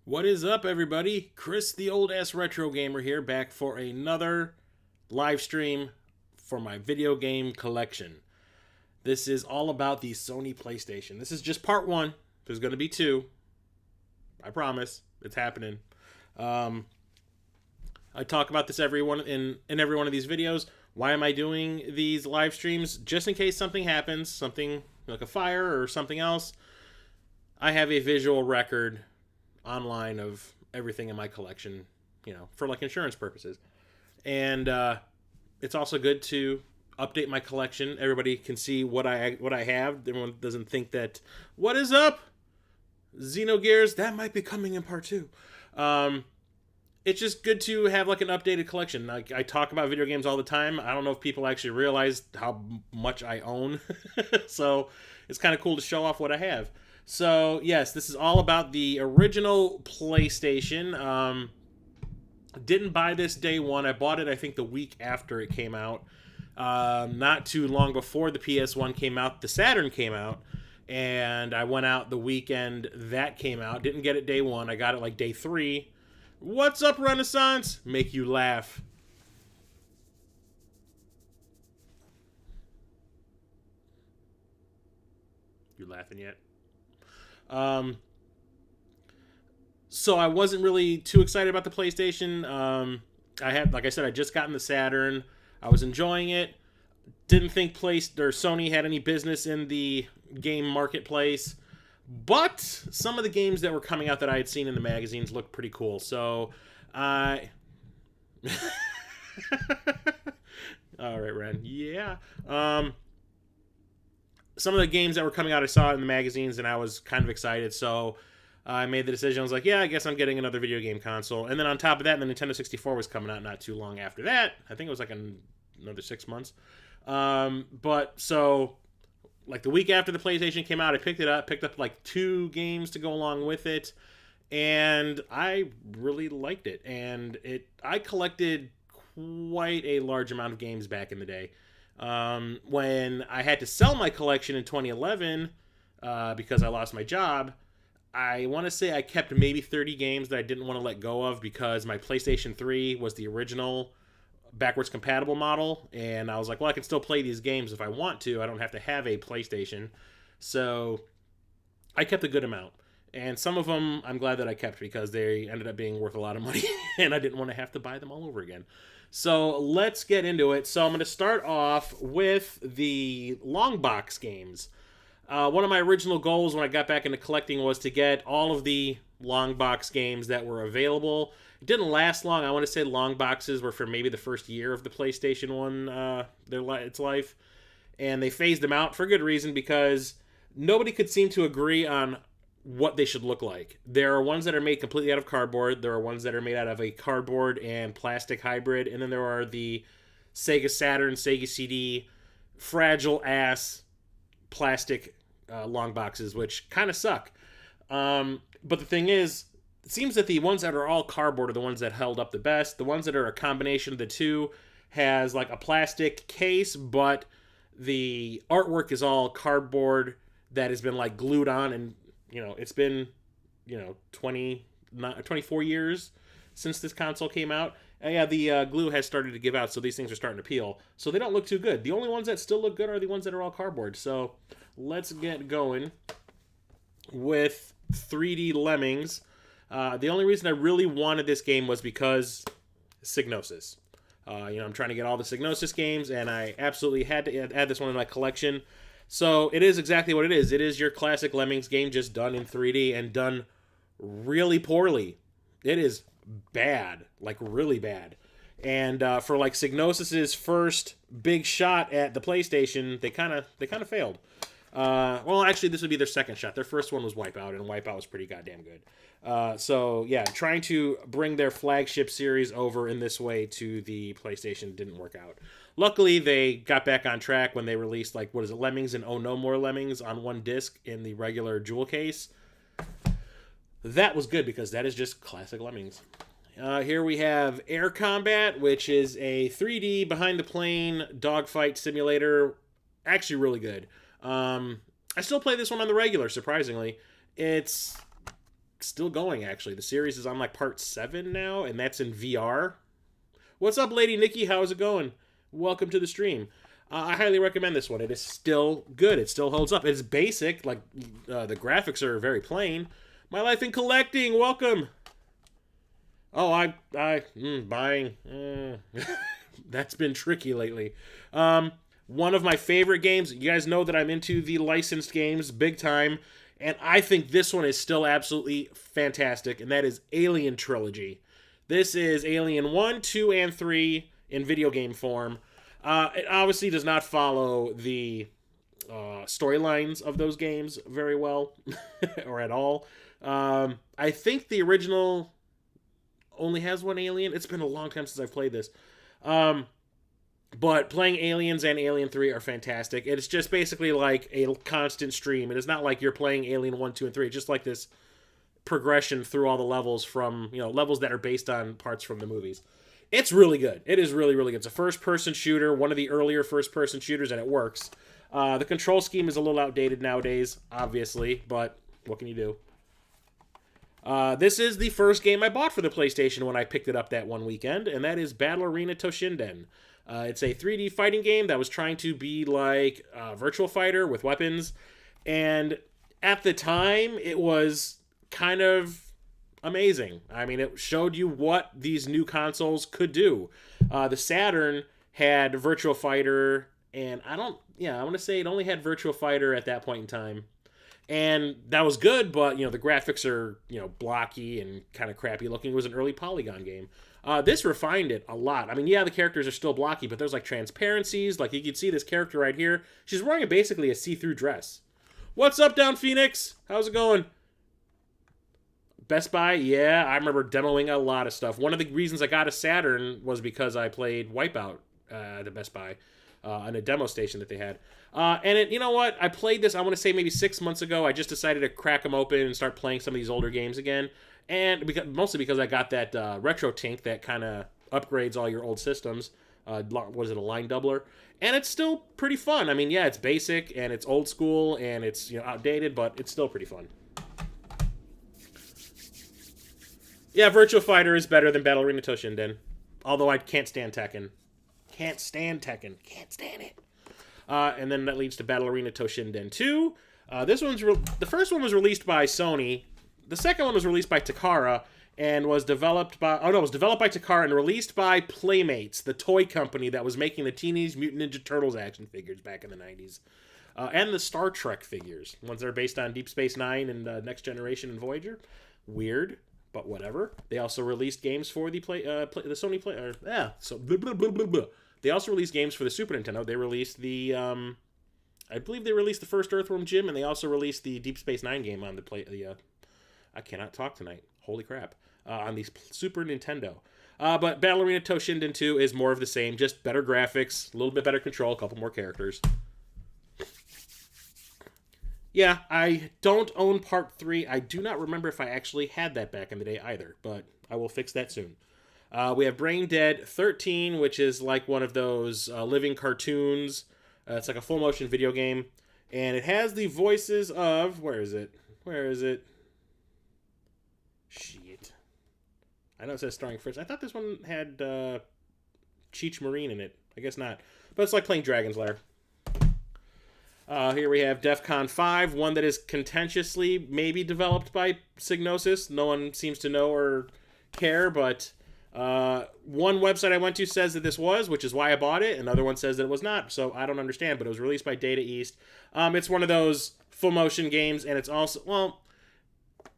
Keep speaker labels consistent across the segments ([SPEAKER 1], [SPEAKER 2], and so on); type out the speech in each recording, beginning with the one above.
[SPEAKER 1] What is up, everybody? Chris, the old ass retro gamer here, back for another live stream for my video game collection. This is all about the Sony PlayStation. This is just part one. There's going to be two. I promise. It's happening. I talk about this in every one of these videos. Why am I doing these live streams? Just in case something happens, something like a fire or something else. I have a visual record online of everything in my collection, for like insurance purposes. And it's also good to update my collection. Everybody can see what I have. Everyone doesn't think that, what is up? Xenogears, that might be coming in part two. It's just good to have like an updated collection. Like, I talk about video games all the time. I don't know if people actually realize how much I own. So it's kind of cool to show off what I have. So, yes, this is all about the original PlayStation. Didn't buy this day one. I bought it, I think, the week after it came out. Not too long before the PS1 came out, the Saturn came out. And I went out the weekend that came out. Didn't get it day one. I got it like day three. What's up, Renaissance? Make you laugh. You laughing yet? So I wasn't really too excited about the PlayStation. Like I said, I just gotten the Saturn. I was enjoying it. Didn't think Sony had any business in the game marketplace. But some of the games that were coming out that I had seen in the magazines looked pretty cool. So, all right, Ren. Yeah. Some of the games that were coming out I saw in the magazines, and I was kind of excited. So I made the decision. I was like, yeah, I guess I'm getting another video game console. And then on top of that, the Nintendo 64 was coming out not too long after that. I think it was like another 6 months. But so, like the week after the PlayStation came out, I picked up like 2 games to go along with it. And I really liked it. And I collected quite a large amount of games back in the day. When I had to sell my collection in 2011 because I lost my job, I want to say I kept maybe 30 games that I didn't want to let go of because my PlayStation 3 was the original backwards compatible model, and I was like, well, I can still play these games if I want to. I don't have to have a PlayStation. So I kept a good amount. And some of them I'm glad that I kept because they ended up being worth a lot of money and I didn't want to have to buy them all over again. So let's get into it. So I'm going to start off with the long box games. One of my original goals when I got back into collecting was to get all of the long box games that were available. It didn't last long. I want to say long boxes were for maybe the first year of the PlayStation 1, its life. And they phased them out for good reason because nobody could seem to agree on what they should look like. There are ones that are made completely out of cardboard. There are ones that are made out of a cardboard and plastic hybrid. And then there are the Sega Saturn, Sega CD, fragile ass plastic long boxes, which kind of suck. But the thing is, it seems that the ones that are all cardboard are the ones that held up the best. The ones that are a combination of the two has like a plastic case, but the artwork is all cardboard that has been like glued on, and it's been 24 years since this console came out. And yeah, the glue has started to give out, so these things are starting to peel. So they don't look too good. The only ones that still look good are the ones that are all cardboard. So let's get going with 3D Lemmings. The only reason I really wanted this game was because Psygnosis. I'm trying to get all the Psygnosis games, and I absolutely had to add this one in my collection. So it is exactly what it is. It is your classic Lemmings game, just done in 3D and done really poorly. It is bad, like really bad. And for like Psygnosis' first big shot at the PlayStation, they kind of failed. Well, actually, this would be their second shot. Their first one was Wipeout, and Wipeout was pretty goddamn good. So yeah, trying to bring their flagship series over in this way to the PlayStation didn't work out. Luckily, they got back on track when they released, like, what is it, Lemmings and Oh No More Lemmings on one disc in the regular jewel case. That was good because that is just classic Lemmings. Here we have Air Combat, which is a 3D behind-the-plane dogfight simulator. Actually really good. I still play this one on the regular, surprisingly. It's still going, actually. The series is on like part 7 now, and that's in VR. What's up, Lady Nikki? How's it going? Welcome to the stream. I highly recommend this one. It is still good. It still holds up. It's basic. Like, the graphics are very plain. My Life in Collecting. Welcome. Oh, buying. That's been tricky lately. One of my favorite games. You guys know that I'm into the licensed games big time. And I think this one is still absolutely fantastic. And that is Alien Trilogy. This is Alien 1, 2, and 3 in video game form. It obviously does not follow the storylines of those games very well, or at all. I think the original only has one alien. It's been a long time since I've played this. But playing Aliens and Alien 3 are fantastic. It's just basically like a constant stream. It is not like you're playing Alien 1, 2, and 3. It's just like this progression through all the levels from, levels that are based on parts from the movies. It's really good. It is really, really good. It's a first-person shooter, one of the earlier first-person shooters, and it works. The control scheme is a little outdated nowadays, obviously, but what can you do? This is the first game I bought for the PlayStation when I picked it up that one weekend, and that is Battle Arena Toshinden. It's a 3D fighting game that was trying to be like Virtual Fighter with weapons, and at the time, it was kind of amazing. I mean, it showed you what these new consoles could do. The Saturn had Virtual Fighter, and I want to say it only had Virtual Fighter at that point in time. And that was good, but, the graphics are, blocky and kind of crappy looking. It was an early Polygon game. This refined it a lot. I mean, yeah, the characters are still blocky, but there's, like, transparencies. Like, you can see this character right here. She's wearing basically a see-through dress. What's up, Down Phoenix? How's it going? Best Buy, yeah, I remember demoing a lot of stuff. One of the reasons I got a Saturn was because I played Wipeout at Best Buy on a demo station that they had. And you know what? I played this, I want to say maybe 6 months ago. I just decided to crack them open and start playing some of these older games again. And mostly because I got that Retro Tink that kind of upgrades all your old systems. Was it a line doubler? And it's still pretty fun. I mean, yeah, it's basic and it's old school and it's outdated, but it's still pretty fun. Yeah, Virtual Fighter is better than Battle Arena Toshinden. Although I can't stand Tekken. Can't stand Tekken. Can't stand it. And then that leads to Battle Arena Toshinden 2. The first one was released by Sony. The second one was released by Takara and was developed by... Oh, no, it was developed by Takara and released by Playmates, the toy company that was making the Teenage Mutant Ninja Turtles action figures back in the 90s. And the Star Trek figures. Ones that are based on Deep Space Nine and Next Generation and Voyager. Weird. But whatever. They also released games for the Sony Play. They also released games for the Super Nintendo. They released the, I believe they released the first Earthworm Jim, and they also released the Deep Space Nine game on I cannot talk tonight. Holy crap! On the Super Nintendo. But Battle Arena Toshinden 2 is more of the same, just better graphics, a little bit better control, a couple more characters. Yeah, I don't own Part 3. I do not remember if I actually had that back in the day either, but I will fix that soon. We have Brain Dead 13, which is like one of those living cartoons. It's like a full-motion video game, and it has the voices of... Where is it? Shit. I know it says starring Fritz. I thought this one had Cheech Marine in it. I guess not. But it's like playing Dragon's Lair. Here we have DEFCON 5, one that is contentiously maybe developed by Psygnosis. No one seems to know or care, but one website I went to says that this was, which is why I bought it. Another one says that it was not, so I don't understand, but it was released by Data East. It's one of those full-motion games, and it's also, well,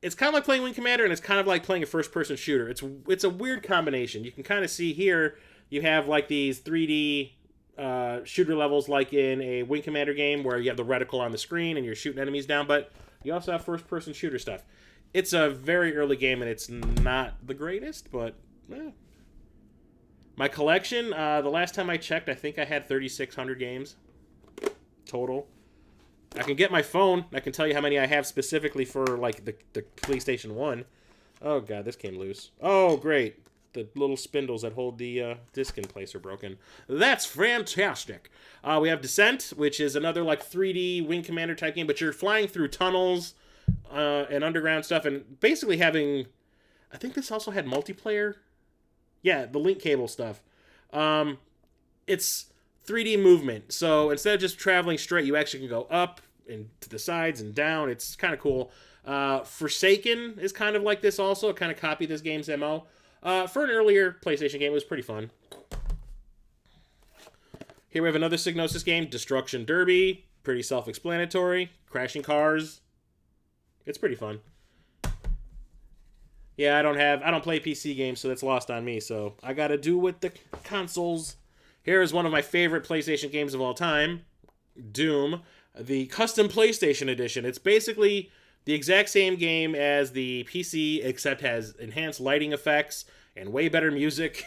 [SPEAKER 1] it's kind of like playing Wing Commander, and it's kind of like playing a first-person shooter. It's a weird combination. You can kind of see here, you have like these 3D... shooter levels like in a Wing Commander game where you have the reticle on the screen and you're shooting enemies down, but you also have first-person shooter stuff. It's a very early game, and it's not the greatest, but... My collection, the last time I checked, I think I had 3,600 games total. I can get my phone. I can tell you how many I have specifically for, like, the PlayStation 1. Oh, God, this came loose. Oh, great. The little spindles that hold the disc in place are broken. That's fantastic. We have Descent, which is another like 3D Wing Commander type game, but you're flying through tunnels. and underground stuff, and basically having, I think this also had multiplayer. Yeah, the link cable stuff. It's 3D movement, so instead of just traveling straight, you actually can go up and to the sides and down. It's kind of cool. Forsaken is kind of like this also. It kind of copied this game's MO. For an earlier PlayStation game, it was pretty fun. Here we have another Psygnosis game, Destruction Derby. Pretty self-explanatory. Crashing cars. It's pretty fun. Yeah, I don't play PC games, so that's lost on me. So I gotta do with the consoles. Here is one of my favorite PlayStation games of all time, Doom, the custom PlayStation edition. It's basically the exact same game as the PC, except has enhanced lighting effects and way better music.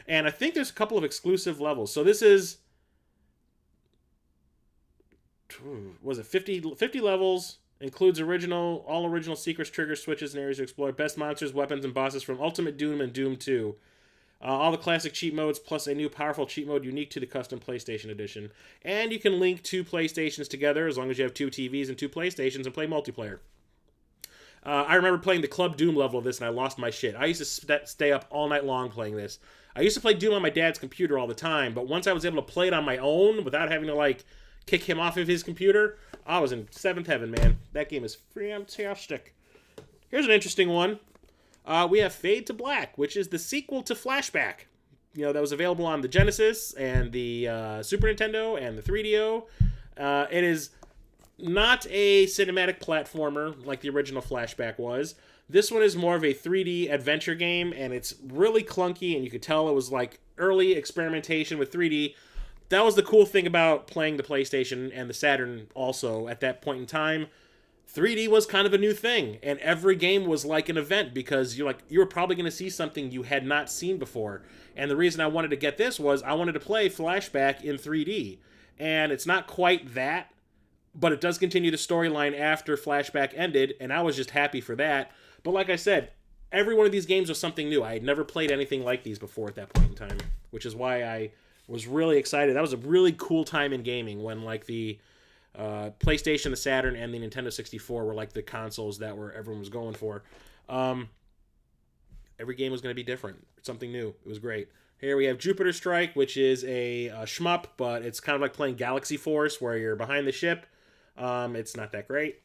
[SPEAKER 1] And I think there's a couple of exclusive levels. So this is, was it 50 levels? Includes all original secrets, triggers, switches, and areas to explore. Best monsters, weapons, and bosses from Ultimate Doom and Doom 2. All the classic cheat modes, plus a new powerful cheat mode unique to the custom PlayStation edition. And you can link two PlayStations together as long as you have two TVs and two PlayStations and play multiplayer. I remember playing the Club Doom level of this, and I lost my shit. I used to stay up all night long playing this. I used to play Doom on my dad's computer all the time, but once I was able to play it on my own without having to, like, kick him off of his computer, I was in seventh heaven, man. That game is fantastic. Here's an interesting one. We have Fade to Black, which is the sequel to Flashback. You know, that was available on the Genesis and the Super Nintendo and the 3DO. It is not a cinematic platformer like the original Flashback was. This one is more of a 3D adventure game, and it's really clunky, and you could tell it was like early experimentation with 3D. That was the cool thing about playing the PlayStation and the Saturn also at that point in time. 3D was kind of a new thing, and every game was like an event because you were probably going to see something you had not seen before. And the reason I wanted to get this was I wanted to play Flashback in 3D. And it's not quite that, but it does continue the storyline after Flashback ended, and I was just happy for that. But like I said, every one of these games was something new. I had never played anything like these before at that point in time, which is why I was really excited. That was a really cool time in gaming when like the PlayStation, the Saturn, and the Nintendo 64 were like the consoles that everyone was going for. Every game was going to be different, something new. It was great. Here we have Jupiter Strike, which is a shmup, but it's kind of like playing Galaxy Force, where you're behind the ship. It's not that great.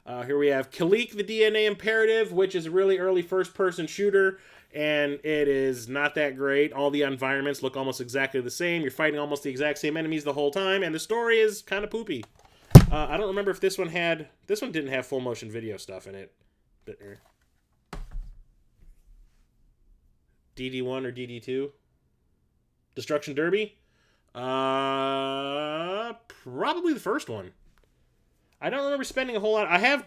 [SPEAKER 1] Here we have Kalik, the DNA Imperative, which is a really early first-person shooter, and it is not that great. All the environments look almost exactly the same. You're fighting almost the exact same enemies the whole time, and the story is kind of poopy. I don't remember if this one didn't have full motion video stuff in it. DD1 or DD2? Destruction Derby? Probably the first one. I don't remember spending a whole lot. I have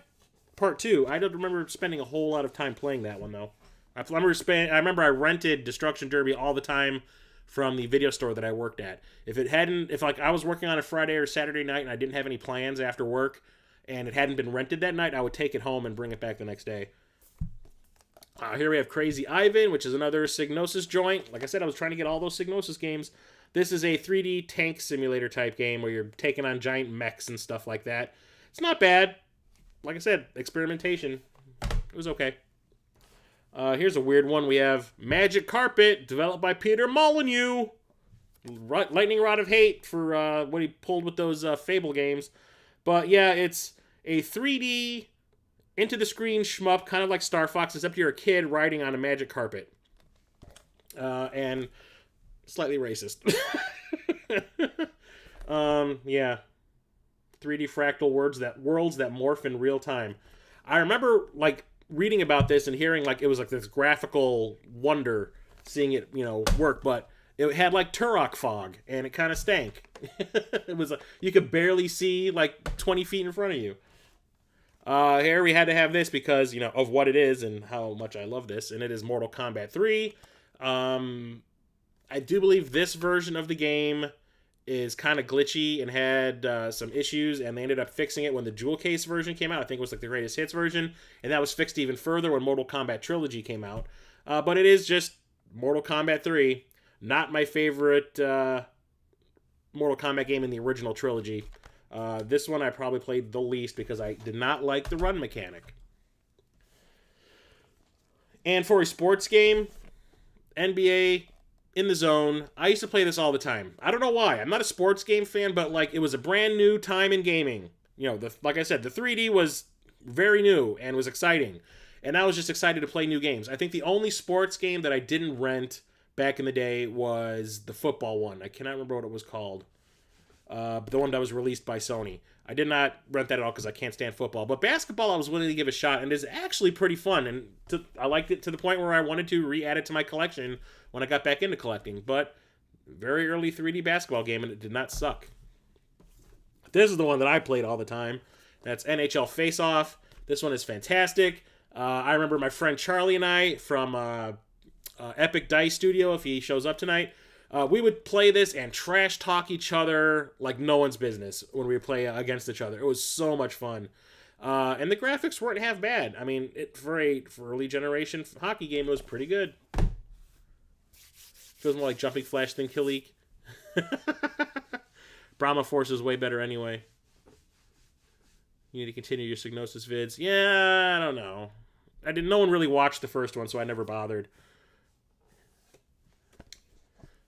[SPEAKER 1] part 2. I don't remember spending a whole lot of time playing that one, though. I remember I rented Destruction Derby all the time from the video store that I worked at. If I was working on a Friday or Saturday night and I didn't have any plans after work and it hadn't been rented that night, I would take it home and bring it back the next day. Here we have Crazy Ivan, which is another Psygnosis joint. Like I said, I was trying to get all those Psygnosis games. This is a 3D tank simulator type game where you're taking on giant mechs and stuff like that. It's not bad. Like I said, experimentation. It was okay. Here's a weird one. We have Magic Carpet, developed by Peter Molyneux. Lightning Rod of Hate for what he pulled with those Fable games. But yeah, it's a 3D into the screen shmup, kind of like Star Fox, except you're a kid riding on a magic carpet. And slightly racist. Yeah. 3D fractal worlds that morph in real time. I remember like reading about this and hearing like it was like this graphical wonder seeing it, work, but it had like Turok fog and it kind of stank. It was you could barely see like 20 feet in front of you. Here we had to have this because, of what it is and how much I love this, and it is Mortal Kombat 3. I do believe this version of the game is kind of glitchy and had some issues, and they ended up fixing it when the Jewel Case version came out. I think it was like the Greatest Hits version, and that was fixed even further when Mortal Kombat Trilogy came out. But it is just Mortal Kombat 3, not my favorite Mortal Kombat game in the original trilogy. This one I probably played the least because I did not like the run mechanic. And for a sports game, NBA in the Zone, I used to play this all the time. I don't know why. I'm not a sports game fan, but like it was a brand new time in gaming. You know, like I said, the 3D was very new and was exciting. And I was just excited to play new games. I think the only sports game that I didn't rent back in the day was the football one. I cannot remember what it was called. The one that was released by Sony. I did not rent that at all because I can't stand football. But basketball I was willing to give a shot, and it's actually pretty fun. And I liked it to the point where I wanted to re-add it to my collection when I got back into collecting. But very early 3D basketball game, and it did not suck. This is the one that I played all the time. That's NHL Face Off. This one is fantastic. I remember my friend Charlie and I from Epic Dice Studio, if he shows up tonight, we would play this and trash talk each other like no one's business when we would play against each other. It was so much fun. And the graphics weren't half bad. I mean, for early generation hockey game, it was pretty good. Feels more like Jumping Flash than Kill League. Brahma Force is way better anyway. You need to continue your Psygnosis vids. Yeah, I don't know. No one really watched the first one, so I never bothered.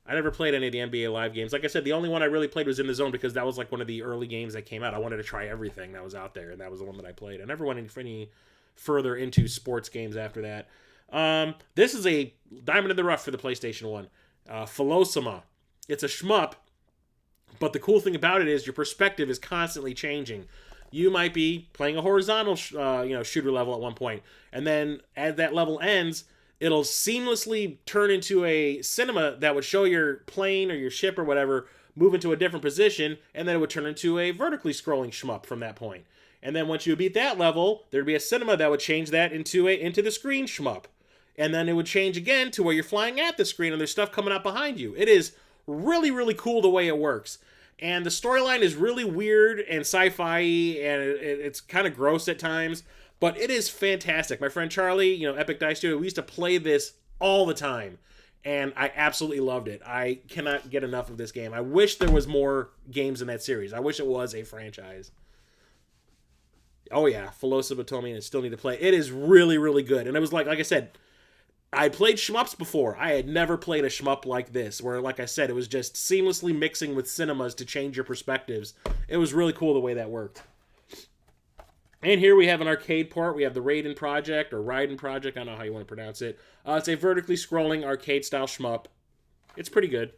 [SPEAKER 1] I never played any of the NBA Live games. Like I said, the only one I really played was In the Zone because that was like one of the early games that came out. I wanted to try everything that was out there, and that was the one that I played. I never went any further into sports games after that. This is a diamond in the rough for the PlayStation 1. Philosoma. It's a shmup, but the cool thing about it is your perspective is constantly changing. You might be playing a horizontal shooter level at one point, and then as that level ends, it'll seamlessly turn into a cinema that would show your plane or your ship or whatever move into a different position, and then it would turn into a vertically scrolling shmup from that point. And then once you beat that level, there'd be a cinema that would change that into the screen shmup. And then it would change again to where you're flying at the screen and there's stuff coming up behind you. It is really, really cool the way it works. And the storyline is really weird and sci-fi, and it's kind of gross at times, but it is fantastic. My friend Charlie, Epic Dice Studio, we used to play this all the time, and I absolutely loved it. I cannot get enough of this game. I wish there was more games in that series. I wish it was a franchise. Oh yeah, Philosopher told me and I still need to play. It is really, really good. And it was like I said, I played shmups before. I had never played a shmup like this, where, like I said, it was just seamlessly mixing with cinemas to change your perspectives. It was really cool the way that worked. And here we have an arcade port. We have the Raiden Project, or Raiden Project, I don't know how you want to pronounce it. It's a vertically scrolling arcade-style shmup. It's pretty good.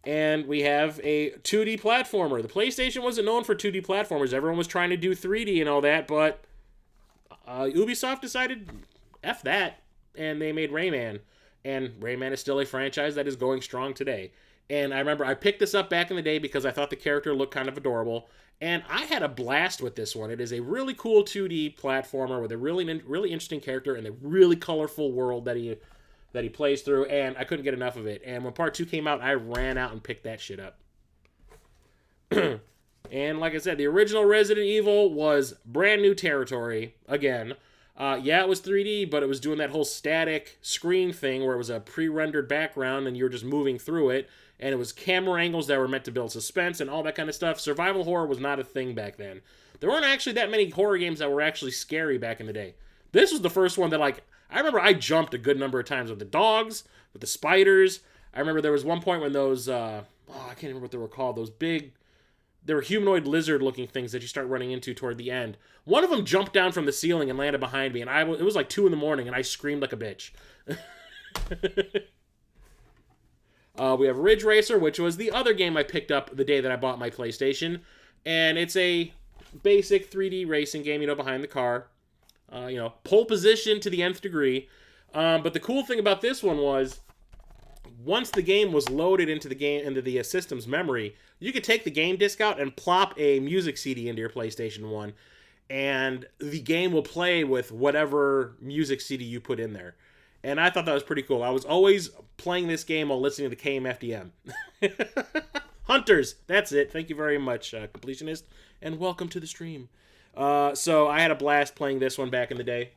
[SPEAKER 1] And we have a 2D platformer. The PlayStation wasn't known for 2D platformers. Everyone was trying to do 3D and all that, but Ubisoft decided, F that, and they made Rayman. And Rayman is still a franchise that is going strong today. And I remember I picked this up back in the day because I thought the character looked kind of adorable. And I had a blast with this one. It is a really cool 2D platformer with a really interesting character and a really colorful world that he plays through. And I couldn't get enough of it. And when Part 2 came out, I ran out and picked that shit up. And like I said, the original Resident Evil was brand new territory again. It was 3D, but it was doing that whole static screen thing where it was a pre-rendered background and you were just moving through it, and it was camera angles that were meant to build suspense and all that kind of stuff. Survival horror was not a thing back then. There weren't actually that many horror games that were actually scary back in the day. This was the first one that, I remember I jumped a good number of times with the dogs, with the spiders. I remember there was one point when those, I can't remember what they were called, those big... There were humanoid lizard-looking things that you start running into toward the end. One of them jumped down from the ceiling and landed behind me, and it was like 2 a.m, and I screamed like a bitch. We have Ridge Racer, which was the other game I picked up the day that I bought my PlayStation, and it's a basic 3D racing game, behind the car. Pole position to the nth degree. But the cool thing about this one was, once the game was loaded into the system's memory, you could take the game disc out and plop a music CD into your PlayStation 1, and the game will play with whatever music CD you put in there. And I thought that was pretty cool. I was always playing this game while listening to KMFDM. Hunters, that's it. Thank you very much, completionist, and welcome to the stream. So I had a blast playing this one back in the day.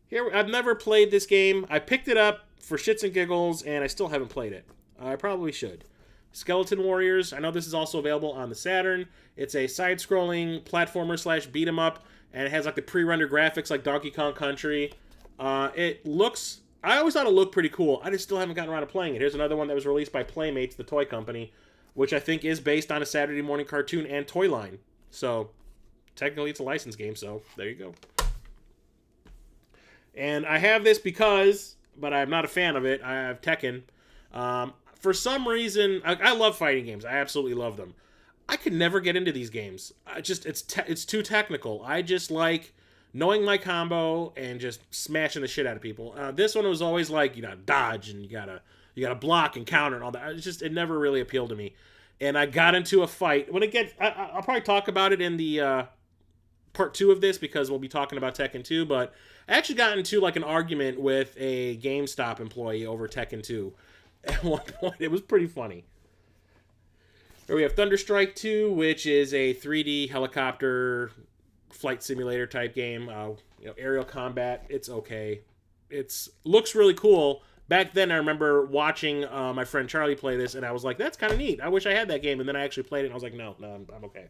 [SPEAKER 1] Here, I've never played this game. I picked it up for shits and giggles, and I still haven't played it. I probably should. Skeleton Warriors. I know this is also available on the Saturn. It's a side-scrolling platformer slash beat 'em up, and it has like the pre-rendered graphics like Donkey Kong Country. It looks... I always thought it looked pretty cool. I just still haven't gotten around to playing it. Here's another one that was released by Playmates, the toy company, which I think is based on a Saturday morning cartoon and toy line. So, technically it's a licensed game, so there you go. And I have this because, but I'm not a fan of it, I have Tekken. For some reason, I love fighting games. I absolutely love them. I could never get into these games. It's too technical. I just like knowing my combo and just smashing the shit out of people. This one was always like, you gotta dodge and you gotta block and counter and all that. It never really appealed to me. And I got into a fight. When it gets, I'll probably talk about it in the part 2 of this because we'll be talking about Tekken 2. But I actually got into like an argument with a GameStop employee over Tekken 2. At one point, it was pretty funny. Here we have Thunderstrike 2, which is a 3D helicopter flight simulator type game. Aerial combat. It's okay. It looks really cool. Back then, I remember watching my friend Charlie play this, and I was like, that's kind of neat. I wish I had that game. And then I actually played it, and I was like, no, I'm okay.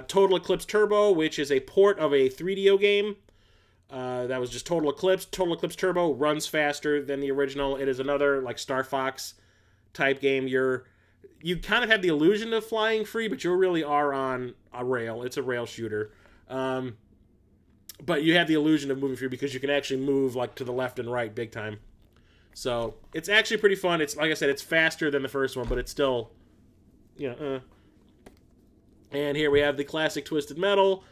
[SPEAKER 1] Total Eclipse Turbo, which is a port of a 3DO game. That was just Total Eclipse. Total Eclipse Turbo runs faster than the original. It is another like Star Fox type game. You kind of have the illusion of flying free, but you really are on a rail. It's a rail shooter. But you have the illusion of moving free because you can actually move like to the left and right big time. So it's actually pretty fun. It's like I said, it's faster than the first one, but it's still, And here we have the classic Twisted Metal.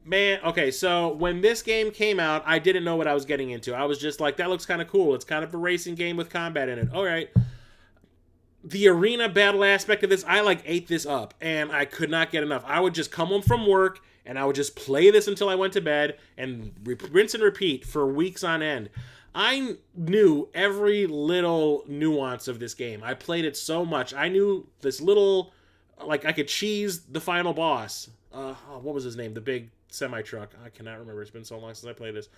[SPEAKER 1] Man, okay, so when this game came out, I didn't know what I was getting into. I was just like, that looks kind of cool. It's kind of a racing game with combat in it. All right. The arena battle aspect of this, I like ate this up, and I could not get enough. I would just come home from work, and I would just play this until I went to bed, and rinse and repeat for weeks on end. I knew every little nuance of this game. I played it so much. I knew this little, like, I could cheese the final boss. What was his name? The big semi-truck. I cannot remember. It's been so long since I played this.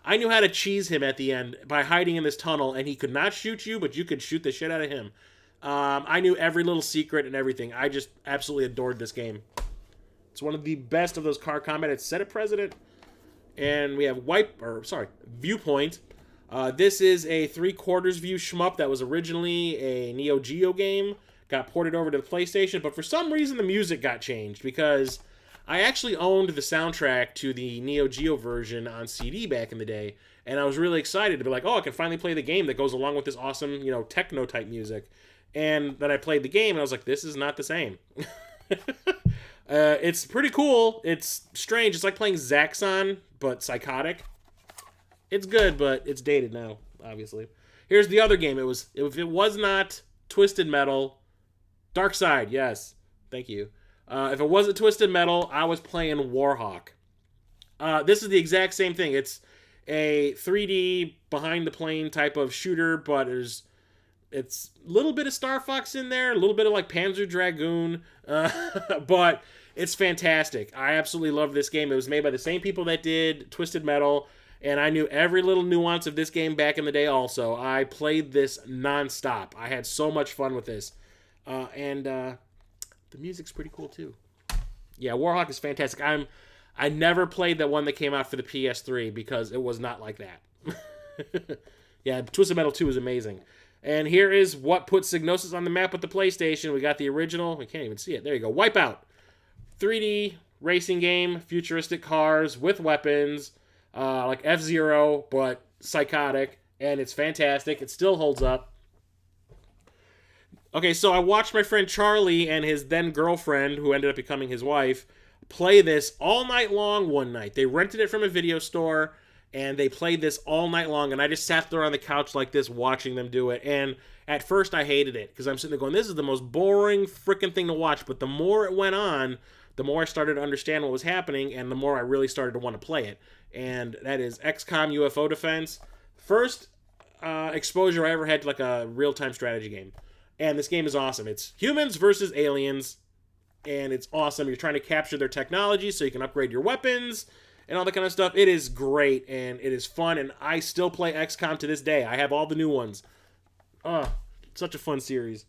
[SPEAKER 1] I knew how to cheese him at the end by hiding in this tunnel, and he could not shoot you, but you could shoot the shit out of him. I knew every little secret and everything. I just absolutely adored this game. It's one of the best of those car combat. It's set a precedent. And we have Viewpoint. This is a 3/4 view shmup that was originally a Neo Geo game. Got ported over to the PlayStation, but for some reason the music got changed because I actually owned the soundtrack to the Neo Geo version on CD back in the day, and I was really excited to be like, oh, I can finally play the game that goes along with this awesome, techno-type music. And then I played the game, and I was like, this is not the same. It's pretty cool. It's strange. It's like playing Zaxxon, but psychotic. It's good, but it's dated now, obviously. Here's the other game. If it was not Twisted Metal, Dark Side, yes. Thank you. If it wasn't Twisted Metal, I was playing Warhawk. This is the exact same thing. It's a 3D behind the plane type of shooter, but it's a little bit of Star Fox in there, a little bit of like Panzer Dragoon, but it's fantastic. I absolutely love this game. It was made by the same people that did Twisted Metal, and I knew every little nuance of this game back in the day also. I played this nonstop. I had so much fun with this. And the music's pretty cool too. Yeah, Warhawk is fantastic. I never played that one that came out for the PS3 because it was not like that. Yeah, Twisted Metal 2 is amazing. And here is what put Psygnosis on the map with the PlayStation. We got the original. We can't even see it. There you go. Wipeout. 3D racing game, futuristic cars with weapons, like F-Zero, but psychotic. And it's fantastic. It still holds up. Okay, so I watched my friend Charlie and his then girlfriend, who ended up becoming his wife, play this all night long one night. They rented it from a video store, and they played this all night long, and I just sat there on the couch like this watching them do it. And at first I hated it, because I'm sitting there going, this is the most boring freaking thing to watch. But the more it went on, the more I started to understand what was happening, and the more I really started to want to play it. And that is XCOM UFO Defense. First exposure I ever had to like a real-time strategy game. And this game is awesome. It's humans versus aliens, and it's awesome. You're trying to capture their technology so you can upgrade your weapons and all that kind of stuff. It is great, and it is fun, and I still play XCOM to this day. I have all the new ones. Such a fun series.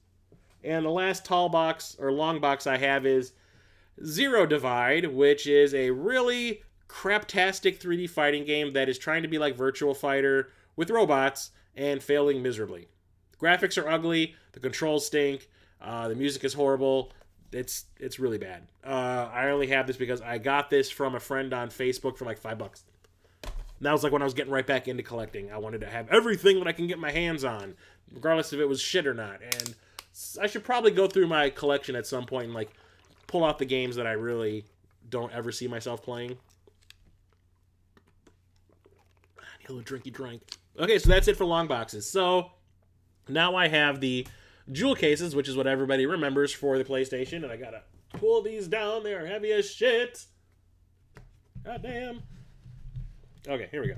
[SPEAKER 1] And the last tall box or long box I have is Zero Divide, which is a really craptastic 3D fighting game that is trying to be like Virtua Fighter with robots and failing miserably. The graphics are ugly, the controls stink, the music is horrible. It's really bad. I only have this because I got this from a friend on Facebook for like $5. And that was like when I was getting right back into collecting. I wanted to have everything that I can get my hands on, regardless if it was shit or not. And I should probably go through my collection at some point and like pull out the games that I really don't ever see myself playing. I need a little drinky drink. Okay, so that's it for long boxes. So now I have the jewel cases, which is what everybody remembers for the PlayStation, and I gotta pull these down. They are heavy as shit. God damn. Okay, here we go.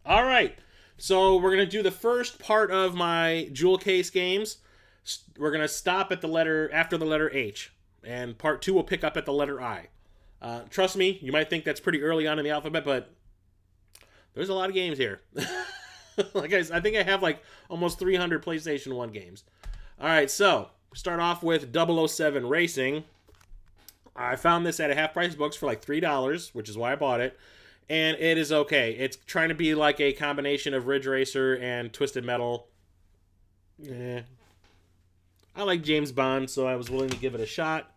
[SPEAKER 1] All right, so we're gonna do the first part of my jewel case games. We're gonna stop at the letter after the letter H, and part 2 will pick up at the letter I. Trust me, you might think that's pretty early on in the alphabet, but there's a lot of games here. Like I think I have like almost 300 PlayStation 1 games. All right, so start off with 007 Racing. I found this at a half price books for like $3, which is why I bought it. And it is okay. It's trying to be like a combination of Ridge Racer and Twisted Metal. I like James Bond, so I was willing to give it a shot.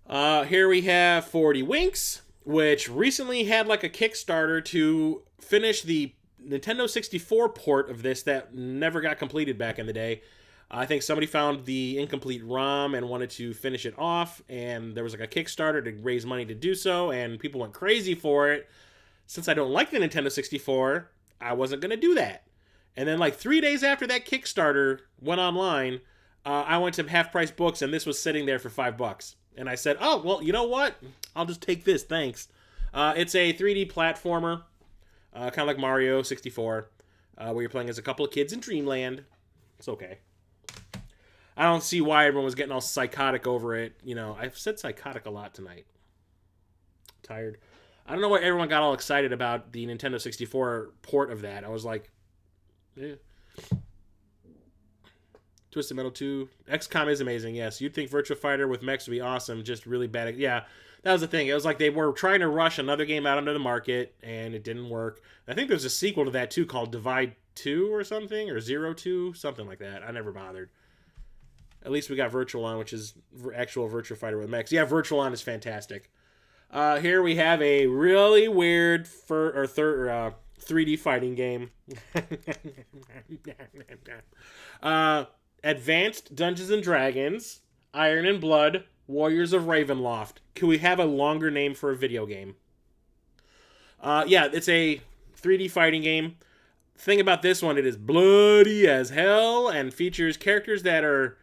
[SPEAKER 1] Here we have 40 Winks, which recently had like a Kickstarter to finish the Nintendo 64 port of this that never got completed back in the day. I think somebody found the incomplete ROM and wanted to finish it off, and there was like a Kickstarter to raise money to do so, and people went crazy for it. Since I don't like the Nintendo 64, I wasn't going to do that. And then like 3 days after that Kickstarter went online, I went to Half Price Books, and this was sitting there for $5. And I said, oh, well, you know what? I'll just take this, thanks. It's a 3D platformer, kind of like Mario 64, where you're playing as a couple of kids in Dreamland. It's okay. I don't see why everyone was getting all psychotic over it. You know, I've said psychotic a lot tonight. Tired. I don't know why everyone got all excited about the Nintendo 64 port of that. I was like, eh. Twisted Metal 2. XCOM is amazing, yes. You'd think Virtua Fighter with mechs would be awesome, just really bad. Yeah, that was the thing. It was like they were trying to rush another game out onto the market, and it didn't work. I think there's a sequel to that, too, called Divide 2 or something, or Zero 2, something like that. I never bothered. At least we got Virtual-On, which is actual Virtua Fighter with mechs. Yeah, Virtual-On is fantastic. Here we have a really weird 3D fighting game. Advanced Dungeons and Dragons, Iron and Blood, Warriors of Ravenloft. Can we have a longer name for a video game? Yeah, it's a 3D fighting game. Thing about this one, it is bloody as hell and features characters that are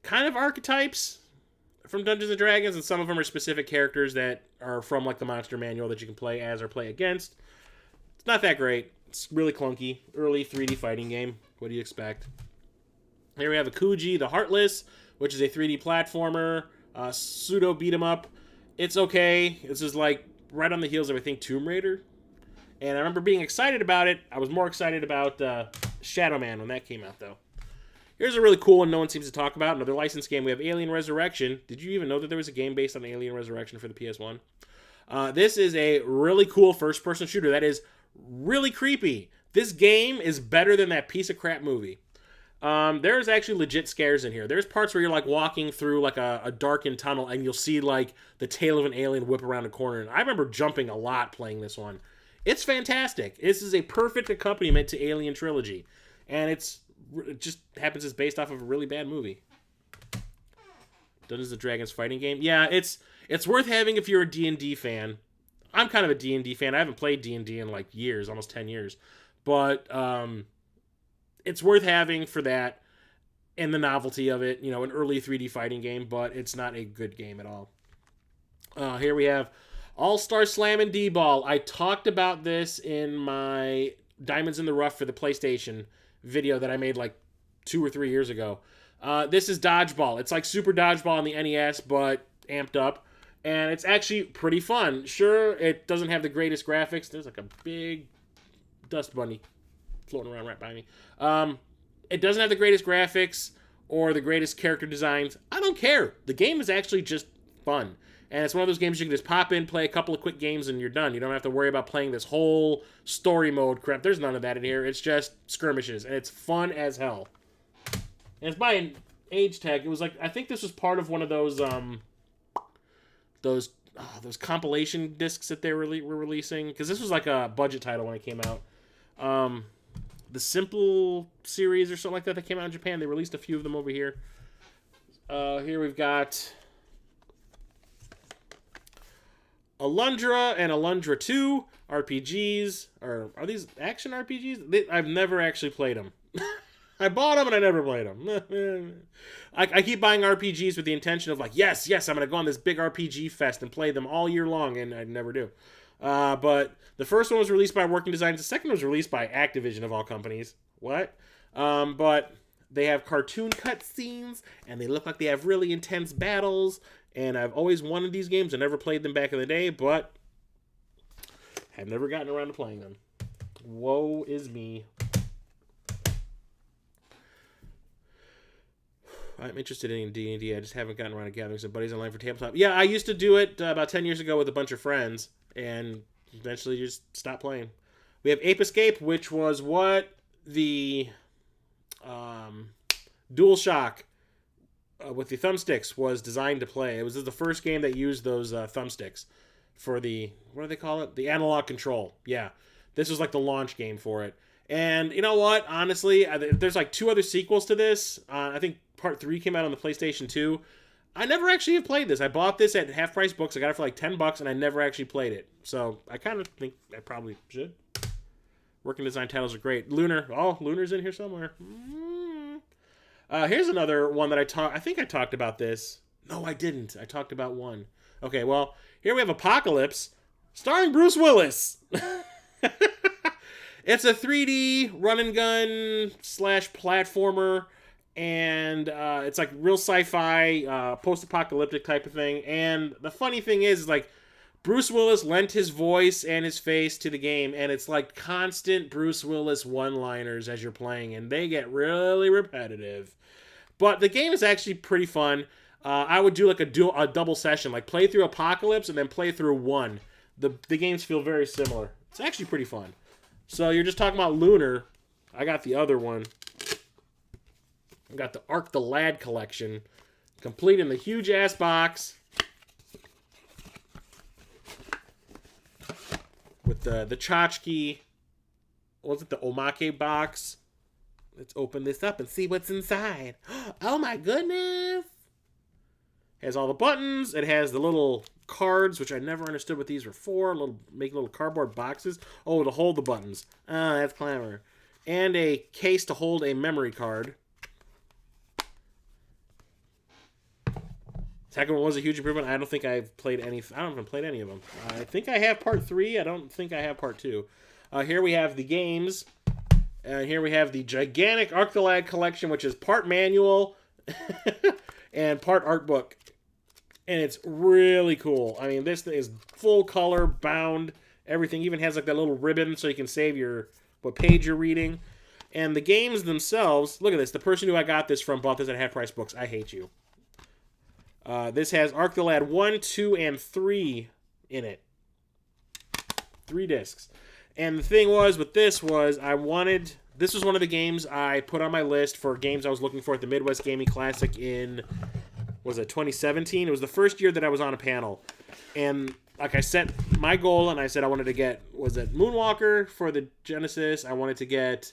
[SPEAKER 1] kind of archetypes from Dungeons and Dragons, and some of them are specific characters that are from like the Monster Manual that you can play as or play against. It's not that great. It's really clunky. Early 3D fighting game. What do you expect? Here we have Akuji the Heartless, which is a 3D platformer, pseudo beat 'em up. It's okay. This is like right on the heels of, I think, Tomb Raider. And I remember being excited about it. I was more excited about Shadow Man when that came out, though. Here's a really cool one no one seems to talk about. Another licensed game. We have Alien Resurrection. Did you even know that there was a game based on Alien Resurrection for the PS1? This is a really cool first-person shooter that is really creepy. This game is better than that piece of crap movie. There's actually legit scares in here. There's parts where you're like walking through like a darkened tunnel and you'll see like the tail of an alien whip around a corner. And I remember jumping a lot playing this one. It's fantastic. This is a perfect accompaniment to Alien Trilogy. And it just happens it's based off of a really bad movie. Dungeons & Dragons fighting game. Yeah, it's worth having if you're a D&D fan. I'm kind of a D&D fan. I haven't played D&D in like years, almost 10 years. But it's worth having for that and the novelty of it. You know, an early 3D fighting game, but it's not a good game at all. Here we have All-Star Slam and D-Ball. I talked about this in my Diamonds in the Rough for the PlayStation video that I made like 2 or 3 years ago. This is Dodgeball. It's like Super Dodgeball on the NES, but amped up. And it's actually pretty fun. Sure, it doesn't have the greatest graphics. There's like a big dust bunny floating around right by me. It doesn't have the greatest graphics or the greatest character designs. I don't care. The game is actually just fun. And it's one of those games you can just pop in, play a couple of quick games, and you're done. You don't have to worry about playing this whole story mode crap. There's none of that in here. It's just skirmishes, and it's fun as hell. And it's by an age tag. It was like, I think this was part of one of those compilation discs that they were releasing, because this was like a budget title when it came out. The Simple series or something like that came out in Japan. They released a few of them over here. Here we've got Alundra and Alundra 2 RPGs. Are these action RPGs? I've never actually played them. I bought them and I never played them. I keep buying RPGs with the intention of like, yes, I'm going to go on this big RPG fest and play them all year long, and I never do. But the first one was released by Working Designs. The second was released by Activision, of all companies. What? But they have cartoon cutscenes, and they look like they have really intense battles. And I've always wanted these games. I never played them back in the day, but have never gotten around to playing them. Woe is me. I'm interested in D&D. I just haven't gotten around to gathering some buddies online for tabletop. Yeah, I used to do it about 10 years ago with a bunch of friends, and eventually just stopped playing. We have Ape Escape, which was what the DualShock with the thumbsticks was designed to play. It was the first game that used those thumbsticks for the, what do they call it? The analog control. Yeah. This was like the launch game for it. And you know what? Honestly, there's like 2 other sequels to this. I think Part 3 came out on the PlayStation 2. I never actually have played this. I bought this at Half Price Books. I got it for like $10, and I never actually played it. So I kind of think I probably should. Working Design titles are great. Lunar. Oh, Lunar's in here somewhere. Here's another one that I think I talked about this. No, I didn't. I talked about one. Okay, well, here we have Apocalypse, starring Bruce Willis. It's a 3D run and gun / platformer, and it's like real sci-fi, post-apocalyptic type of thing. And the funny thing is like, Bruce Willis lent his voice and his face to the game, and it's like constant Bruce Willis one-liners as you're playing, and they get really repetitive. But the game is actually pretty fun. I would do like a double session, like play through Apocalypse and then play through 1. The games feel very similar. It's actually pretty fun. So you're just talking about Lunar. I got the other one. I got the Ark the Lad collection, complete in the huge-ass box. With the tchotchke, what was it, the omake box? Let's open this up and see what's inside. Oh my goodness! It has all the buttons. It has the little cards, which I never understood what these were for. Make little cardboard boxes. Oh, to hold the buttons. Ah, that's clever. And a case to hold a memory card. Second one was a huge improvement. I don't think I've played any. I don't even played any of them. I think I have Part 3. I don't think I have Part 2. Here we have the games. Here we have the gigantic Ark the Lad collection, which is part manual and part art book. And it's really cool. I mean, this is full color, bound, everything. Even has like that little ribbon so you can save what page you're reading. And the games themselves, look at this. The person who I got this from bought this at Half Price Books. I hate you. This has Ark the Lad 1, 2, and 3 in it. 3 discs. And the thing was, with this was, this was one of the games I put on my list for games I was looking for at the Midwest Gaming Classic in, was it 2017? It was the first year that I was on a panel. And like I set my goal, and I said I wanted to get, was it Moonwalker for the Genesis? I wanted to get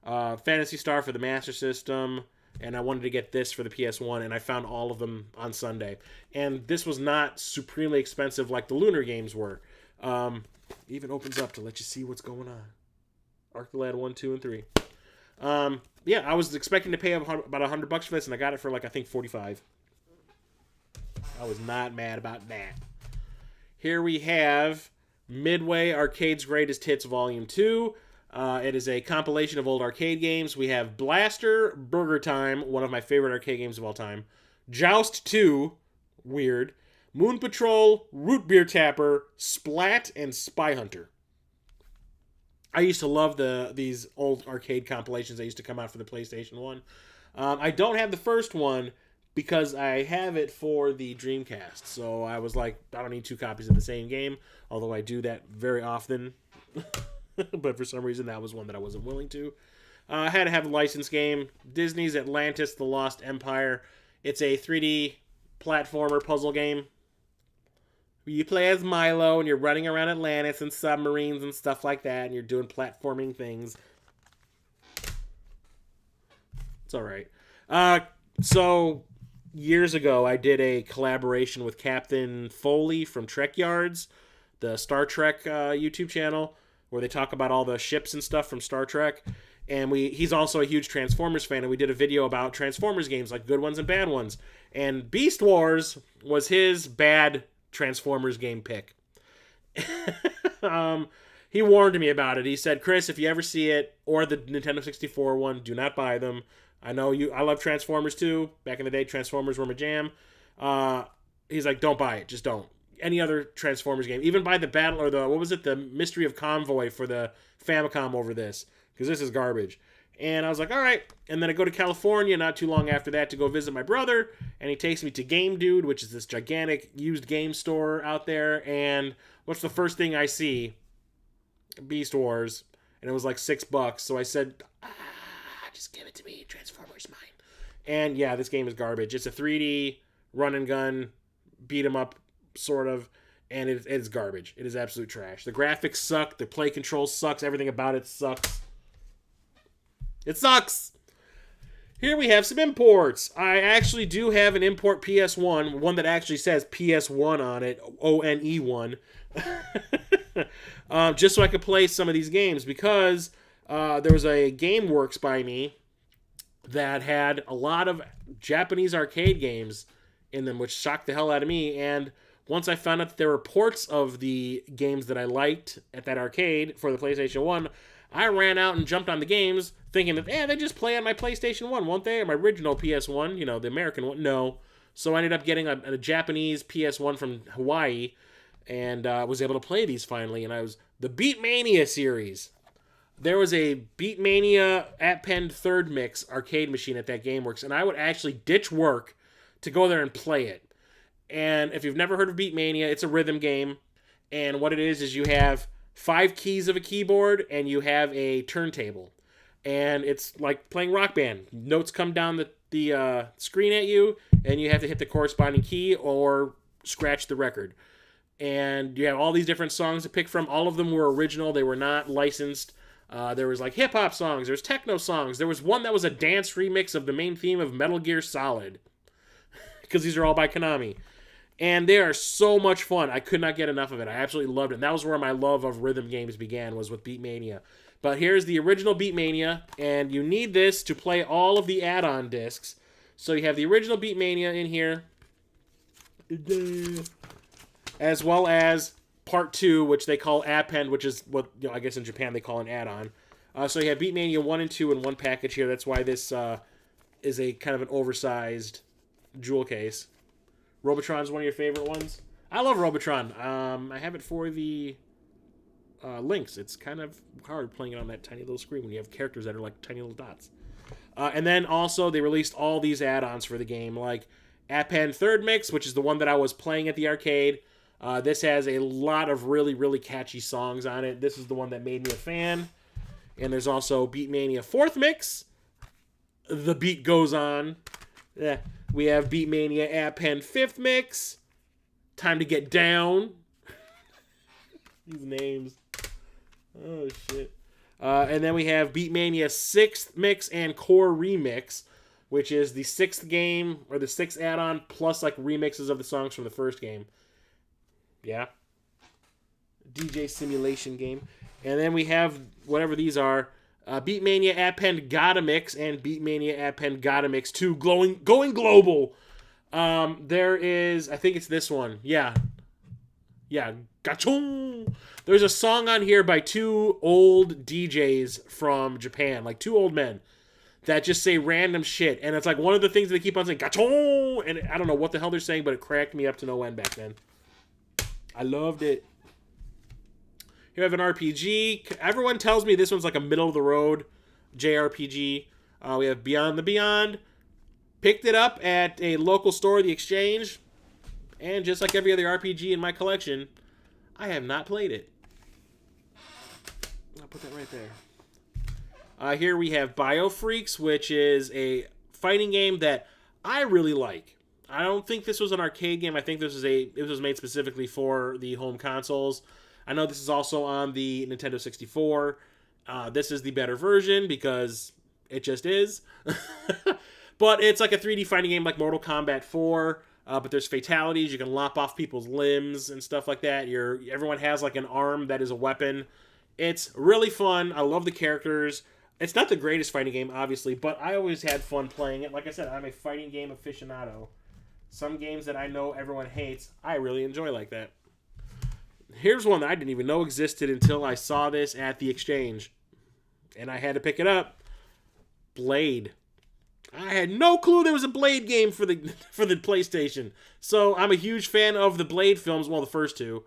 [SPEAKER 1] Phantasy Star for the Master System. And I wanted to get this for the PS1, and I found all of them on Sunday. And this was not supremely expensive like the Lunar games were. Even opens up to let you see what's going on. Ark the Lad 1, 2, and 3. Yeah, I was expecting to pay about $100 for this, and I got it for like, I think, $45. I was not mad about that. Here we have Midway Arcade's Greatest Hits Volume 2. It is a compilation of old arcade games. We have Blaster, Burger Time, one of my favorite arcade games of all time. Joust 2, weird. Moon Patrol, Root Beer Tapper, Splat, and Spy Hunter. I used to love these old arcade compilations that used to come out for the PlayStation 1. I don't have the first one because I have it for the Dreamcast. So I was like, I don't need 2 copies of the same game, although I do that very often. But for some reason, that was one that I wasn't willing to. I had to have a licensed game. Disney's Atlantis: The Lost Empire. It's a 3D platformer puzzle game. You play as Milo, and you're running around Atlantis and submarines and stuff like that, and you're doing platforming things. It's all right. So years ago, I did a collaboration with Captain Foley from Trek Yards, the Star Trek YouTube channel, where they talk about all the ships and stuff from Star Trek. And he's also a huge Transformers fan, and we did a video about Transformers games, like good ones and bad ones. And Beast Wars was his bad Transformers game pick. He warned me about it. He said, Chris, if you ever see it, or the Nintendo 64 one, do not buy them. I love Transformers too. Back in the day, Transformers were my jam. He's like, don't buy it. Just don't. Any other Transformers game. Even buy the battle, or the Mystery of Convoy for the Famicom over this. Because this is garbage. And I was like, all right. And then I go to California not too long after that to go visit my brother. And he takes me to Game Dude, which is this gigantic used game store out there. And what's the first thing I see? Beast Wars. And it was like $6. So I said, just give it to me. Transformers mine. And yeah, this game is garbage. It's a 3D run and gun, beat 'em up, sort of. And it is garbage. It is absolute trash. The graphics suck. The play control sucks. Everything about it sucks. It sucks. Here we have some imports. I actually do have an import PS1, one that actually says PS1 on it, ONE1, just so I could play some of these games, because there was a GameWorks by me that had a lot of Japanese arcade games in them, which shocked the hell out of me. And once I found out that there were ports of the games that I liked at that arcade for the PlayStation 1, I ran out and jumped on the games thinking that, they just play on my PlayStation 1, won't they? Or my original PS1, the American one. No. So I ended up getting a Japanese PS1 from Hawaii and was able to play these finally. And the Beatmania series. There was a Beatmania Append Third Mix arcade machine at that GameWorks, and I would actually ditch work to go there and play it. And if you've never heard of Beatmania, it's a rhythm game. And what it is you have 5 keys of a keyboard, and you have a turntable. And it's like playing Rock Band. Notes come down the screen at you, and you have to hit the corresponding key or scratch the record. And you have all these different songs to pick from. All of them were original. They were not licensed. There was like hip-hop songs. There's techno songs. There was one that was a dance remix of the main theme of Metal Gear Solid. Because these are all by Konami. And they are so much fun. I could not get enough of it. I absolutely loved it. And that was where my love of rhythm games began, was with Beatmania. But here's the original Beatmania, and you need this to play all of the add-on discs. So you have the original Beatmania in here, as well as Part 2, which they call Append, which is what I guess in Japan they call an add-on. So you have Beatmania 1 and 2 in one package here. That's why this is a kind of an oversized jewel case. Robotron is one of your favorite ones? I love Robotron. I have it for the Lynx. It's kind of hard playing it on that tiny little screen when you have characters that are like tiny little dots. And then also they released all these add-ons for the game, like Append Third Mix, which is the one that I was playing at the arcade. This has a lot of really, really catchy songs on it. This is the one that made me a fan. And there's also Beatmania Fourth Mix. The Beat Goes On. Yeah. We have Beatmania Append Fifth Mix. Time to Get Down. These names. Oh, shit. And then we have Beatmania 6th Mix and Core Remix, which is the 6th game, or the 6th add-on, plus like remixes of the songs from the first game. Yeah. DJ Simulation game. And then we have, whatever these are, Beatmania Append Gotta Mix and Beatmania Append Gotta Mix 2 Going Global. There is, I think it's this one. Yeah. Gachong! There's a song on here by 2 old DJs from Japan, like 2 old men, that just say random shit. And it's like one of the things they keep on saying, Gachong! And I don't know what the hell they're saying, but it cracked me up to no end back then. I loved it. Here we have an RPG. Everyone tells me this one's like a middle-of-the-road JRPG. We have Beyond the Beyond, Picked it up at a local store, The Exchange, and just like every other RPG in my collection, I have not played it. I'll put that right there. Here we have Biofreaks, which is a fighting game that I really like. I don't think this was an arcade game. I think this was made specifically for the home consoles. I know this is also on the Nintendo 64. This is the better version because it just is. But it's like a 3D fighting game like Mortal Kombat 4. But there's fatalities. You can lop off people's limbs and stuff like that. Everyone has like an arm that is a weapon. It's really fun. I love the characters. It's not the greatest fighting game, obviously, but I always had fun playing it. Like I said, I'm a fighting game aficionado. Some games that I know everyone hates, I really enjoy like that. Here's one that I didn't even know existed until I saw this at the Exchange. And I had to pick it up. Blade. I had no clue there was a Blade game for the PlayStation. So I'm a huge fan of the Blade films, well, the first two.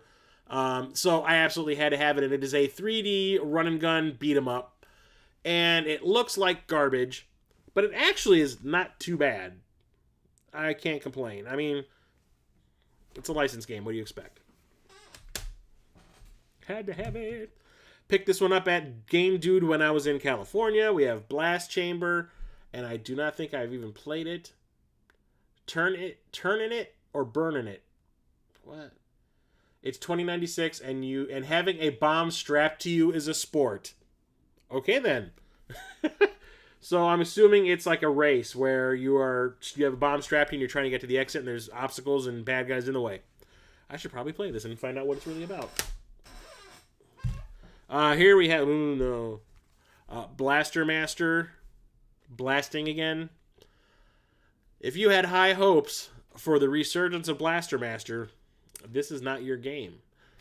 [SPEAKER 1] So I absolutely had to have it, and it is a 3D run-and-gun beat-em-up. And it looks like garbage, but it actually is not too bad. I can't complain. I mean, it's a licensed game. What do you expect? Had to have it. Picked this one up at Game Dude when I was in California. We have Blast Chamber, and I do not think I've even played it. Turning it, or burning it? What? It's 2096, and having a bomb strapped to you is a sport. Okay, then. So I'm assuming it's like a race where you have a bomb strapped and you're trying to get to the exit, and there's obstacles and bad guys in the way. I should probably play this and find out what it's really about. Here we have Blaster Master, blasting again. If you had high hopes for the resurgence of Blaster Master, this is not your game.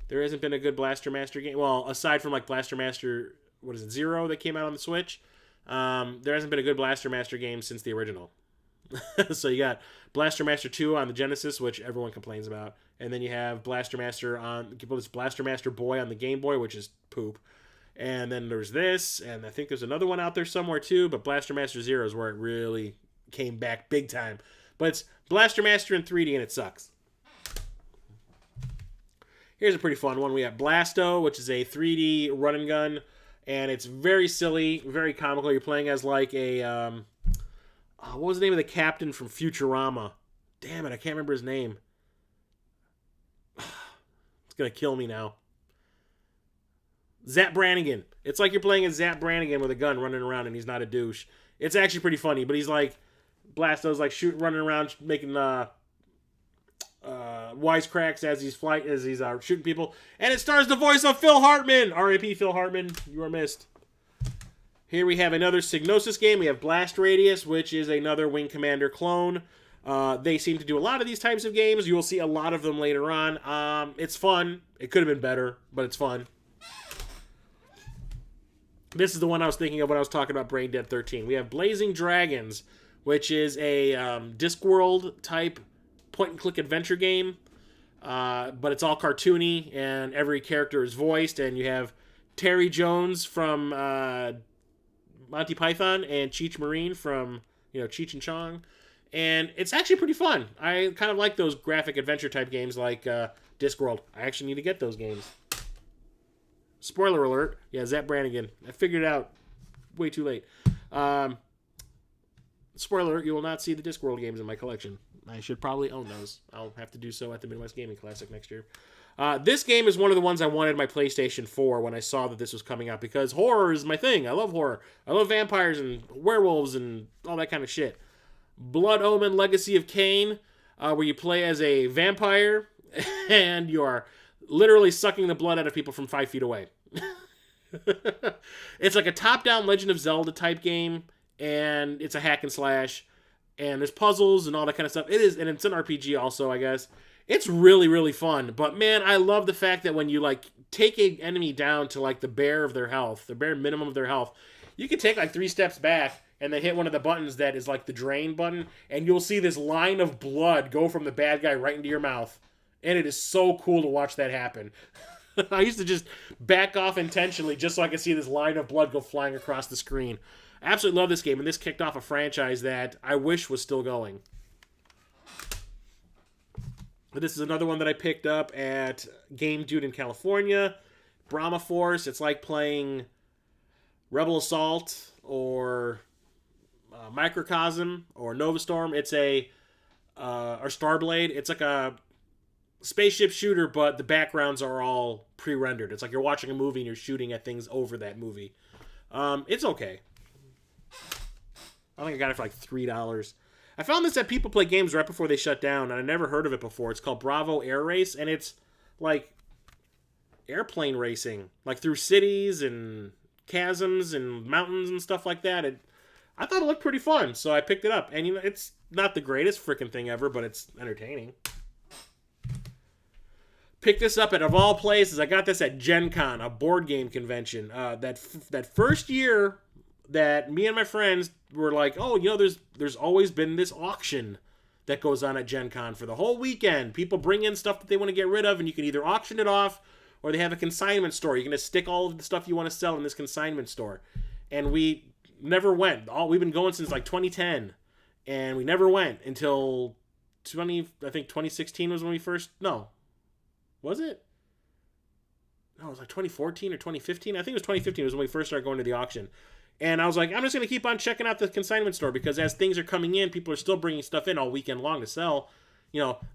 [SPEAKER 1] There hasn't been a good Blaster Master game. Well, aside from like Blaster Master, what is it, Zero that came out on the Switch? There hasn't been a good Blaster Master game since the original. So you got Blaster Master 2 on the Genesis, which everyone complains about. And then you have Blaster Master Blaster Master Boy on the Game Boy, which is poop. And then there's this, and I think there's another one out there somewhere too, but Blaster Master Zero is where it really came back big time. But it's Blaster Master in 3D, and it sucks. Here's a pretty fun one. We have Blasto, which is a 3D run and gun, and it's very silly, very comical. You're playing as like a, what was the name of the captain from Futurama? Damn it, I can't remember his name. It's going to kill me now. Zap Brannigan. It's like you're playing as Zap Brannigan with a gun running around, and he's not a douche. It's actually pretty funny, but he's like, Blasto's like running around making wisecracks as he's shooting people, and it stars the voice of Phil Hartman. R.I.P. Phil Hartman, you are missed. Here we have another Psygnosis game. We have Blast Radius, which is another Wing Commander clone. They seem to do a lot of these types of games. You will see a lot of them later on. It's fun. It could have been better, but it's fun. This is the one I was thinking of when I was talking about Brain Dead 13. We have Blazing Dragons, which is a Discworld type point-and-click adventure game, but it's all cartoony, and every character is voiced, and you have Terry Jones from Monty Python and Cheech Marine from Cheech and Chong, and it's actually pretty fun. I kind of like those graphic adventure type games like Discworld. I actually need to get those games. Spoiler alert. Yeah, Zap Brannigan. I figured it out way too late. Spoiler alert, you will not see the Discworld games in my collection. I should probably own those. I'll have to do so at the Midwest Gaming Classic next year. This game is one of the ones I wanted my PlayStation 4 when I saw that this was coming out, because horror is my thing. I love horror. I love vampires and werewolves and all that kind of shit. Blood Omen Legacy of Kain, where you play as a vampire and you are literally sucking the blood out of people from 5 feet away. It's like a top-down Legend of Zelda type game, and it's a hack and slash, and there's puzzles and all that kind of stuff. It is, and it's an RPG also, I guess. It's really, really fun. But man, I love the fact that when you like take an enemy down to like the bare of their health, the bare minimum of their health, you can take like 3 steps back and then hit one of the buttons that is like the drain button, and you'll see this line of blood go from the bad guy right into your mouth. And it is so cool to watch that happen. I used to just back off intentionally just so I could see this line of blood go flying across the screen. I absolutely love this game, and this kicked off a franchise that I wish was still going. But this is another one that I picked up at Game Dude in California. Brahma Force. It's like playing Rebel Assault or Microcosm or Nova Storm. It's or Starblade. It's like a spaceship shooter, but the backgrounds are all pre-rendered. It's like you're watching a movie and you're shooting at things over that movie. It's okay. I think I got it for like $3. I found this at People Play Games right before they shut down, and I never heard of it before. It's called Bravo Air Race, and it's like airplane racing, like through cities and chasms and mountains and stuff like that. I thought it looked pretty fun, so I picked it up. And it's not the greatest freaking thing ever, but it's entertaining. Picked this up at, of all places, I got this at Gen Con, a board game convention. That first year that me and my friends were like, oh, there's always been this auction that goes on at Gen Con for the whole weekend. People bring in stuff that they want to get rid of, and you can either auction it off or they have a consignment store. You're going to stick all of the stuff you want to sell in this consignment store. And we never went. We've been going since like 2010, and we never went until 2016 was when we first, no. Was it? No, it was like 2014 or 2015. I think it was 2015 was when we first started going to the auction. And I was like, I'm just going to keep on checking out the consignment store because as things are coming in, people are still bringing stuff in all weekend long to sell.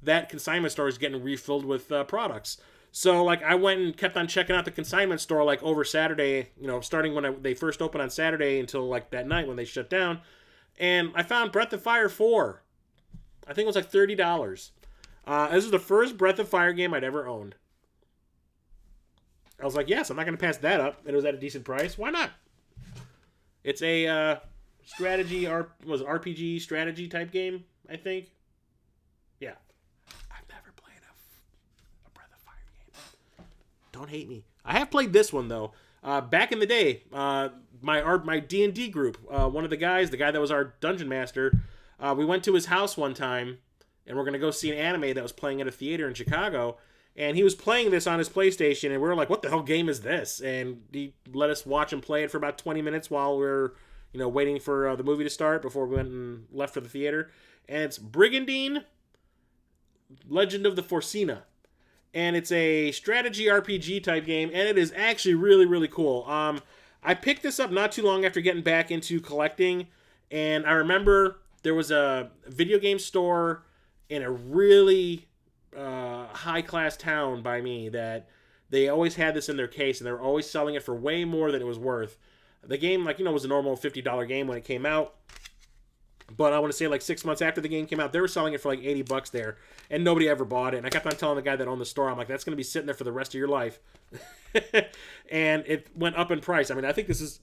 [SPEAKER 1] That consignment store is getting refilled with products. So, like, I went and kept on checking out the consignment store, like, over Saturday, starting when they first opened on Saturday until, like, that night when they shut down. And I found Breath of Fire 4. I think it was like $30. This is the first Breath of Fire game I'd ever owned. I was like, yes, I'm not going to pass that up. It was at a decent price. Why not? It's a RPG strategy type game, I think. Yeah. I've never played a Breath of Fire game. Don't hate me. I have played this one, though. Back in the day, my D&D group, one of the guy that was our dungeon master, we went to his house one time, and we're going to go see an anime that was playing at a theater in Chicago. And he was playing this on his PlayStation, and we were like, what the hell game is this? And he let us watch him play it for about 20 minutes while we were, waiting for the movie to start before we went and left for the theater. And it's Brigandine, Legend of the Forcina. And it's a strategy RPG type game, and it is actually really, really cool. I picked this up not too long after getting back into collecting, and I remember there was a video game store in a really high-class town by me that they always had this in their case, and they were always selling it for way more than it was worth. The game, was a normal $50 game when it came out, but I want to say like 6 months after the game came out, they were selling it for like $80 there, and nobody ever bought it. And I kept on telling the guy that owned the store, I'm like, that's going to be sitting there for the rest of your life. And it went up in price. I mean, I think this is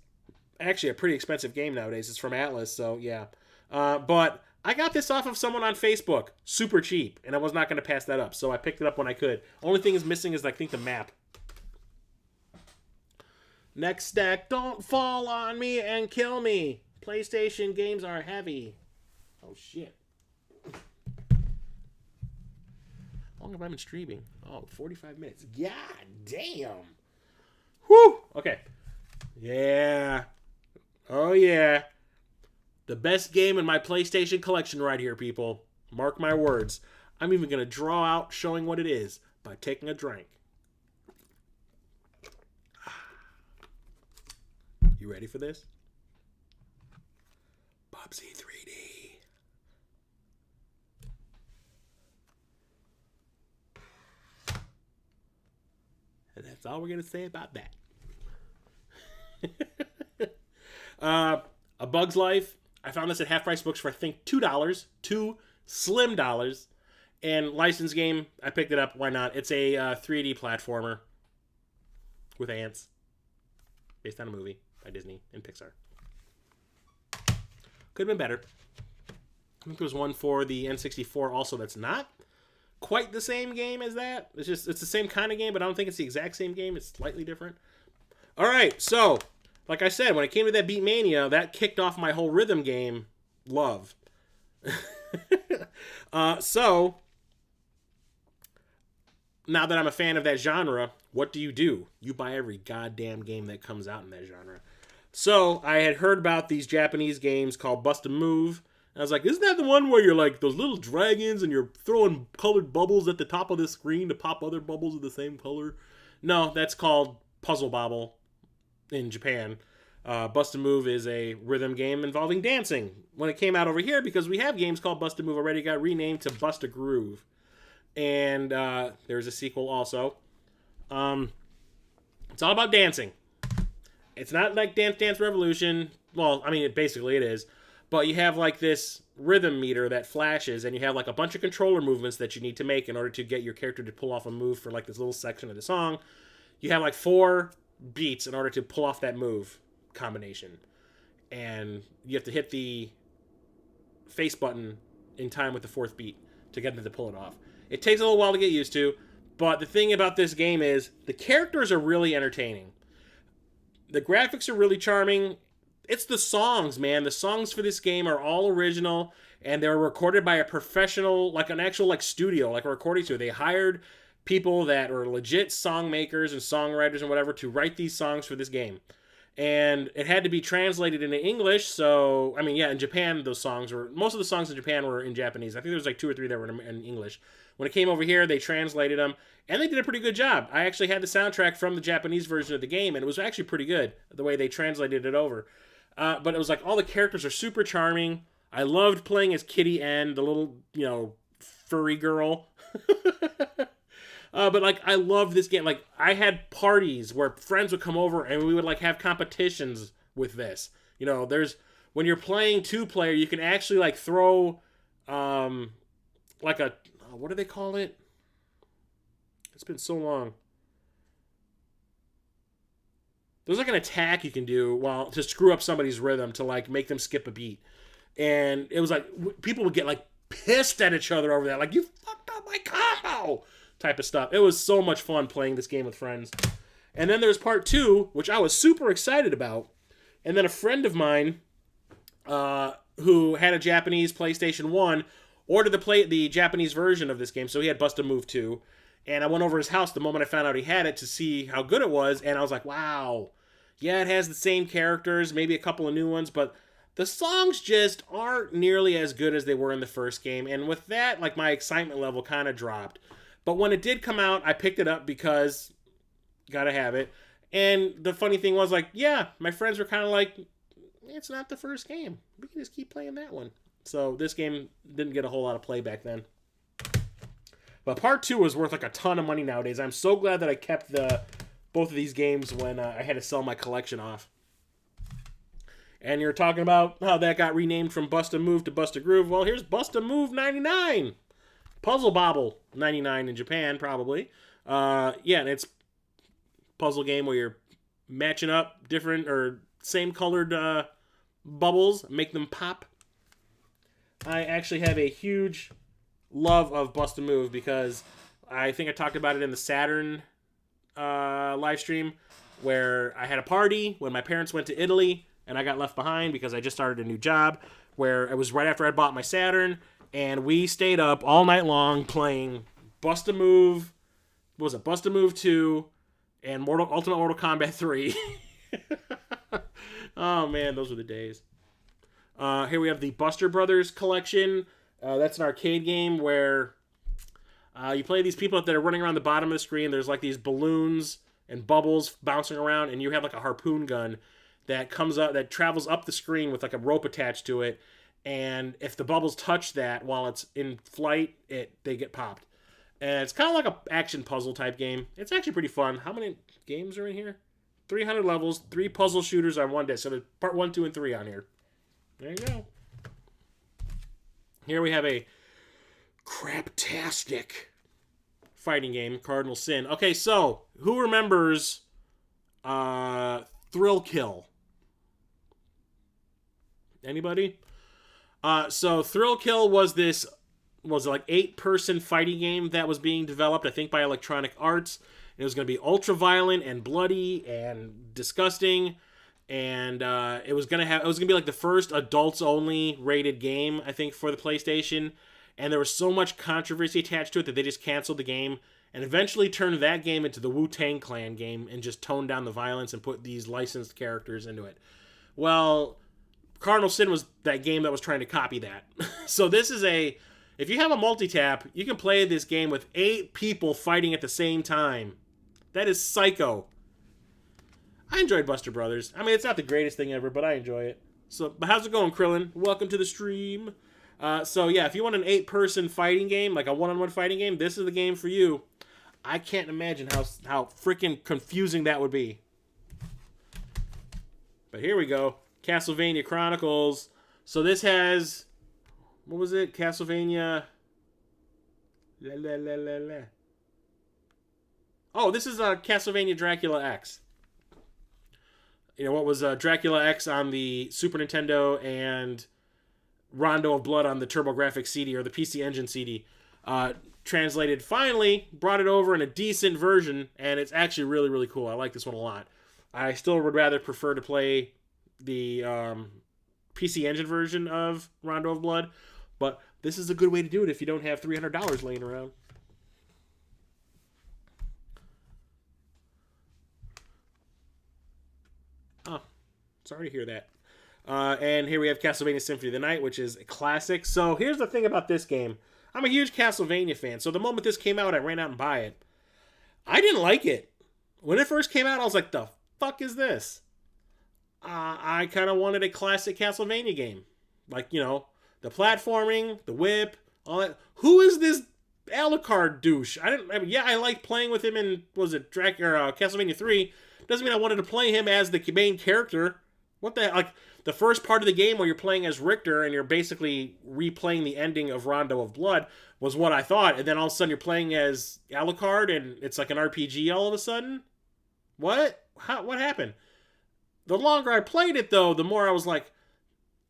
[SPEAKER 1] actually a pretty expensive game nowadays. It's from Atlas, so yeah. But I got this off of someone on Facebook, super cheap, and I was not going to pass that up, so I picked it up when I could. Only thing is missing is, I think, the map. Next stack, don't fall on me and kill me. PlayStation games are heavy. Oh, shit. How long have I been streaming? Oh, 45 minutes. God damn. Whew. Okay. Yeah. Oh, yeah. The best game in my PlayStation collection right here, people. Mark my words. I'm even going to draw out showing what it is by taking a drink. You ready for this? Bubsy 3D. And that's all we're going to say about that. A Bug's Life. I found this at Half Price Books for, I think, $2. $2 slim dollars. And licensed game, I picked it up. Why not? It's a 3D platformer with ants. Based on a movie by Disney and Pixar. Could have been better. I think there was one for the N64 also that's not quite the same game as that. It's the same kind of game, but I don't think it's the exact same game. It's slightly different. All right, so like I said, when it came to that Beatmania, that kicked off my whole rhythm game love. So now that I'm a fan of that genre, what do? You buy every goddamn game that comes out in that genre. So I had heard about these Japanese games called Bust a Move. And I was like, isn't that the one where you're like those little dragons and you're throwing colored bubbles at the top of the screen to pop other bubbles of the same color? No, that's called Puzzle Bobble in Japan. Bust a Move is a rhythm game involving dancing. When it came out over here, because we have games called Bust a Move already, got renamed to Bust a Groove. And there's a sequel also. It's all about dancing. It's not like Dance Dance Revolution. Well, I mean, basically it is. But you have like this rhythm meter that flashes, and you have like a bunch of controller movements that you need to make in order to get your character to pull off a move for like this little section of the song. You have like 4 beats in order to pull off that move combination. And you have to hit the face button in time with the 4th beat to get them to pull it off. It takes a little while to get used to, but the thing about this game is the characters are really entertaining. The graphics are really charming. It's the songs, man. The songs for this game are all original, and they're recorded by a professional, like an actual like studio, like a recording studio. They hired people that are legit song makers and songwriters and whatever to write these songs for this game. And it had to be translated into English, so, I mean, yeah, in Japan, most of the songs in Japan were in Japanese. I think there was like 2 or 3 that were in English. When it came over here, they translated them, and they did a pretty good job. I actually had the soundtrack from the Japanese version of the game, and it was actually pretty good, the way they translated it over. But it was like all the characters are super charming. I loved playing as Kitty N, the little, furry girl. But like, I love this game. Like, I had parties where friends would come over and we would like have competitions with this. When you're playing 2-player, you can actually like throw, like a, what do they call it? It's been so long. There's like an attack you can do to screw up somebody's rhythm to like make them skip a beat. And it was like, people would get like pissed at each other over that. Like, you fucked up my combo! Type of stuff. It was so much fun playing this game with friends. And then there's part 2, which I was super excited about. And then a friend of mine, who had a Japanese PlayStation 1, ordered the Japanese version of this game, so he had Bust a Move 2. And I went over his house the moment I found out he had it to see how good it was, and I was like, wow. Yeah, it has the same characters, maybe a couple of new ones, but the songs just aren't nearly as good as they were in the first game. And with that, like, my excitement level kind of dropped. But when it did come out, I picked it up because gotta have it. And the funny thing was, like, yeah, my friends were kind of like, it's not the first game. We can just keep playing that one. So this game didn't get a whole lot of play back then. But part 2 was worth like a ton of money nowadays. I'm so glad that I kept both of these games when I had to sell my collection off. And you're talking about how that got renamed from Bust a Move to Bust a Groove. Well, here's Bust a Move 99. Puzzle Bobble 99 in Japan, probably. Yeah, and it's a puzzle game where you're matching up different or same colored bubbles, make them pop. I actually have a huge love of Bust a Move because I think I talked about it in the Saturn live stream where I had a party when my parents went to Italy and I got left behind because I just started a new job, where it was right after I bought my Saturn. And we stayed up all night long playing Bust a Move, what was it, Bust a Move 2, and Ultimate Mortal Kombat 3. Oh man, those were the days. Here we have the Buster Brothers collection. That's an arcade game where you play these people that are running around the bottom of the screen. There's like these balloons and bubbles bouncing around, and you have like a harpoon gun that comes up, that travels up the screen with like a rope attached to it. And if the bubbles touch that while it's in flight, they get popped. And it's kind of like an action puzzle type game. It's actually pretty fun. How many games are in here? 300 levels, 3 puzzle shooters on one disc. So there's part 1, 2, and 3 on here. There you go. Here we have a craptastic fighting game, Cardinal Sin. Okay, so who remembers Thrill Kill? Anybody? So Thrill Kill was like 8-person fighting game that was being developed, I think, by Electronic Arts. It was going to be ultra violent and bloody and disgusting, and it was going to be like the first adults only rated game, I think, for the PlayStation. And there was so much controversy attached to it that they just canceled the game and eventually turned that game into the Wu-Tang Clan game and just toned down the violence and put these licensed characters into it. Well, Cardinal Sin was that game that was trying to copy that. So this is if you have a multi-tap, you can play this game with 8 people fighting at the same time. That is psycho. I enjoyed Buster Brothers. I mean, it's not the greatest thing ever, but I enjoy it. So, but how's it going, Krillin? Welcome to the stream. So yeah, if you want an 8-person fighting game, like a one-on-one fighting game, this is the game for you. I can't imagine how freaking confusing that would be. But here we go. Castlevania Chronicles. So this has... What was it? Castlevania... Oh, this is Castlevania Dracula X. You know, what was Dracula X on the Super Nintendo and Rondo of Blood on the TurboGrafx CD or the PC Engine CD. Translated, finally, brought it over in a decent version, and it's actually really, really cool. I like this one a lot. I still would rather prefer to play the PC Engine version of Rondo of Blood, but this is a good way to do it if you don't have $300 laying around. Oh, sorry to hear that. And here we have Castlevania Symphony of the Night, which is a classic. So here's the thing about this game. I'm a huge Castlevania fan, so the moment this came out, I ran out and buy it. I didn't like it. When it first came out, I was like, the fuck is this? I kind of wanted a classic Castlevania game. Like, you know, the platforming, the whip, all that. Who is this Alucard douche? I like playing with him in, Castlevania 3. Doesn't mean I wanted to play him as the main character. What the heck? Like, the first part of the game where you're playing as Richter and you're basically replaying the ending of Rondo of Blood was what I thought. And then all of a sudden you're playing as Alucard and it's like an RPG all of a sudden? What? What happened? The longer I played it, though, the more I was like,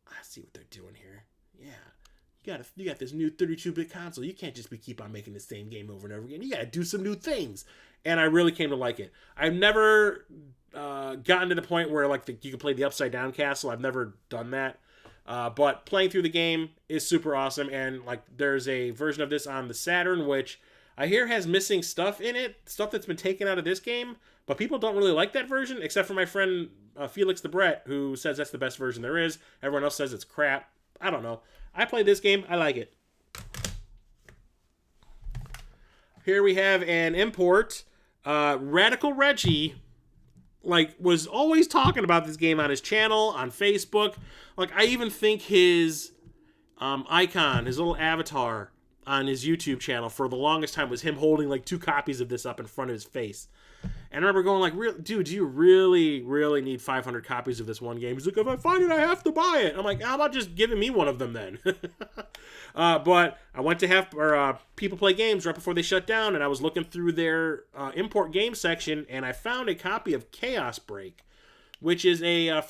[SPEAKER 1] I see what they're doing here. Yeah. You got this new 32-bit console. You can't just keep on making the same game over and over again. You got to do some new things. And I really came to like it. I've never... gotten to the point where you can play the upside down castle. I've never done that, but playing through the game is super awesome. And there's a version of this on the Saturn, which I hear has missing stuff in it, stuff that's been taken out of this game. But people don't really like that version, except for my friend Felix the Brett, who says that's the best version there is. Everyone else says it's crap. I don't know. I played this game. I like it. Here we have an import. Radical Reggie was always talking about this game on his channel, on Facebook. I even think his icon, his little avatar on his YouTube channel for the longest time was him holding 2 copies of this up in front of his face. And I remember going dude, do you really, really need 500 copies of this one game? He's like, if I find it, I have to buy it. I'm like, how about just giving me one of them then? But I went to People Play Games right before they shut down, and I was looking through their import game section, and I found a copy of Chaos Break, which is a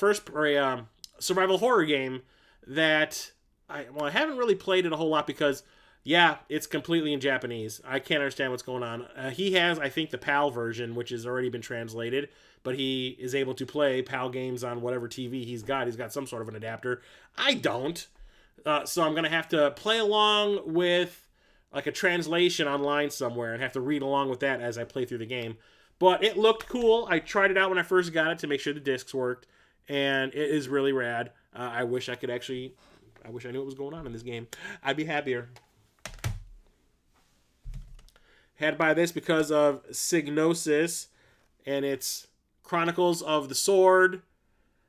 [SPEAKER 1] survival horror game that I haven't really played it a whole lot because, yeah, it's completely in Japanese. I can't understand what's going on. He has, I think, the PAL version, which has already been translated, but he is able to play PAL games on whatever TV he's got. He's got some sort of an adapter. I don't. So I'm going to have to play along with a translation online somewhere and have to read along with that as I play through the game. But it looked cool. I tried it out when I first got it to make sure the discs worked, and it is really rad. I wish I knew what was going on in this game. I'd be happier. Had to buy this because of Signosis, and it's Chronicles of the Sword.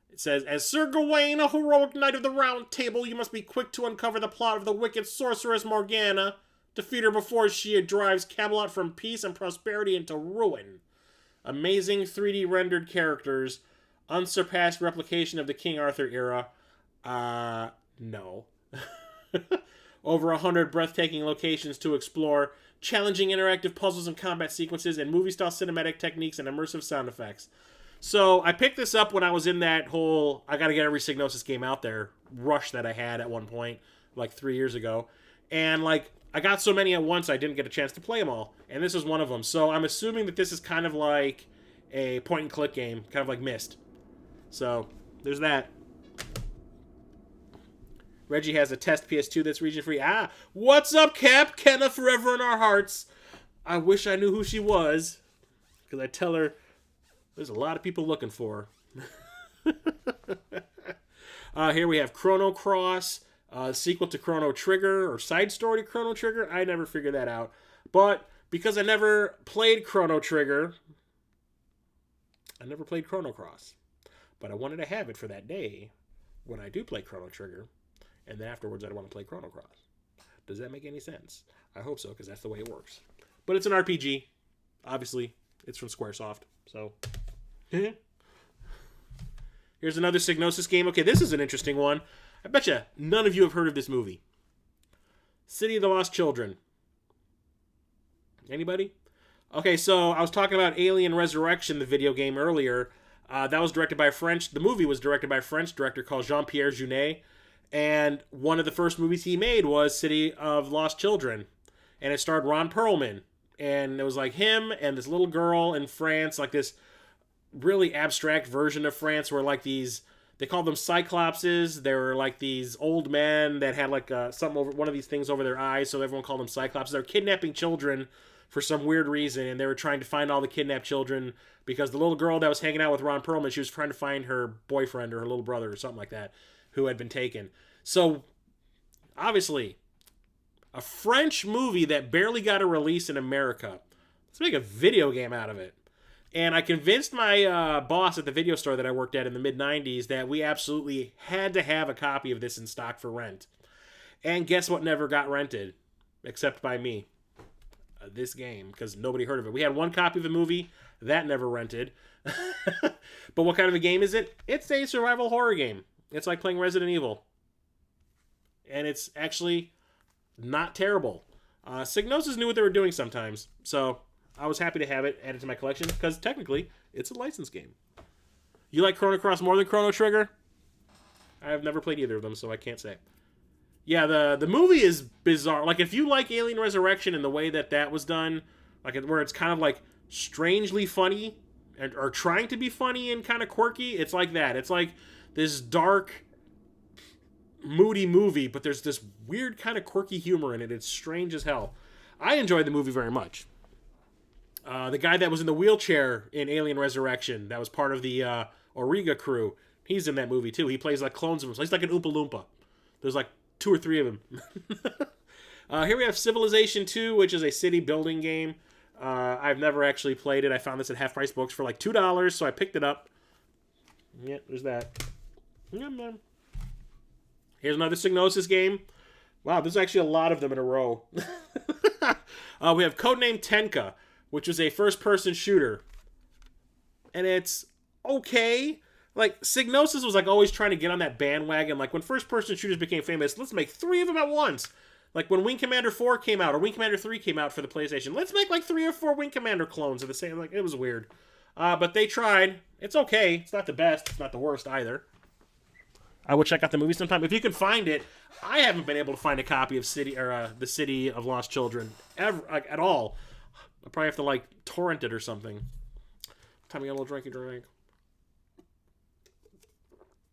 [SPEAKER 1] It says, as Sir Gawain, a heroic knight of the Round Table, you must be quick to uncover the plot of the wicked sorceress Morgana. Defeat her before she drives Camelot from peace and prosperity into ruin. Amazing 3D rendered characters. Unsurpassed replication of the King Arthur era. No. Over 100 breathtaking locations to explore. Challenging interactive puzzles and combat sequences, and movie-style cinematic techniques and immersive sound effects. So I picked this up when I was in that whole I gotta get every Signosis game out there rush that I had at one point, 3 years ago. And I got so many at once I didn't get a chance to play them all. And this is one of them. So I'm assuming that this is kind of like a point-and-click game, kind of like Myst. So there's that. Reggie has a test PS2 that's region-free. What's up, Cap? Kenna forever in our hearts. I wish I knew who she was, because I tell her there's a lot of people looking for her. Here we have Chrono Cross, sequel to Chrono Trigger, or side story to Chrono Trigger. I never figured that out. But because I never played Chrono Trigger, I never played Chrono Cross. But I wanted to have it for that day when I do play Chrono Trigger, and then afterwards I want to play Chrono Cross. Does that make any sense? I hope so, because that's the way it works. But it's an RPG. Obviously, it's from Squaresoft. So, here's another Psygnosis game. Okay, this is an interesting one. I bet you none of you have heard of this movie. City of the Lost Children. Anybody? Okay, so I was talking about Alien Resurrection, the video game, earlier. That was directed by the movie was directed by a French director called Jean-Pierre Jeunet. And one of the first movies he made was City of Lost Children. And it starred Ron Perlman. And it was like him and this little girl in France, like this really abstract version of France where like these, they called them Cyclopses. They were like these old men that had like something over, one of these things over their eyes, so everyone called them Cyclopses. They were kidnapping children for some weird reason, and they were trying to find all the kidnapped children because the little girl that was hanging out with Ron Perlman, she was trying to find her boyfriend or her little brother or something like that who had been taken. So, obviously, a French movie that barely got a release in America. Let's make a video game out of it. And I convinced my boss at the video store that I worked at in the mid-90s that we absolutely had to have a copy of this in stock for rent. And guess what never got rented? Except by me. This game, because nobody heard of it. We had one copy of the movie. That never rented. But what kind of a game is it? It's a survival horror game. It's like playing Resident Evil. And it's actually not terrible. Psygnosis knew what they were doing sometimes. So I was happy to have it added to my collection because technically it's a licensed game. You like Chrono Cross more than Chrono Trigger? I've never played either of them, so I can't say. Yeah, the movie is bizarre. Like, if you like Alien Resurrection and the way that was done, like where it's kind of like strangely funny or trying to be funny and kind of quirky, it's like that. It's like this dark, moody movie, but there's this weird kind of quirky humor in it. It's strange as hell. I enjoyed the movie very much. The guy that was in the wheelchair in Alien Resurrection, that was part of the Auriga crew, he's in that movie too. He plays like clones of himself. He's like an Oompa Loompa. There's like 2 or 3 of them. Here we have Civilization 2, which is a city building game. I've never actually played it. I found this at Half Price Books for like $2, so I picked it up. Yeah, there's that. Yeah, man. Here's another Psygnosis game. Wow, there's actually a lot of them in a row. We have Codename Tenka, which is a first-person shooter. And it's okay. Like, Psygnosis was like always trying to get on that bandwagon. Like, when first-person shooters became famous, let's make 3 of them at once. Like, when Wing Commander 4 came out, or Wing Commander 3 came out for the PlayStation, let's make like 3 or 4 Wing Commander clones of the same. Like, it was weird. But they tried. It's okay. It's not the best. It's not the worst either. I will check out the movie sometime. If you can find it, I haven't been able to find a copy of the City of Lost Children ever, like, at all. I'll probably have to, like, torrent it or something. Time to get a little drinky drink.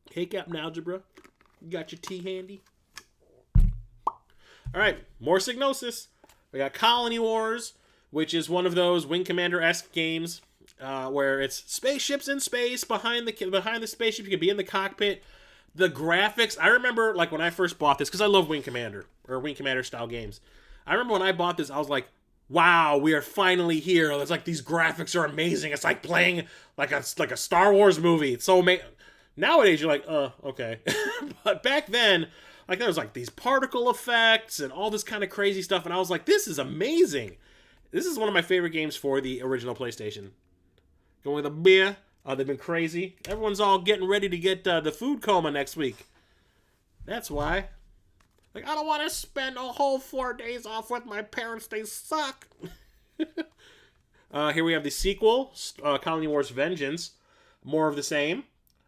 [SPEAKER 1] Hey, Captain Algebra. You got your tea handy? Alright, more Psygnosis. We got Colony Wars, which is one of those Wing Commander-esque games where it's spaceships in space. Behind the spaceship, you can be in the cockpit. The graphics, I remember, like, when I first bought this, because I love Wing Commander, or Wing Commander-style games. I remember when I bought this, I was like, wow, we are finally here. It's like, these graphics are amazing. It's like playing like a Star Wars movie. It's so amazing. Nowadays, you're like, okay. But back then, like, there was like these particle effects and all this kind of crazy stuff, and I was like, this is amazing. This is one of my favorite games for the original PlayStation. Going with a beer. They've been crazy. Everyone's all getting ready to get the food coma next week. That's why. Like, I don't want to spend a whole 4 days off with my parents. They suck. Here we have the sequel, Colony Wars Vengeance. More of the same.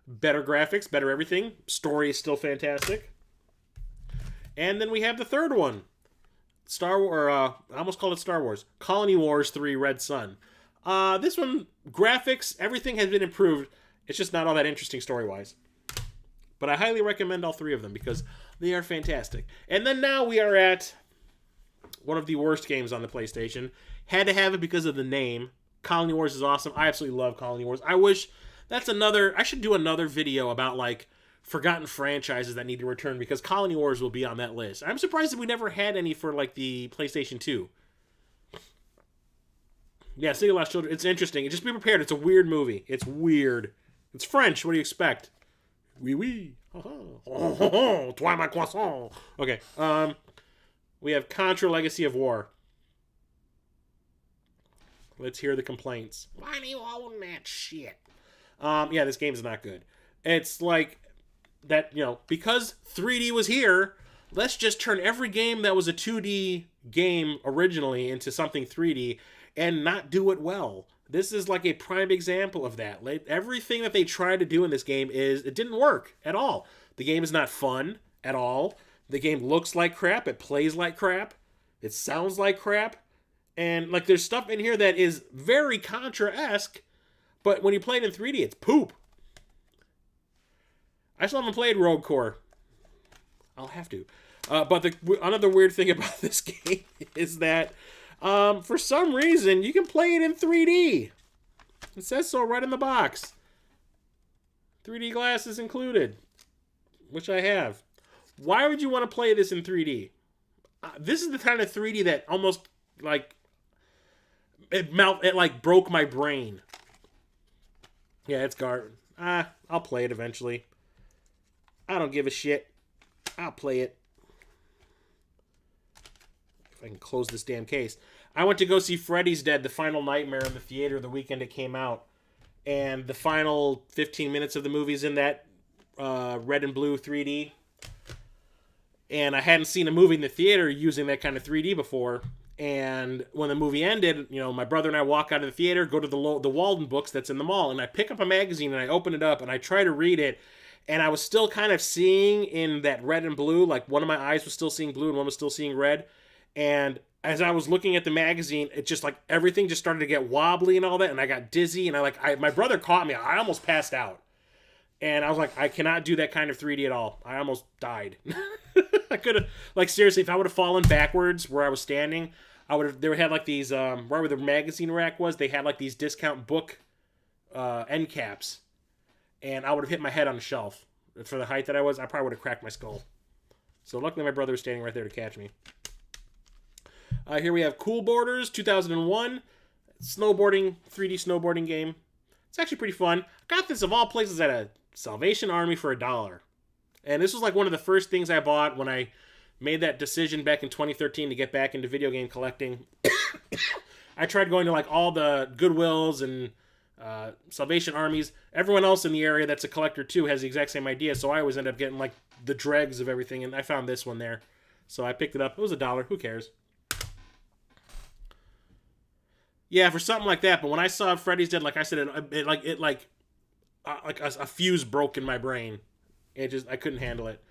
[SPEAKER 1] Better graphics, better everything. Story is still fantastic. And then we have the third one. I almost called it Star Wars. Colony Wars 3 Red Sun. This one, graphics, everything has been improved. It's just not all that interesting story-wise. But I highly recommend all 3 of them because they are fantastic. And then now we are at one of the worst games on the PlayStation. Had to have it because of the name. Colony Wars is awesome. I absolutely love Colony Wars. I wish I should do another video about, like, forgotten franchises that need to return, because Colony Wars will be on that list. I'm surprised that we never had any for like the PlayStation 2. Yeah, City of Lost Children. It's interesting. Just be prepared. It's a weird movie. It's weird. It's French. What do you expect? Oui, oui. Toi ma croissant. Okay. We have Contra Legacy of War. Let's hear the complaints. Why do you own that shit? Yeah, this game's not good. It's like that, because 3D was here, let's just turn every game that was a 2D game originally into something 3D and not do it well. This is like a prime example of that. Everything that they tried to do in this game it didn't work at all. The game is not fun at all. The game looks like crap. It plays like crap. It sounds like crap. And like there's stuff in here that is very Contra-esque, but when you play it in 3D, it's poop. I still haven't played Rogue Core. I'll have to. But another weird thing about this game is that for some reason you can play it in 3D. It says so right in the box. 3D glasses included, which I have. Why would you want to play this in 3D? This is the kind of 3D that almost like it like broke my brain. Yeah, it's garbage. I'll play it eventually. I don't give a shit. I'll play it. If I can close this damn case. I went to go see Freddy's Dead, The Final Nightmare in the theater the weekend it came out. And the final 15 minutes of the movie's in that red and blue 3D. And I hadn't seen a movie in the theater using that kind of 3D before. And when the movie ended, my brother and I walk out of the theater, go to the Walden Books that's in the mall, and I pick up a magazine and I open it up and I try to read it. And I was still kind of seeing in that red and blue, like one of my eyes was still seeing blue and one was still seeing red. And as I was looking at the magazine, it just like everything just started to get wobbly and all that. And I got dizzy and my brother caught me. I almost passed out. And I was like, I cannot do that kind of 3D at all. I almost died. I could have, like, seriously, if I would have fallen backwards where I was standing, they had like these, where the magazine rack was, they had like these discount book end caps. And I would have hit my head on the shelf. For the height that I was, I probably would have cracked my skull. So luckily my brother was standing right there to catch me. Here we have Cool Borders 2001. Snowboarding, 3D snowboarding game. It's actually pretty fun. I got this of all places at a Salvation Army for $1. And this was like one of the first things I bought when I made that decision back in 2013 to get back into video game collecting. I tried going to like all the Goodwills and Salvation Armies. Everyone else in the area that's a collector too has the exact same idea, so I always end up getting like the dregs of everything, and I found this one there. So I picked it up. It was $1. Who cares? Yeah, for something like that. But when I saw Freddy's Dead, like I said, a fuse broke in my brain. I couldn't handle it.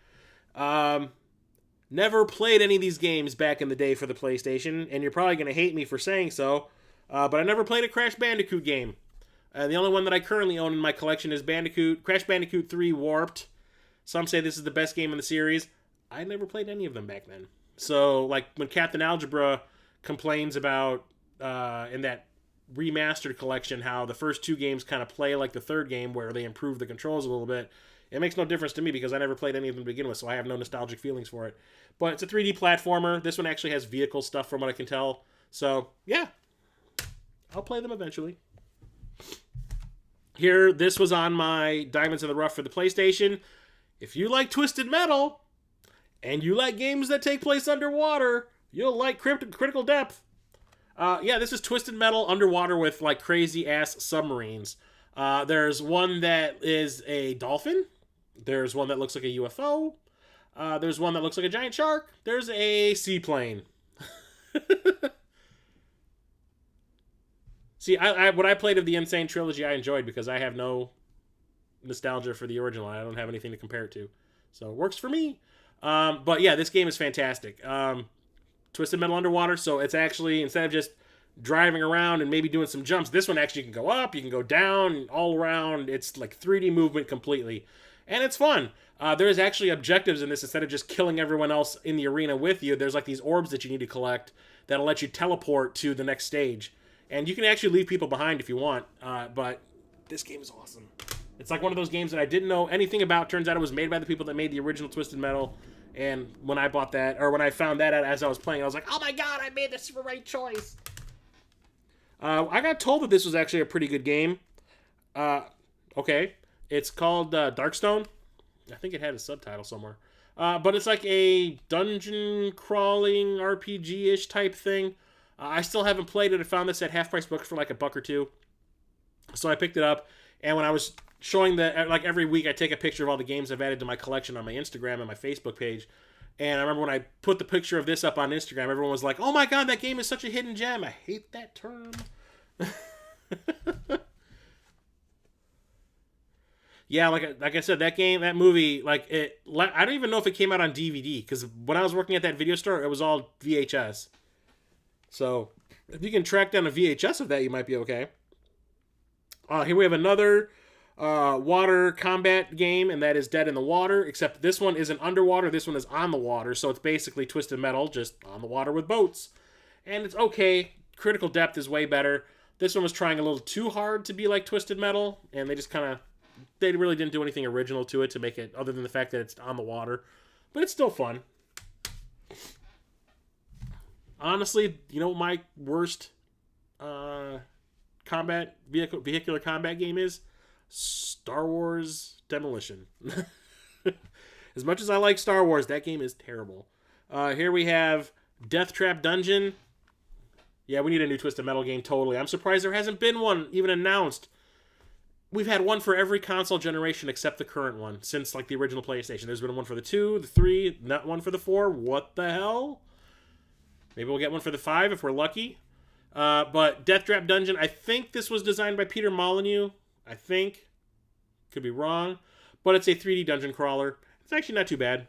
[SPEAKER 1] Never played any of these games back in the day for the PlayStation, and you're probably going to hate me for saying so, but I never played a Crash Bandicoot game. The only one that I currently own in my collection is Crash Bandicoot 3 Warped. Some say this is the best game in the series. I never played any of them back then. So, like, when Captain Algebra complains about, in that remastered collection, how the first two games kind of play like the third game, where they improve the controls a little bit, it makes no difference to me because I never played any of them to begin with, so I have no nostalgic feelings for it. But it's a 3D platformer. This one actually has vehicle stuff from what I can tell. So, yeah. I'll play them eventually. Here, this was on my Diamonds in the Rough for the PlayStation. If you like Twisted Metal, and you like games that take place underwater, you'll like Critical Depth. Yeah, this is Twisted Metal underwater with like crazy-ass submarines. There's one that is a dolphin. There's one that looks like a UFO. There's one that looks like a giant shark. There's a seaplane. See, what I played of the Insane Trilogy I enjoyed because I have no nostalgia for the original. I don't have anything to compare it to. So it works for me. But yeah, this game is fantastic. Twisted Metal underwater, so it's actually, instead of just driving around and maybe doing some jumps, this one actually can go up, you can go down, all around. It's like 3D movement completely. And it's fun. There's actually objectives in this. Instead of just killing everyone else in the arena with you, there's like these orbs that you need to collect that'll let you teleport to the next stage. And you can actually leave people behind if you want, but this game is awesome. It's like one of those games that I didn't know anything about. Turns out it was made by the people that made the original Twisted Metal. And when I bought that, or when I found that out as I was playing, I was like, oh my god, I made this the right choice. I got told that this was actually a pretty good game. Okay. It's called Darkstone. I think it had a subtitle somewhere. But it's like a dungeon crawling RPG-ish type thing. I still haven't played it. I found this at Half Price Books for like $1 or $2. So I picked it up. And when I was showing like every week I take a picture of all the games I've added to my collection on my Instagram and my Facebook page. And I remember when I put the picture of this up on Instagram, everyone was like, oh my god, that game is such a hidden gem. I hate that term. Yeah, like I said, that movie, like I don't even know if it came out on DVD, because when I was working at that video store, it was all VHS. So if you can track down a VHS of that, you might be okay. Here we have another water combat game, and that is Dead in the Water, except this one isn't underwater, this one is on the water, so it's basically Twisted Metal, just on the water with boats. And it's okay. Critical Depth is way better. This one was trying a little too hard to be like Twisted Metal, and they really didn't do anything original to it to make it, other than the fact that it's on the water. But it's still fun. Honestly, you know what my worst vehicular combat game is? Star Wars Demolition. As much as I like Star Wars, that game is terrible. Here we have Death Trap Dungeon. Yeah, we need a new Twisted Metal game, totally. I'm surprised there hasn't been one even announced. We've had one for every console generation except the current one, since like the original PlayStation. There's been one for the 2, the 3, not one for the 4. What the hell? Maybe we'll get one for the 5 if we're lucky. But Death Trap Dungeon, I think this was designed by Peter Molyneux. I think. Could be wrong. But it's a 3D dungeon crawler. It's actually not too bad.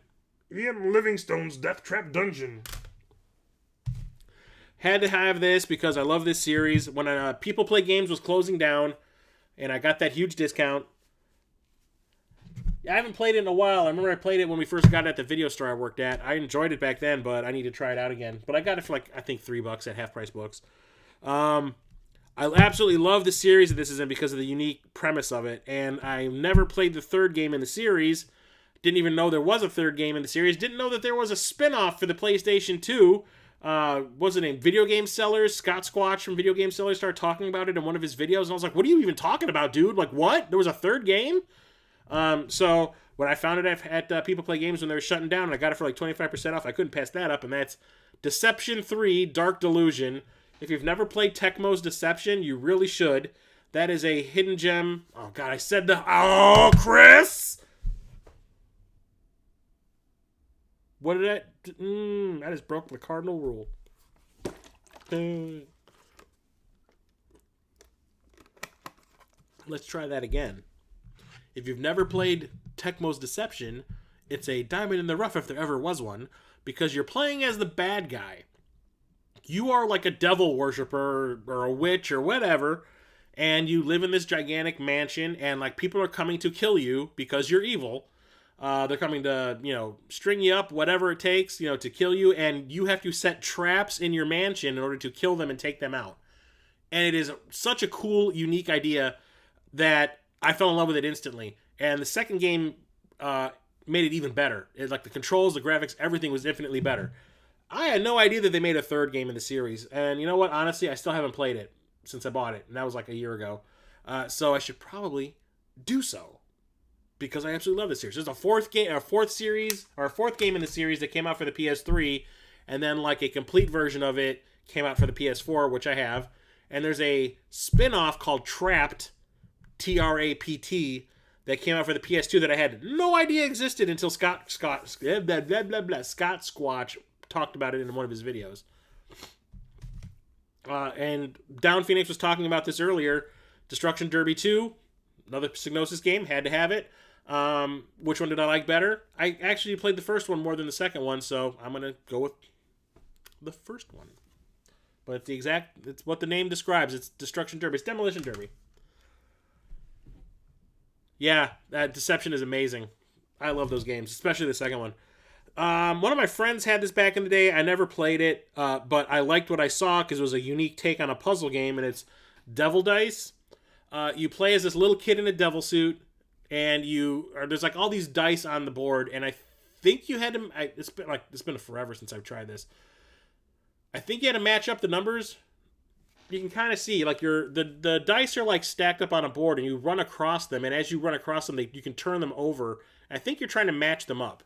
[SPEAKER 1] Ian Livingstone's Death Trap Dungeon. Had to have this because I love this series. When People Play Games was closing down, and I got that huge discount. I haven't played it in a while. I remember I played it when we first got it at the video store I worked at. I enjoyed it back then, but I need to try it out again. But I got it for like, I think $3 at Half Price Books. I absolutely love the series that this is in because of the unique premise of it. And I never played the third game in the series. Didn't even know there was a third game in the series. Didn't know that there was a spin-off for the PlayStation 2. What's it named? Video Game Sellers. Scott Squatch from Video Game Sellers started talking about it in one of his videos. And I was like, what are you even talking about, dude? Like, what? There was a third game? So when I found it at People Play Games when they were shutting down, and I got it for like 25% off, I couldn't pass that up, and that's Deception 3 Dark Delusion. If you've never played Tecmo's Deception, you really should. That is a hidden gem. Oh, God, I said Oh, Chris! What did that... that just broke the cardinal rule. Let's try that again. If you've never played Tecmo's Deception, it's a diamond in the rough if there ever was one, because you're playing as the bad guy. You are like a devil worshiper or a witch or whatever, and you live in this gigantic mansion, and like people are coming to kill you because you're evil. They're coming to, string you up, whatever it takes, to kill you, and you have to set traps in your mansion in order to kill them and take them out. And it is such a cool, unique idea that I fell in love with it instantly. And the second game made it even better. The controls, the graphics, everything was infinitely better. I had no idea that they made a third game in the series. And you know what? Honestly, I still haven't played it since I bought it. And that was like a year ago. So I should probably do so, because I absolutely love this series. There's a fourth game in the series that came out for the PS3, and then like a complete version of it came out for the PS4, which I have. And there's a spin-off called Trapped, T-R-A-P-T, that came out for the PS2 that I had no idea existed until Scott Squatch talked about it in one of his videos. And Down Phoenix was talking about this earlier. Destruction Derby 2, another Psygnosis game, had to have it. Which one did I like better? I actually played the first one more than the second one, so I'm going to go with the first one. But it's what the name describes. It's Destruction Derby. It's Demolition Derby. Yeah, that Deception is amazing. I love those games, especially the second one. One of my friends had this back in the day. I never played it, but I liked what I saw because it was a unique take on a puzzle game, and it's Devil Dice. You play as this little kid in a devil suit, and there's like all these dice on the board, and I think you had to. It's been forever since I've tried this. I think you had to match up the numbers. You can kind of see like the dice are like stacked up on a board, and you run across them, and as you run across them, you can turn them over. I think you're trying to match them up.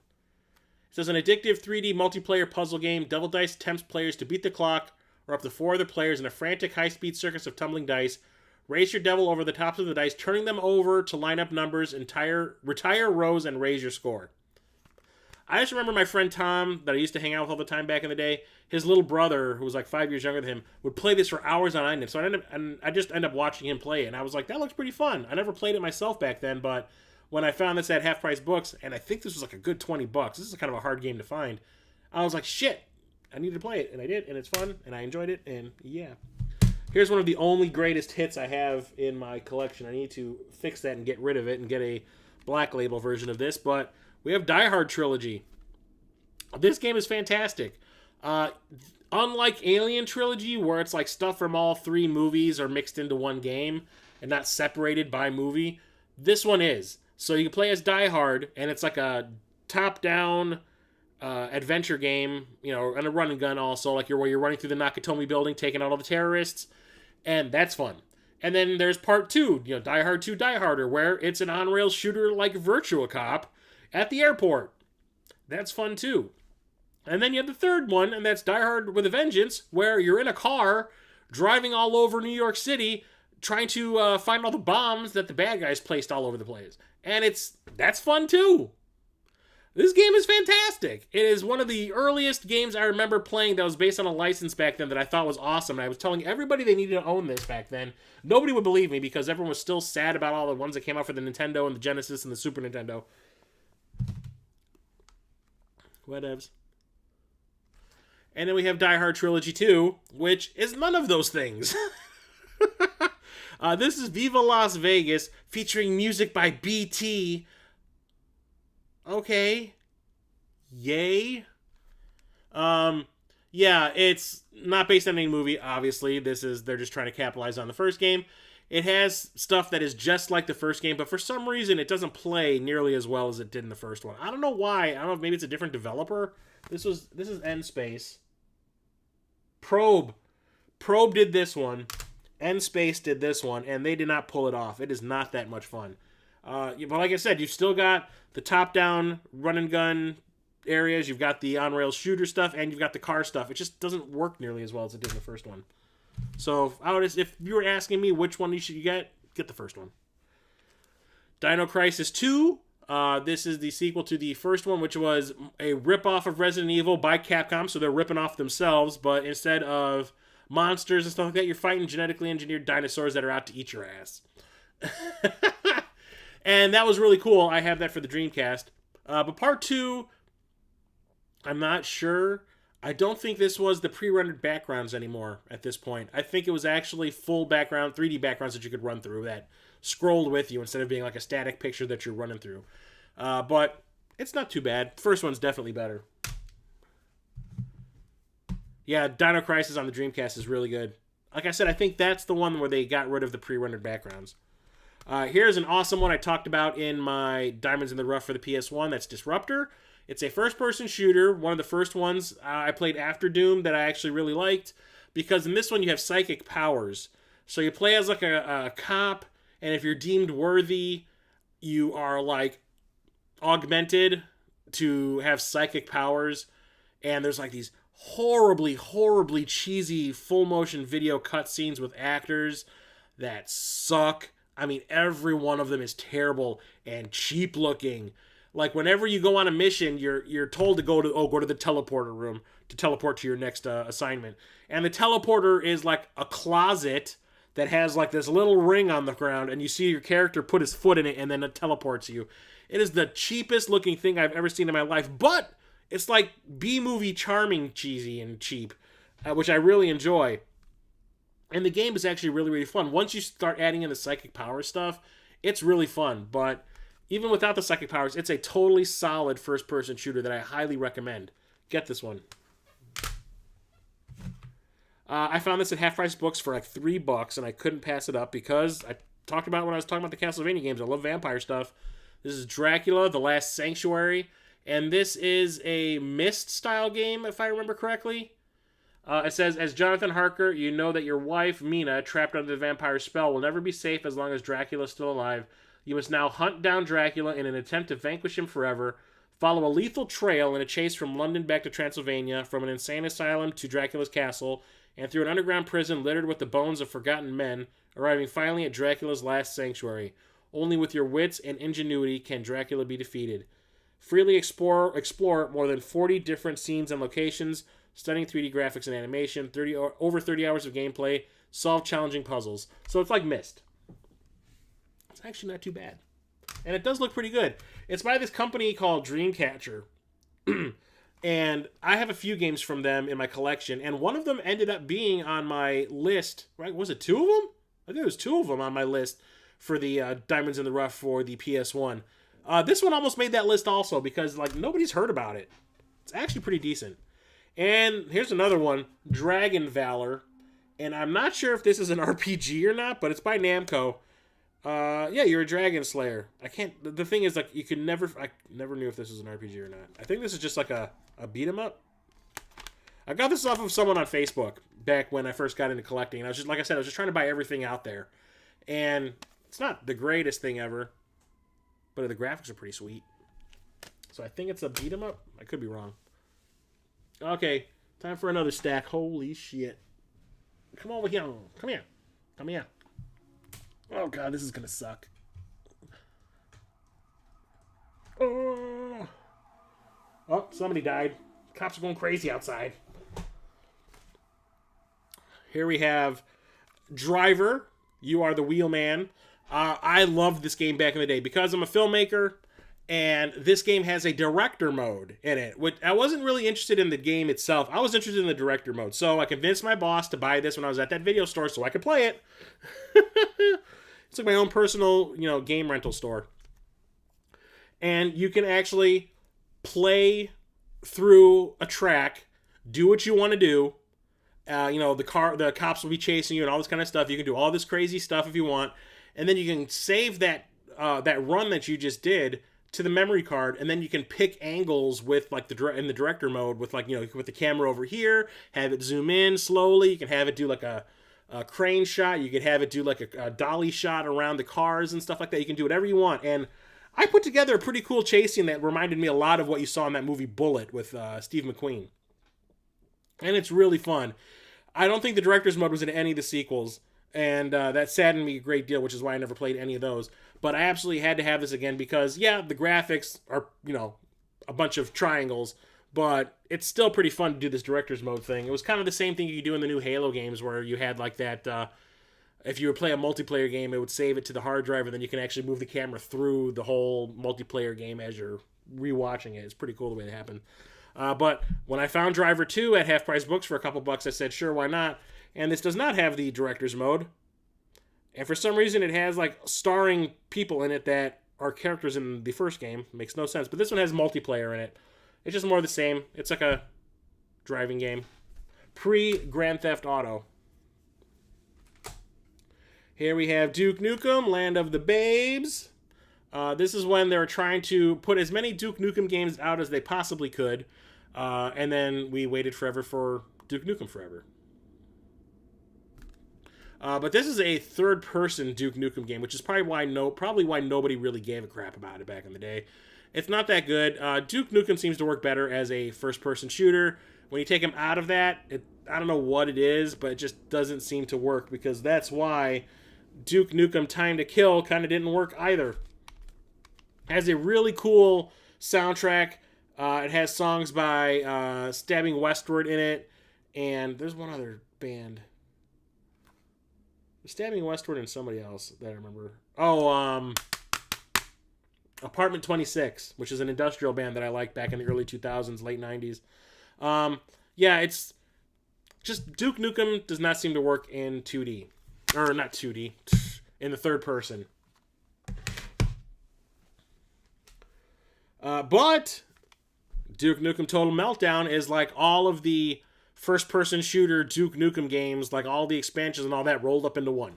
[SPEAKER 1] It says an addictive 3D multiplayer puzzle game. Devil Dice tempts players to beat the clock, or up to 4 other players in a frantic high-speed circus of tumbling dice. Raise your devil over the tops of the dice, turning them over to line up numbers, retire rows, and raise your score. I just remember my friend Tom, that I used to hang out with all the time back in the day, his little brother, who was like 5 years younger than him, would play this for hours on end. So I just ended up watching him play it, and I was like, that looks pretty fun. I never played it myself back then, but when I found this at Half Price Books, and I think this was like a good $20, this is kind of a hard game to find, I was like, shit, I need to play it, and I did, and it's fun, and I enjoyed it, and yeah. Here's one of the only greatest hits I have in my collection. I need to fix that and get rid of it and get a Black Label version of this, but we have Die Hard Trilogy. This game is fantastic. Unlike Alien Trilogy, where it's like stuff from all 3 movies are mixed into one game and not separated by movie, this one is. So you can play as Die Hard, and it's like a top-down adventure game, and a run and gun also, like where you're running through the Nakatomi building, taking out all the terrorists, and that's fun. And then there's part 2, Die Hard 2 Die Harder, where it's an on-rails shooter like Virtua Cop at the airport. That's fun too. And then you have the third one, and that's Die Hard with a Vengeance, where you're in a car driving all over New York City trying to find all the bombs that the bad guys placed all over the place. And that's fun too. This game is fantastic. It is one of the earliest games I remember playing that was based on a license back then that I thought was awesome. And I was telling everybody they needed to own this back then. Nobody would believe me because everyone was still sad about all the ones that came out for the Nintendo and the Genesis and the Super Nintendo. Whatevs. And then we have Die Hard Trilogy 2, which is none of those things. This is Viva Las Vegas, featuring music by BT. Okay. Yay. Yeah, it's not based on any movie, obviously. They're just trying to capitalize on the first game. It has stuff that is just like the first game, but for some reason it doesn't play nearly as well as it did in the first one. I don't know why. I don't know if maybe it's a different developer. This is N-Space. Probe did this one. N-Space did this one, and they did not pull it off. It is not that much fun. But like I said, you've still got the top-down run and gun areas. You've got the on-rails shooter stuff, and you've got the car stuff. It just doesn't work nearly as well as it did in the first one. So if you were asking me which one you should get the first one. Dino Crisis 2. This is the sequel to the first one, which was a ripoff of Resident Evil by Capcom, so they're ripping off themselves, but instead of monsters and stuff like that, you're fighting genetically engineered dinosaurs that are out to eat your ass. And that was really cool. I have that for the Dreamcast. But part 2, I'm not sure. I don't think this was the pre-rendered backgrounds anymore at this point. I think it was actually full background, 3D backgrounds that you could run through that scrolled with you instead of being like a static picture that you're running through. But it's not too bad. First one's definitely better. Yeah, Dino Crisis on the Dreamcast is really good. Like I said, I think that's the one where they got rid of the pre-rendered backgrounds. Here's an awesome one I talked about in my Diamonds in the Rough for the PS1. That's Disruptor. It's a first-person shooter, one of the first ones I played after Doom that I actually really liked, because in this one you have psychic powers. So you play as like a cop, and if you're deemed worthy, you are like augmented to have psychic powers, and there's like these horribly, horribly cheesy full-motion video cutscenes with actors that suck. I mean, every one of them is terrible and cheap-looking. Like, whenever you go on a mission, you're told to go to the teleporter room to teleport to your next assignment. And the teleporter is like a closet that has like this little ring on the ground, and you see your character put his foot in it, and then it teleports you. It is the cheapest looking thing I've ever seen in my life, but it's like B-movie charming, cheesy, and cheap, which I really enjoy. And the game is actually really, really fun. Once you start adding in the psychic power stuff, it's really fun, but even without the psychic powers, it's a totally solid first-person shooter that I highly recommend. Get this one. I found this at Half Price Books for like $3, and I couldn't pass it up because I talked about when I was talking about the Castlevania games. I love vampire stuff. This is Dracula, The Last Sanctuary. And this is a Myst-style game, if I remember correctly. It says, as Jonathan Harker, you know that your wife, Mina, trapped under the vampire spell, will never be safe as long as Dracula is still alive. You must now hunt down Dracula in an attempt to vanquish him forever. Follow a lethal trail in a chase from London back to Transylvania, from an insane asylum to Dracula's castle, and through an underground prison littered with the bones of forgotten men, arriving finally at Dracula's last sanctuary. Only with your wits and ingenuity can Dracula be defeated. Freely explore more than 40 different scenes and locations, stunning 3D graphics and animation, over 30 hours of gameplay, solve challenging puzzles. So it's like Myst. It's actually not too bad. And it does look pretty good. It's by this company called Dreamcatcher. And I have a few games from them in my collection, and one of them ended up being on my list, right? Was it two of them? I think it was two of them on my list for the Diamonds in the Rough for the PS1. This one almost made that list also because, like, nobody's heard about it. It's actually pretty decent. And here's another one, Dragon Valor. And I'm not sure if this is an RPG or not, but it's by Namco. Yeah, you're a dragon slayer. The thing is, like, I never knew if this was an RPG or not. I think this is just like a beat 'em up. I got this off of someone on Facebook back when I first got into collecting. And I was just, like I said, I was just trying to buy everything out there. And it's not the greatest thing ever, but the graphics are pretty sweet. So I think it's a beat 'em up. I could be wrong. Okay, time for another stack. Holy shit. Come over here. Come here. Come here. Oh, God, this is going to suck. Oh, somebody died. Cops are going crazy outside. Here we have Driver. You are the wheelman. I loved this game back in the day because I'm a filmmaker, and this game has a director mode in it. Which I wasn't really interested in the game itself. I was interested in the director mode. So I convinced my boss to buy this when I was at that video store so I could play it. It's like my own personal, game rental store. And you can actually play through a track, do what you want to do. The cops will be chasing you and all this kind of stuff. You can do all this crazy stuff if you want. And then you can save that run that you just did to the memory card, and then you can pick angles with like in the director mode with with the camera over here, have it zoom in slowly. You can have it do like a crane shot. You could have it do like a dolly shot around the cars and stuff like that. You can do whatever you want. And I put together a pretty cool chase scene that reminded me a lot of what you saw in that movie Bullet with Steve McQueen. And it's really fun. I don't think the director's mode was in any of the sequels, and that saddened me a great deal, which is why I never played any of those. But I absolutely had to have this again because, yeah, the graphics are, a bunch of triangles, but it's still pretty fun to do this director's mode thing. It was kind of the same thing you could do in the new Halo games where you had like that, if you would play a multiplayer game, it would save it to the hard drive, and then you can actually move the camera through the whole multiplayer game as you're rewatching it. It's pretty cool the way it happened. But when I found Driver 2 at Half Price Books for a couple bucks, I said, sure, why not? And this does not have the director's mode. And for some reason, it has like starring people in it that are characters in the first game. Makes no sense. But this one has multiplayer in it. It's just more the same. It's like a driving game. Pre-Grand Theft Auto. Here we have Duke Nukem, Land of the Babes. This is when they were trying to put as many Duke Nukem games out as they possibly could. And then we waited forever for Duke Nukem Forever. But this is a third-person Duke Nukem game, which is probably why nobody really gave a crap about it back in the day. It's not that good. Duke Nukem seems to work better as a first-person shooter. When you take him out of that, I don't know what it is, but it just doesn't seem to work, because that's why Duke Nukem Time to Kill kind of didn't work either. It has a really cool soundtrack. It has songs by Stabbing Westward in it, and there's one other band. Stabbing Westward and somebody else that I remember. Oh, Apartment 26, which is an industrial band that I liked back in the early 2000s, late 90s. Yeah, it's just Duke Nukem does not seem to work in 2D. Or not 2D, in the third person. But Duke Nukem Total Meltdown is like all of the first-person shooter Duke Nukem games, like all the expansions and all that rolled up into one.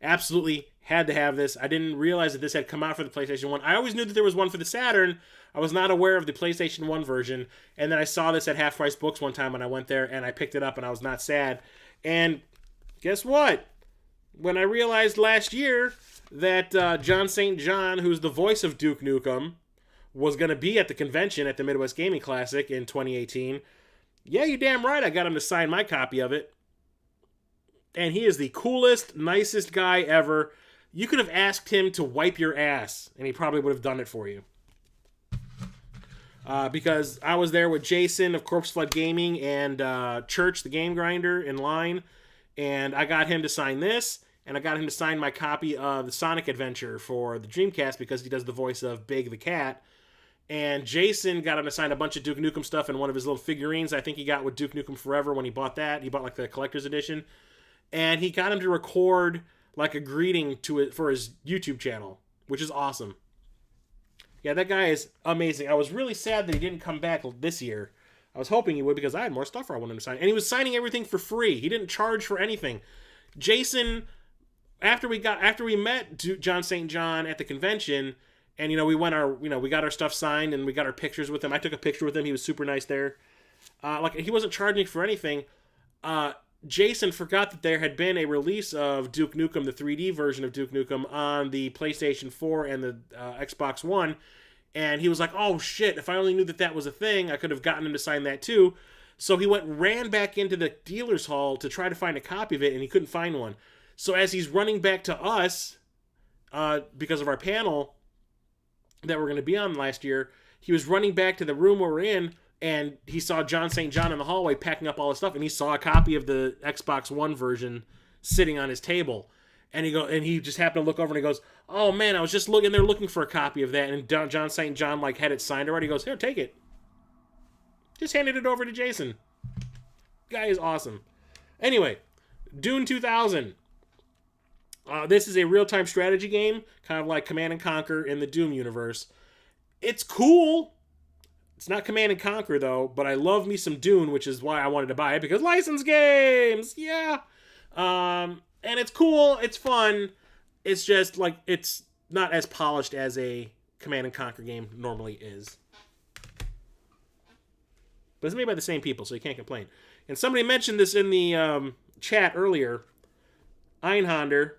[SPEAKER 1] Absolutely Had to have this. I didn't realize that this had come out for the PlayStation 1. I always knew that there was one for the Saturn. I was not aware of the PlayStation 1 version. And then I saw this at Half Price Books one time when I went there, and I picked it up, and I was not sad. And guess what? When I realized last year that John St. John, who's the voice of Duke Nukem, was going to be at the convention at the Midwest Gaming Classic in 2018, yeah, you damn right I got him to sign my copy of it. And he is the coolest, nicest guy ever. You could have asked him to wipe your ass, and he probably would have done it for you. Because I was there with Jason of Corpse Flood Gaming and Church, the game grinder, in line. And I got him to sign this, and I got him to sign my copy of the Sonic Adventure for the Dreamcast because he does the voice of Big the Cat. And Jason got him to sign a bunch of Duke Nukem stuff and one of his little figurines I think he got with Duke Nukem Forever when he bought that. He bought like the collector's edition. And he got him to record like a greeting to it for his YouTube channel, which is awesome. Yeah, that guy is amazing. I was really sad that he didn't come back this year. I was hoping he would because I had more stuff I wanted him to sign. And he was signing everything for free. He didn't charge for anything. Jason, after we met John St. John at the convention, and we got our stuff signed and we got our pictures with him. I took a picture with him. He was super nice there. He wasn't charging for anything. Jason forgot that there had been a release of Duke Nukem, the 3D version of Duke Nukem, on the PlayStation 4 and the Xbox One. And he was like, oh shit, if I only knew that was a thing, I could have gotten him to sign that too. So he ran back into the dealer's hall to try to find a copy of it, and he couldn't find one. So as he's running back to us, because of our panel that we're going to be on last year, he was running back to the room where we're in, and he saw John St. John in the hallway packing up all his stuff, and he saw a copy of the Xbox One version sitting on his table. And he just happened to look over and he goes, oh man, I was just looking for a copy of that. And John St. John had it signed already. He goes, here, take it. Just handed it over to Jason. Guy is awesome. Anyway, Dune 2000. This is a real-time strategy game, kind of like Command and Conquer in the Doom universe. It's cool. It's not Command and Conquer, though, but I love me some Dune, which is why I wanted to buy it, because licensed games! Yeah! And it's cool, it's fun, it's just, it's not as polished as a Command and Conquer game normally is. But it's made by the same people, so you can't complain. And somebody mentioned this in the chat earlier. Einhander.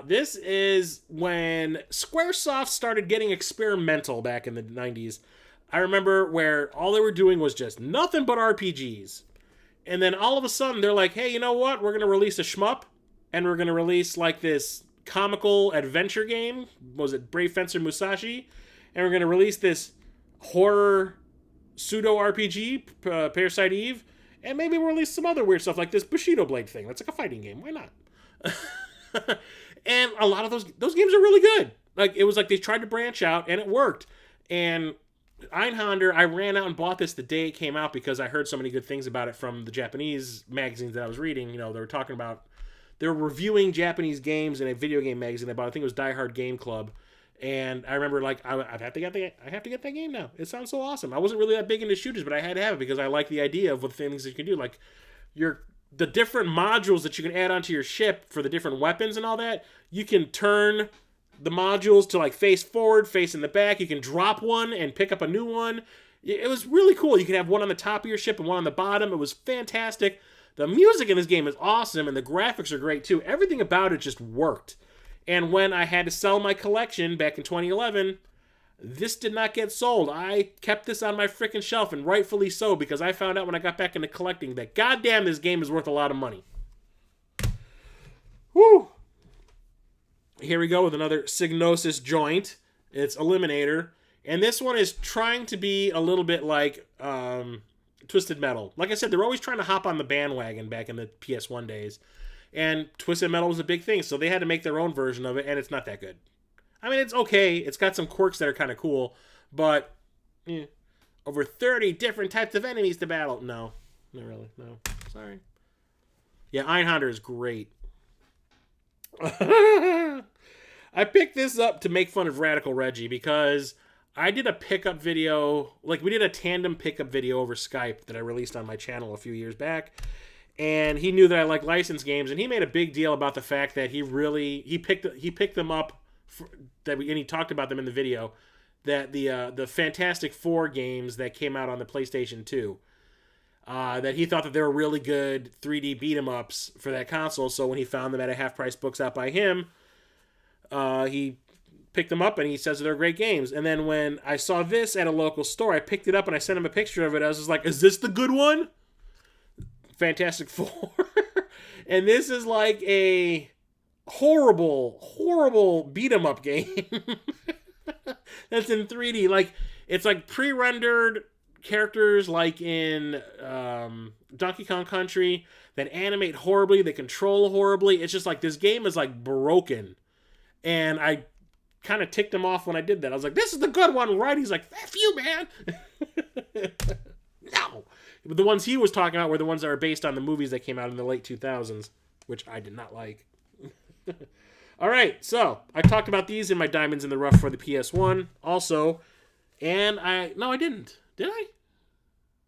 [SPEAKER 1] This is when Squaresoft started getting experimental back in the 90s. I remember where all they were doing was just nothing but RPGs. And then all of a sudden, they're like, hey, you know what? We're going to release a shmup, and we're going to release, this comical adventure game. Was it Brave Fencer Musashi? And we're going to release this horror pseudo-RPG, Parasite Eve. And maybe we'll release some other weird stuff, like this Bushido Blade thing. That's like a fighting game. Why not? And a lot of those games are really good. It was like they tried to branch out, and it worked. And Einhander, I ran out and bought this the day it came out because I heard so many good things about it from the Japanese magazines that I was reading. They were talking about, they were reviewing Japanese games in a video game magazine about, I think it was Die Hard Game Club. And I remember, I have to get that game now. It sounds so awesome. I wasn't really that big into shooters, but I had to have it because I like the idea of what things that you can do. The different modules that you can add onto your ship for the different weapons and all that. You can turn the modules to face forward, face in the back. You can drop one and pick up a new one. It was really cool. You can have one on the top of your ship and one on the bottom. It was fantastic. The music in this game is awesome, and the graphics are great too. Everything about it just worked. And when I had to sell my collection back in 2011, this did not get sold. I kept this on my freaking shelf, and rightfully so, because I found out when I got back into collecting that goddamn this game is worth a lot of money. Woo! Here we go with another Psygnosis joint. It's Eliminator. And this one is trying to be a little bit like Twisted Metal. Like I said, they're always trying to hop on the bandwagon back in the PS1 days. And Twisted Metal was a big thing, so they had to make their own version of it, and it's not that good. I mean, it's okay. It's got some quirks that are kind of cool, but over 30 different types of enemies to battle. No, not really. No, sorry. Yeah, Einhander is great. I picked this up to make fun of Radical Reggie because I did a pickup video, we did a tandem pickup video over Skype that I released on my channel a few years back. and he knew that I like licensed games, and he made a big deal about the fact that he picked them up and he talked about them in the video, that the Fantastic Four games that came out on the PlayStation 2, that he thought that they were really good 3D beat 'em ups for that console. So when he found them at a half price books out by him, he picked them up, and he says they're great games. And then when I saw this at a local store, I picked it up and I sent him a picture of it. I was just like, "Is this the good one?" Fantastic Four. And this is like a horrible beat 'em up game that's in 3D. Like, it's like pre-rendered characters like in Donkey Kong Country that animate horribly, they control horribly. It's just like, this game is like broken. And I kind of ticked him off when I did that. I was like, "This is the good one, right?" He's like, "F you, man." No. But the ones he was talking about were the ones that are based on the movies that came out in the late 2000s, which I did not like. All right, so I talked about these in my Diamonds in the Rough for the PS1 also. And no, I didn't. Did I?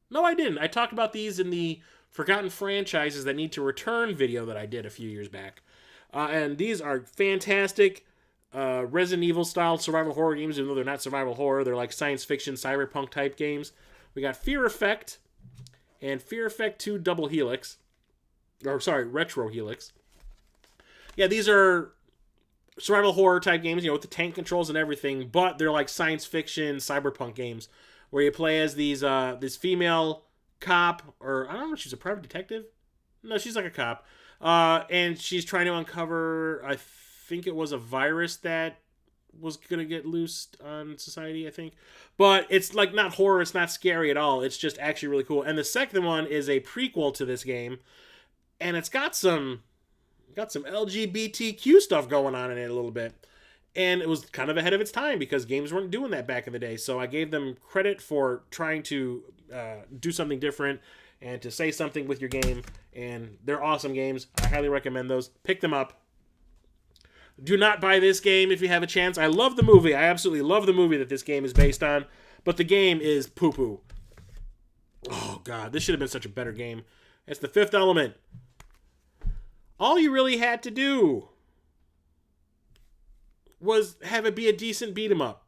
[SPEAKER 1] No, I didn't. I talked about these in the Forgotten Franchises That Need to Return video that I did a few years back. And these are fantastic Resident Evil style survival horror games, even though they're not survival horror. They're like science fiction, cyberpunk type games. We got Fear Effect and Fear Effect 2 Double Helix. Retro Helix. Yeah, these are survival horror type games, with the tank controls and everything, but they're like science fiction, cyberpunk games where you play as this female cop, or I don't know if she's a private detective. No, she's like a cop. And she's trying to uncover, I think it was a virus that was going to get loosed on society, I think. But it's like not horror, it's not scary at all. It's just actually really cool. And the second one is a prequel to this game, and it's got some LGBTQ stuff going on in it a little bit. And it was kind of ahead of its time because games weren't doing that back in the day. So I gave them credit for trying to do something different and to say something with your game. And they're awesome games. I highly recommend those. Pick them up. Do not buy this game if you have a chance. I love the movie. I absolutely love the movie that this game is based on. But the game is poo-poo. Oh, God. This should have been such a better game. It's The Fifth Element. All you really had to do was have it be a decent beat 'em up.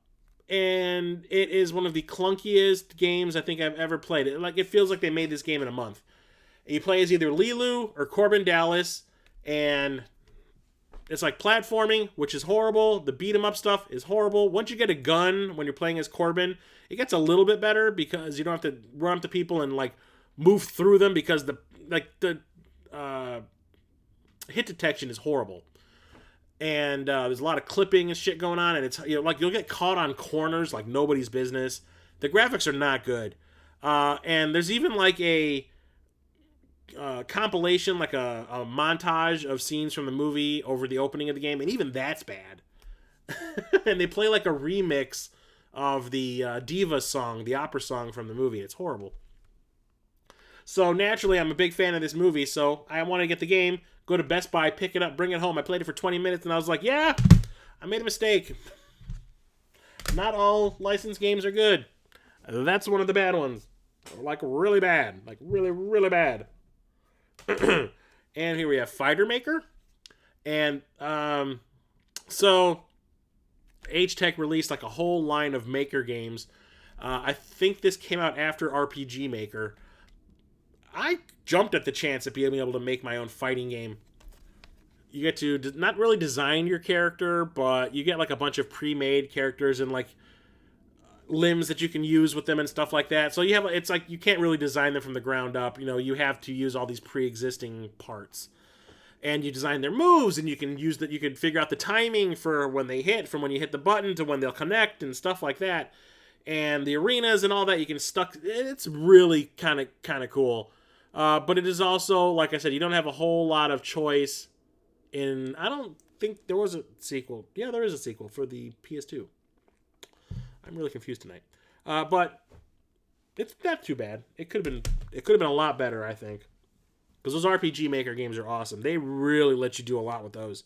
[SPEAKER 1] And it is one of the clunkiest games I think I've ever played. It feels like they made this game in a month. You play as either Lilu or Corbin Dallas, and it's like platforming, which is horrible. The beat 'em up stuff is horrible. Once you get a gun when you're playing as Corbin, it gets a little bit better because you don't have to run up to people and like move through them, because the hit detection is horrible. And there's a lot of clipping and shit going on, and it's like you'll get caught on corners like nobody's business. The graphics are not good, and there's even like a compilation, like a montage of scenes from the movie over the opening of the game, and even that's bad. And they play like a remix of the Diva song, the opera song from the movie. It's horrible. So naturally, I'm a big fan of this movie, so I want to get the game, go to Best Buy, pick it up, bring it home. I played it for 20 minutes, and I was like, yeah, I made a mistake. Not all licensed games are good. That's one of the bad ones. Like, really bad. Like, really, really bad. And here we have Fighter Maker. And, so, H-Tech released, like, a whole line of Maker games. I think this came out after RPG Maker. I jumped at the chance of being able to make my own fighting game. You get to not really design your character, but you get like a bunch of pre-made characters and like limbs that you can use with them and stuff like that. So you have, it's like you can't really design them from the ground up. You have to use all these pre-existing parts. And you design their moves, and you can use that. You can figure out the timing for when they hit, from when you hit the button to when they'll connect and stuff like that. And the arenas and all that, you can stuck. It's really kind of cool. But it is also, like I said, you don't have a whole lot of choice in... I don't think there was a sequel. Yeah, there is a sequel for the PS2. I'm really confused tonight. But it's not too bad. It could have been a lot better, I think. Because those RPG Maker games are awesome. They really let you do a lot with those.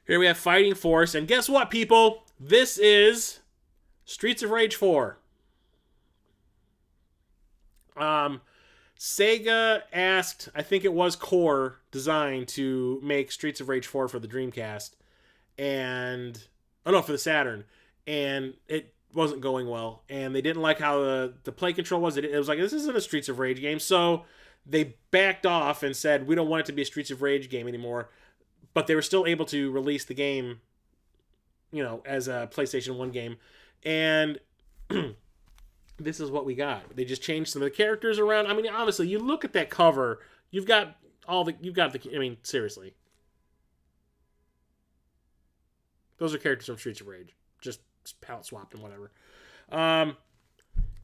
[SPEAKER 1] Here we have Fighting Force. And guess what, people? This is Streets of Rage 4. Sega asked, I think it was Core Design, to make Streets of Rage 4 for the Dreamcast, and for the Saturn, and it wasn't going well, and they didn't like how the play control was. It was like, this isn't a Streets of Rage game, so they backed off and said, we don't want it to be a Streets of Rage game anymore, but they were still able to release the game, as a PlayStation 1 game, and this is what we got. They just changed some of the characters around. I mean, honestly, you look at that cover, seriously. Those are characters from Streets of Rage. Just palette swapped and whatever.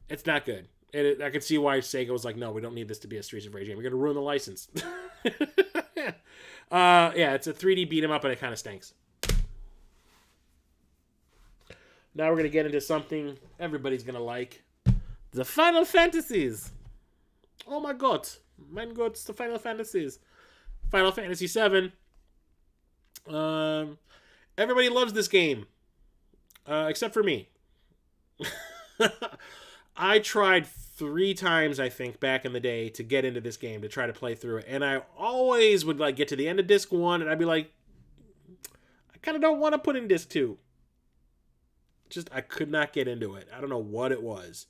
[SPEAKER 1] It's not good. I can see why Sega was like, no, we don't need this to be a Streets of Rage game. We're going to ruin the license. It's a 3D beat 'em up, and it kind of stinks. Now we're going to get into something everybody's going to like. The Final Fantasies. Oh my God. Mein Gott, the Final Fantasies. Final Fantasy VII. Everybody loves this game. Except for me. I tried 3 times, I think, back in the day to get into this game, to try to play through it. And I always would get to the end of disc 1, and I'd be like, I kind of don't want to put in disc 2. I could not get into it. I don't know what it was.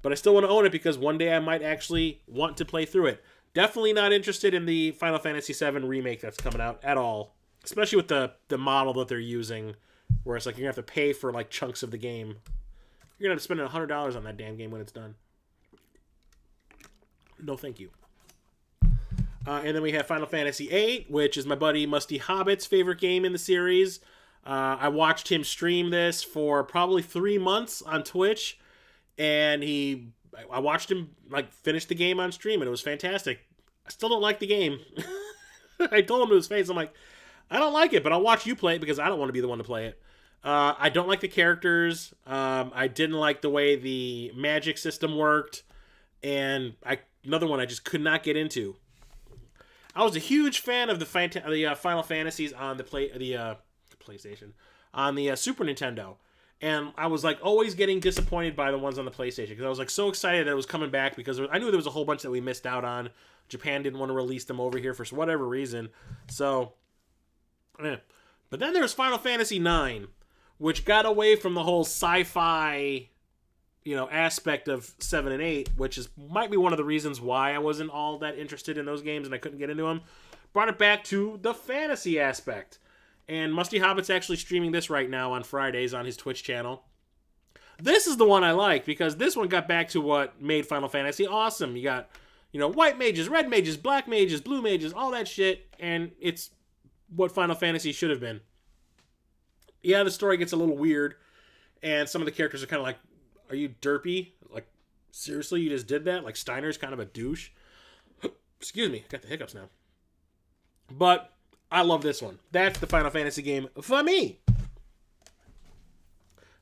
[SPEAKER 1] But I still want to own it because one day I might actually want to play through it. Definitely not interested in the Final Fantasy VII remake that's coming out at all. Especially with the model that they're using, where it's like you're going to have to pay for chunks of the game. You're going to have to spend $100 on that damn game when it's done. No thank you. And then we have Final Fantasy VIII, which is my buddy Musty Hobbit's favorite game in the series. I watched him stream this for probably 3 months on Twitch, and I watched him finish the game on stream, and it was fantastic. I still don't like the game. I told him to his face, I'm like, I don't like it, but I'll watch you play it because I don't want to be the one to play it. I don't like the characters. I didn't like the way the magic system worked, and another one I just could not get into. I was a huge fan of the Final Fantasies on the PlayStation, on the Super Nintendo. And I was always getting disappointed by the ones on the PlayStation because I was so excited that it was coming back because I knew there was a whole bunch that we missed out on. Japan didn't want to release them over here for whatever reason. So, But then there's Final Fantasy IX, which got away from the whole sci-fi, aspect of 7 and 8, which might be one of the reasons why I wasn't all that interested in those games and I couldn't get into them. Brought it back to the fantasy aspect. And Musty Hobbit's actually streaming this right now on Fridays on his Twitch channel. This is the one I like because this one got back to what made Final Fantasy awesome. You got, white mages, red mages, black mages, blue mages, all that shit. And it's what Final Fantasy should have been. Yeah, the story gets a little weird. And some of the characters are kind of like, are you derpy? Seriously, you just did that? Steiner's kind of a douche. Excuse me, got the hiccups now. But I love this one. That's the Final Fantasy game for me.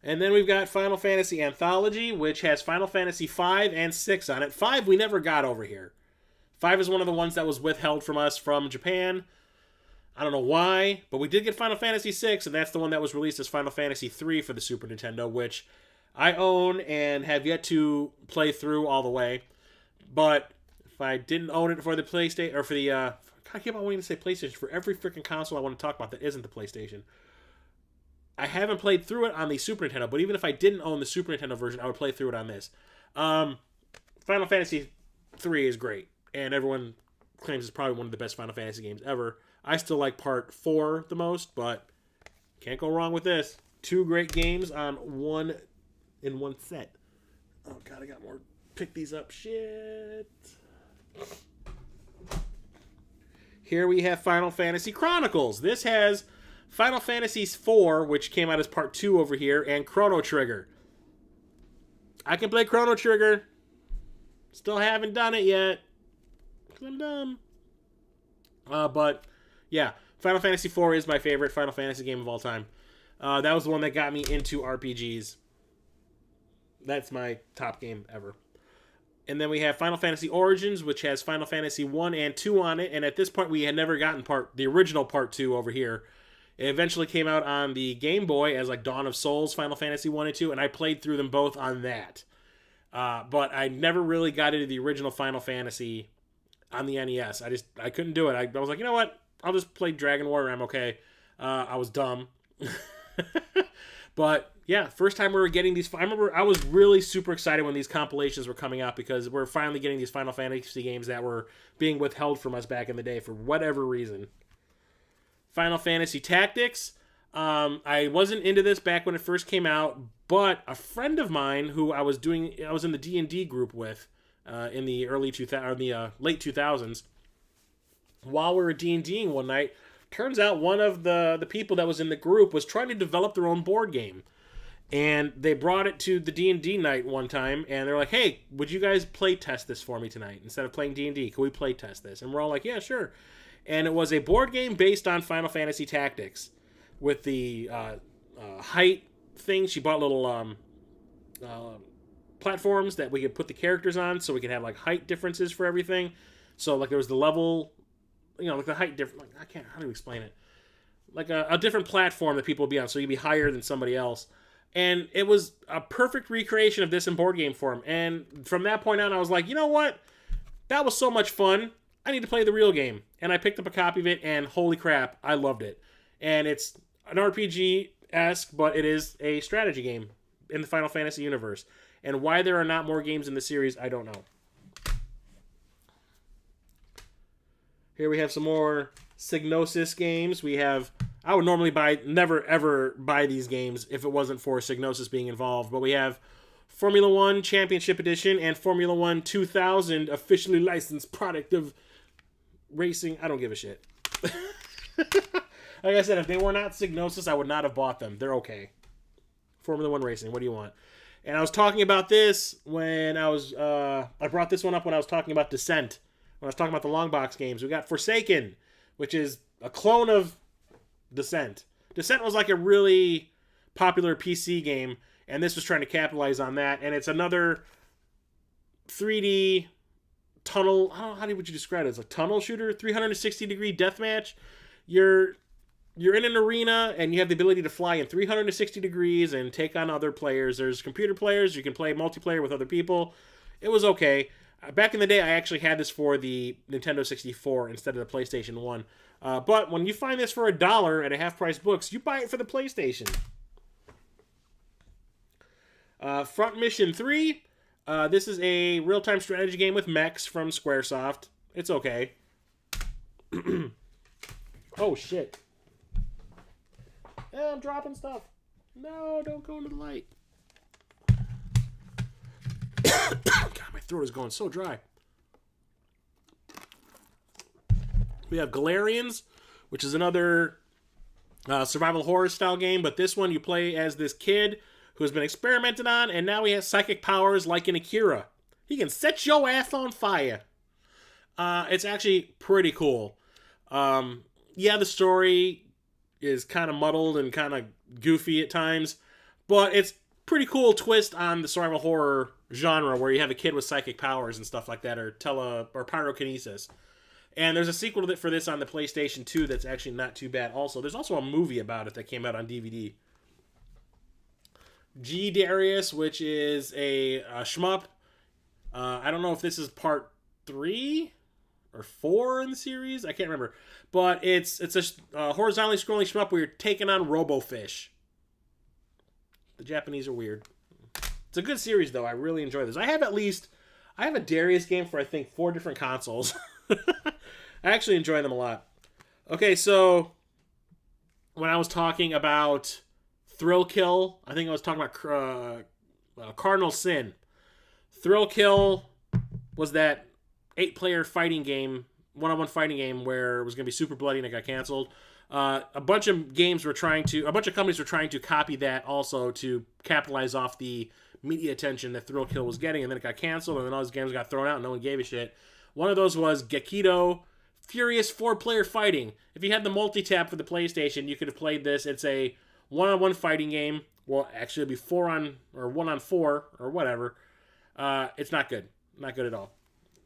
[SPEAKER 1] And then we've got Final Fantasy Anthology, which has Final Fantasy 5 and 6 on it. 5 we never got over here. 5 is one of the ones that was withheld from us from Japan. I don't know why, but we did get Final Fantasy 6, and that's the one that was released as Final Fantasy 3 for the Super Nintendo, which I own and have yet to play through all the way. But if I didn't own it for the PlayStation, or for the, I keep on wanting to say PlayStation for every freaking console I want to talk about that isn't the PlayStation. I haven't played through it on the Super Nintendo, but even if I didn't own the Super Nintendo version, I would play through it on this. Final Fantasy 3 is great, and everyone claims it's probably one of the best Final Fantasy games ever. I still like Part 4 the most, but can't go wrong with this. 2 great games on one set. Oh god, I got more. Pick these up. Shit. Here we have Final Fantasy Chronicles. This has Final Fantasy IV, which came out as Part 2 over here, and Chrono Trigger. I can play Chrono Trigger. Still haven't done it yet. Because I'm dumb. But, yeah. Final Fantasy IV is my favorite Final Fantasy game of all time. That was the one that got me into RPGs. That's my top game ever. And then we have Final Fantasy Origins, which has Final Fantasy 1 and 2 on it. And at this point, we had never gotten the original Part 2 over here. It eventually came out on the Game Boy as Dawn of Souls, Final Fantasy 1 and 2. And I played through them both on that. But I never really got into the original Final Fantasy on the NES. I couldn't do it. I was like, you know what? I'll just play Dragon Warrior. I'm okay. I was dumb. But yeah, first time we were getting these. I remember I was really super excited when these compilations were coming out because we're finally getting these Final Fantasy games that were being withheld from us back in the day for whatever reason. Final Fantasy Tactics. I wasn't into this back when it first came out, but a friend of mine who I was in the D&D group with in the late 2000s. While we were D&Ding one night, turns out one of the people that was in the group was trying to develop their own board game. And they brought it to the D&D night one time, and they're like, hey, would you guys play test this for me tonight? Instead of playing D&D, can we play test this? And we're all like, yeah, sure. And it was a board game based on Final Fantasy Tactics with the height thing. She bought little platforms that we could put the characters on so we could have like height differences for everything. So like there was the level, like the height difference. Like, how do you explain it? Like a different platform that people would be on, so you'd be higher than somebody else. And it was a perfect recreation of this in board game form. And from that point on, I was like, you know what? That was so much fun. I need to play the real game. And I picked up a copy of it, and holy crap, I loved it. And it's an RPG-esque, but it is a strategy game in the Final Fantasy universe. And why there are not more games in the series, I don't know. Here we have some more Psygnosis games. I would normally never ever buy these games if it wasn't for Psygnosis being involved. But we have Formula 1 Championship Edition and Formula 1 2000 officially licensed product of racing. I don't give a shit. Like I said, if they were not Psygnosis, I would not have bought them. They're okay. Formula 1 racing, what do you want? And I was talking about this when I brought this one up when I was talking about Descent. When I was talking about the long box games. We got Forsaken, which is a clone of Descent. Descent was like a really popular PC game, and this was trying to capitalize on that. And it's another 3D tunnel. How would you describe it? It's a tunnel shooter, 360-degree deathmatch. You're in an arena, and you have the ability to fly in 360 degrees and take on other players. There's computer players. You can play multiplayer with other people. It was okay. Back in the day, I actually had this for the Nintendo 64 instead of the PlayStation 1. But when you find this for $1 at a half-price books, you buy it for the PlayStation. Front Mission 3. This is a real-time strategy game with mechs from Squaresoft. It's okay. Oh, shit. I'm dropping stuff. No, don't go into the light. God, my throat is going so dry. We have Galarians, which is another survival horror style game, but this one you play as this kid who has been experimented on, and now he has psychic powers like in Akira. He can set your ass on fire. It's actually pretty cool. Yeah, the story is kind of muddled and kind of goofy at times, but it's pretty cool twist on the survival horror genre where you have a kid with psychic powers and stuff like that, or pyrokinesis. And there's a sequel for this on the PlayStation 2 that's actually not too bad also. There's also a movie about it that came out on DVD. G Darius, which is a shmup. I don't know if this is part 3 or 4 in the series. I can't remember. But it's a horizontally scrolling shmup where you're taking on Robofish. The Japanese are weird. It's a good series, though. I really enjoy this. I have a Darius game for, I think, 4 different consoles. I actually enjoy them a lot. Okay, so when I was talking about Thrill Kill, I think I was talking about Cardinal Sin. Thrill Kill was that 8-player fighting game, one-on-one fighting game where it was going to be super bloody and it got canceled. A bunch of companies were trying to copy that also to capitalize off the media attention that Thrill Kill was getting, and then it got canceled, and then all those games got thrown out, and no one gave a shit. One of those was Gekido Furious 4-player fighting. If you had the multi-tap for the PlayStation, you could have played this. It's a one-on-one fighting game. Well, actually, it'd be 1-on-4 or whatever. It's not good. Not good at all.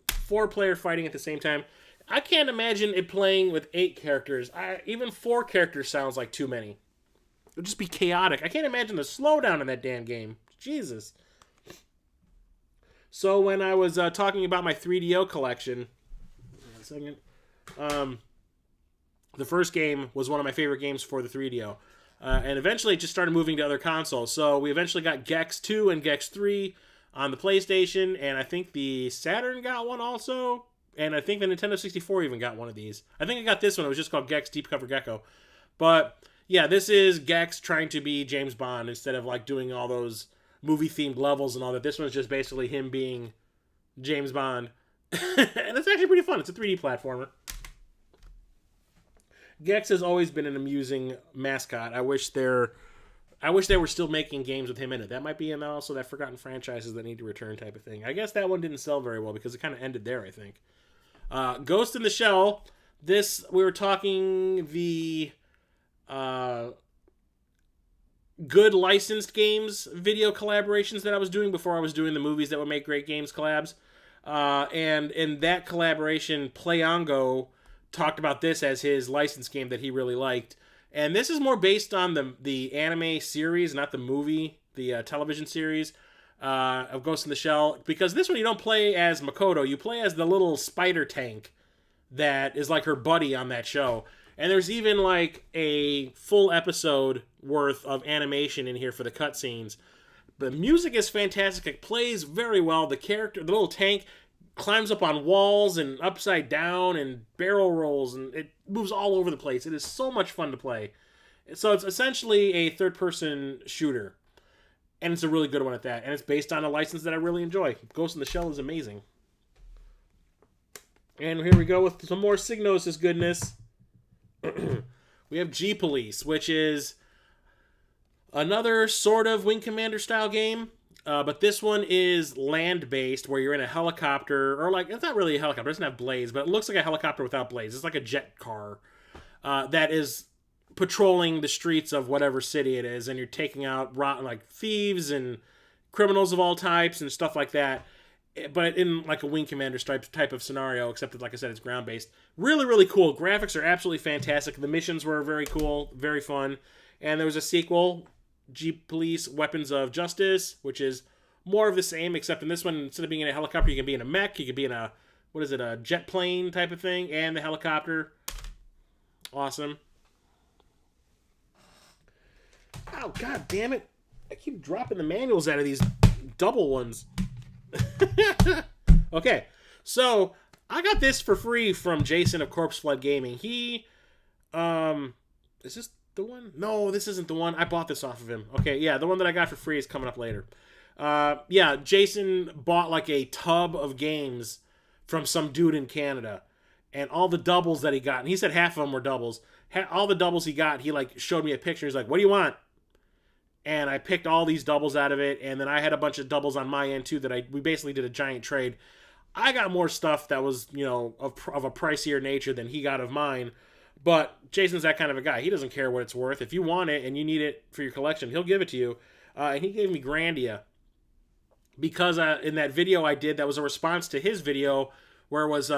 [SPEAKER 1] 4-player fighting at the same time. I can't imagine it playing with 8 characters. Even 4 characters sounds like too many. It would just be chaotic. I can't imagine the slowdown in that damn game. Jesus. So when I was talking about my 3DO collection, one second, the first game was one of my favorite games for the 3DO. And eventually it just started moving to other consoles. So we eventually got Gex 2 and Gex 3 on the PlayStation, and I think the Saturn got one also, and I think the Nintendo 64 even got one of these. I think I got this one. It was just called Gex Deep Cover Gecko. But yeah, this is Gex trying to be James Bond instead of like doing all those movie-themed levels and all that. This one's just basically him being James Bond. And it's actually pretty fun. It's a 3D platformer. Gex has always been an amusing mascot. I wish they were still making games with him in it. That might be in also that Forgotten Franchises That Need to Return type of thing. I guess that one didn't sell very well because it kind of ended there, I think. Ghost in the Shell. This, we were talking the good licensed games video collaborations that I was doing before I was doing the movies that would make great games collabs. And in that collaboration, Playongo talked about this as his licensed game that he really liked. And this is more based on the anime series, not the movie, the television series of Ghost in the Shell. Because this one you don't play as Makoto, you play as the little spider tank that is like her buddy on that show. And there's even like a full episode worth of animation in here for the cutscenes. The music is fantastic. It plays very well. The character, the little tank, climbs up on walls and upside down and barrel rolls, and it moves all over the place. It is so much fun to play. So it's essentially a third-person shooter, and it's a really good one at that. And it's based on a license that I really enjoy. Ghost in the Shell is amazing. And here we go with some more Psygnosis goodness. We have G-Police, which is another sort of Wing Commander style game. But this one is land-based, where you're in a helicopter, or like, it's not really a helicopter, it doesn't have blades, but it looks like a helicopter without blades. It's like a jet car that is patrolling the streets of whatever city it is, and you're taking out like thieves and criminals of all types and stuff like that, but in like a Wing Commander type of scenario, except that, like I said, it's ground-based. Really, really cool. Graphics are absolutely fantastic. The missions were very cool, very fun, and there was a sequel, G-Police Weapons of Justice, which is more of the same, except in this one, instead of being in a helicopter, you can be in a mech, you can be in a, a jet plane type of thing, and the helicopter. Awesome. Oh, god damn it. I keep dropping the manuals out of these double ones. Okay, so I got this for free from Jason of Corpse Flood Gaming. He, is this the one? No, this isn't the one. I bought this off of him. Okay, yeah, the one that I got for free is coming up later. Yeah, Jason bought like a tub of games from some dude in Canada, and all the doubles that he got, and he said half of them were doubles. All the doubles he got, he like showed me a picture. He's like, "What do you want?" And I picked all these doubles out of it, and then I had a bunch of doubles on my end too that we basically did a giant trade. I got more stuff that was, of a pricier nature than he got of mine. But Jason's that kind of a guy. He doesn't care what it's worth. If you want it and you need it for your collection, he'll give it to you. And he gave me Grandia. Because in that video I did, that was a response to his video where it was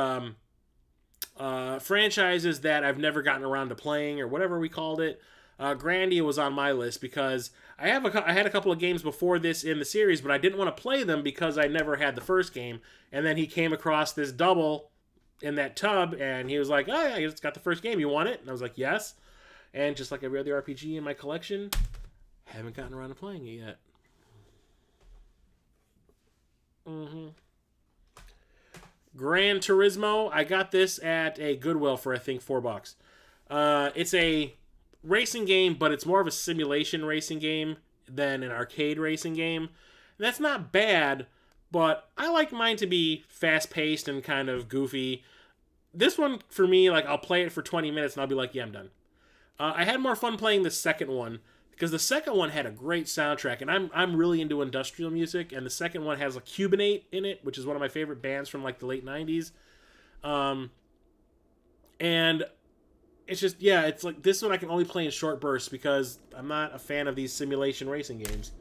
[SPEAKER 1] franchises that I've never gotten around to playing or whatever we called it. Grandia was on my list because I had a couple of games before this in the series, but I didn't want to play them because I never had the first game. And then he came across this double in that tub, and he was like, "Oh yeah, it's got the first game. You want it?" And I was like, "Yes." And just like every other RPG in my collection, haven't gotten around to playing it yet. Gran Turismo. I got this at a Goodwill for I think $4. It's a racing game, but it's more of a simulation racing game than an arcade racing game. And that's not bad, but I like mine to be fast-paced and kind of goofy. This one, for me, like, I'll play it for 20 minutes and I'll be like, yeah, I'm done. I had more fun playing the second one, because the second one had a great soundtrack, and I'm really into industrial music, and the second one has a Cubanate in it, which is one of my favorite bands from, like, the late 90s. And it's just, yeah, it's like, this one I can only play in short bursts, because I'm not a fan of these simulation racing games.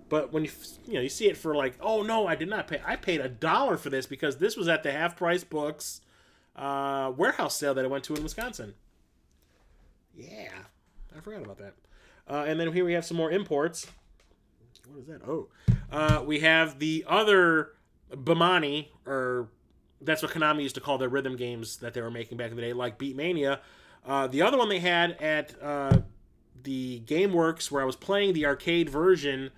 [SPEAKER 1] But when you see it for like, oh no, I did not pay. I paid $1 for this because this was at the Half Price Books warehouse sale that I went to in Wisconsin. Yeah, I forgot about that. And then here we have some more imports. What is that? Oh, we have the other Bimani, or that's what Konami used to call their rhythm games that they were making back in the day, like Beatmania. The other one they had at the GameWorks, where I was playing the arcade version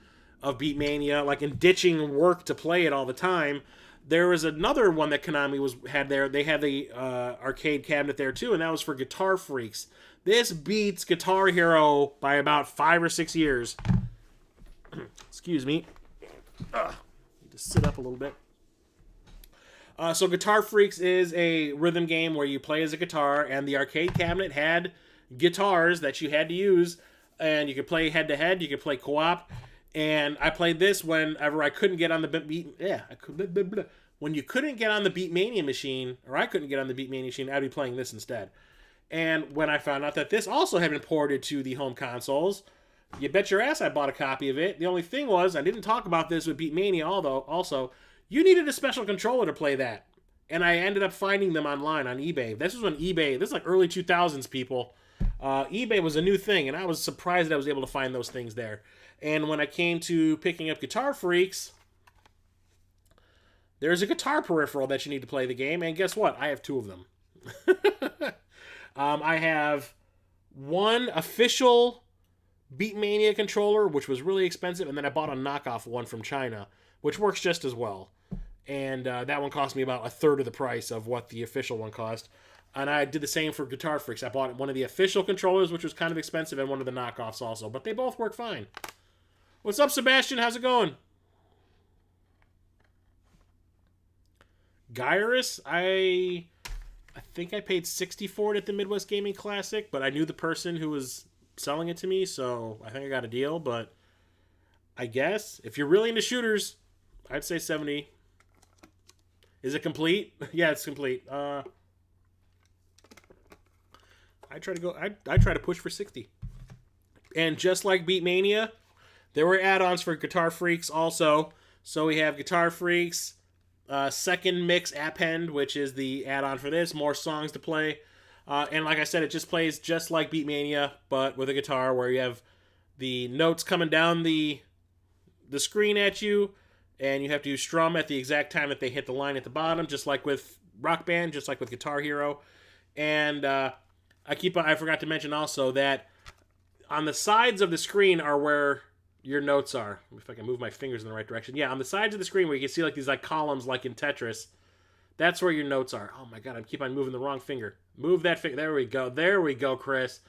[SPEAKER 1] of Beatmania, like in ditching work to play it all the time. There was another one that Konami had there. They had the arcade cabinet there too, and that was for Guitar Freaks. This beats Guitar Hero by about 5 or 6 years. Excuse me. Just sit up a little bit. So Guitar Freaks is a rhythm game where you play as a guitar, and the arcade cabinet had guitars that you had to use, and you could play head-to-head, you could play co-op, and I played this whenever I couldn't get on the when you couldn't get on the Beatmania machine, or I couldn't get on the Beatmania machine, I'd be playing this instead. And when I found out that this also had been ported to the home consoles, you bet your ass I bought a copy of it. The only thing was, I didn't talk about this with Beatmania, although also, you needed a special controller to play that. And I ended up finding them online on eBay. This is like early 2000s, people. eBay was a new thing, and I was surprised that I was able to find those things there. And when I came to picking up Guitar Freaks, there's a guitar peripheral that you need to play the game, and guess what? I have 2 of them. I have one official Beatmania controller, which was really expensive, and then I bought a knockoff one from China, which works just as well. And that one cost me about a third of the price of what the official one cost. And I did the same for Guitar Freaks. I bought one of the official controllers, which was kind of expensive, and one of the knockoffs also. But they both work fine. What's up, Sebastian? How's it going? Gyrus, I think I paid $60 for it at the Midwest Gaming Classic, but I knew the person who was selling it to me, so I think I got a deal. But I guess if you're really into shooters, I'd say $70. Is it complete? Yeah, it's complete. I try to push for $60. And just like Beatmania, there were add-ons for Guitar Freaks also. So we have Guitar Freaks Second Mix Append, which is the add-on for this. More songs to play. And like I said, it just plays just like Beatmania, but with a guitar, where you have the notes coming down the screen at you, and you have to strum at the exact time that they hit the line at the bottom, just like with Rock Band, just like with Guitar Hero. And I forgot to mention also that on the sides of the screen are where your notes are. If I can move my fingers in the right direction. Yeah, on the sides of the screen where you can see like these like columns like in Tetris, that's where your notes are. Oh my god, I keep on moving the wrong finger. Move that finger. There we go. There we go, Chris.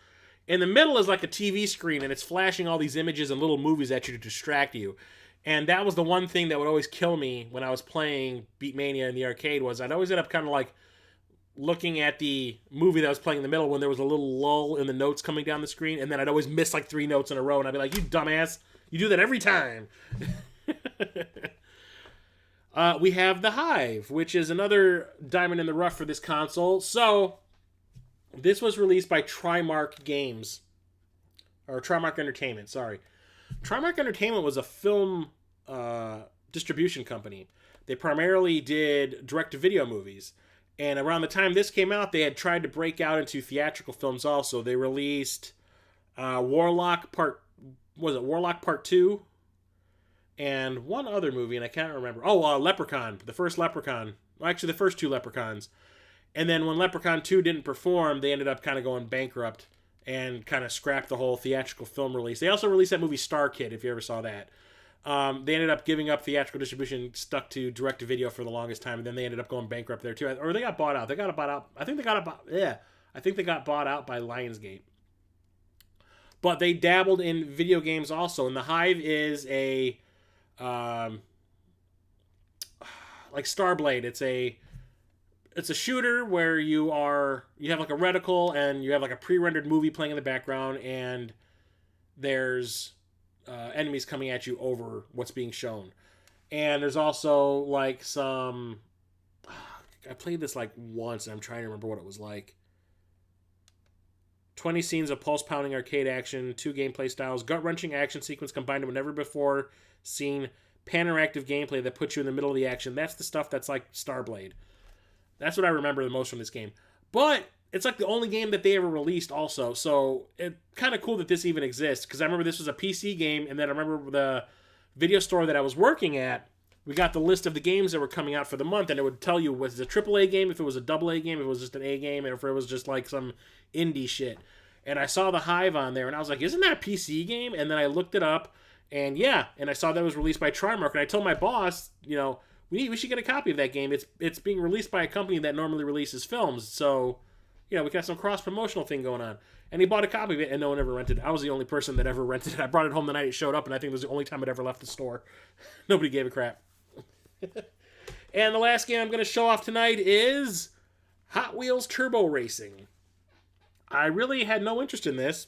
[SPEAKER 1] In the middle is like a TV screen, and it's flashing all these images and little movies at you to distract you. And that was the one thing that would always kill me when I was playing Beatmania in the arcade, was I'd always end up kind of like looking at the movie that was playing in the middle when there was a little lull in the notes coming down the screen, and then I'd always miss like 3 notes in a row, and I'd be like, you dumbass, you do that every time. We have The Hive, which is another diamond in the rough for this console. So, this was released by Trimark Games. Or Trimark Entertainment, sorry. Trimark Entertainment was a film distribution company. They primarily did direct-to-video movies. And around the time this came out, they had tried to break out into theatrical films also. They released Warlock Part 2? And one other movie, and I can't remember. Oh, Leprechaun. The first Leprechaun. Well, actually, the first 2 Leprechauns. And then when Leprechaun 2 didn't perform, they ended up kind of going bankrupt and kind of scrapped the whole theatrical film release. They also released that movie Star Kid, if you ever saw that. They ended up giving up theatrical distribution, stuck to direct-to-video for the longest time, and then they ended up going bankrupt there too. Or they got bought out. I think they got bought out by Lionsgate. But they dabbled in video games also, and The Hive is a like Starblade. It's a shooter where you have like a reticle, and you have like a pre-rendered movie playing in the background, and there's enemies coming at you over what's being shown. And there's also like some, I played this like once, and I'm trying to remember what it was like. 20 scenes of pulse-pounding arcade action, 2 gameplay styles, gut-wrenching action sequence combined with never before seen pan-interactive gameplay that puts you in the middle of the action. That's the stuff that's like Starblade. That's what I remember the most from this game. But it's like the only game that they ever released also, so it's kind of cool that this even exists, because I remember this was a PC game, and then I remember the video store that I was working at, we got the list of the games that were coming out for the month, and it would tell you was it a AAA game, if it was a AA game, if it was just an A game, and if it was just like some indie shit. And I saw the Hive on there, and I was like, isn't that a PC game? And then I looked it up, and yeah, and I saw that it was released by Trimark, and I told my boss, you know, we should get a copy of that game. It's being released by a company that normally releases films, so, you know, we got some cross-promotional thing going on. And he bought a copy of it, and no one ever rented it. I was the only person that ever rented it. I brought it home the night it showed up, and I think it was the only time it ever left the store. Nobody gave a crap. And the last game I'm going to show off tonight is Hot Wheels Turbo Racing. I really had no interest in this,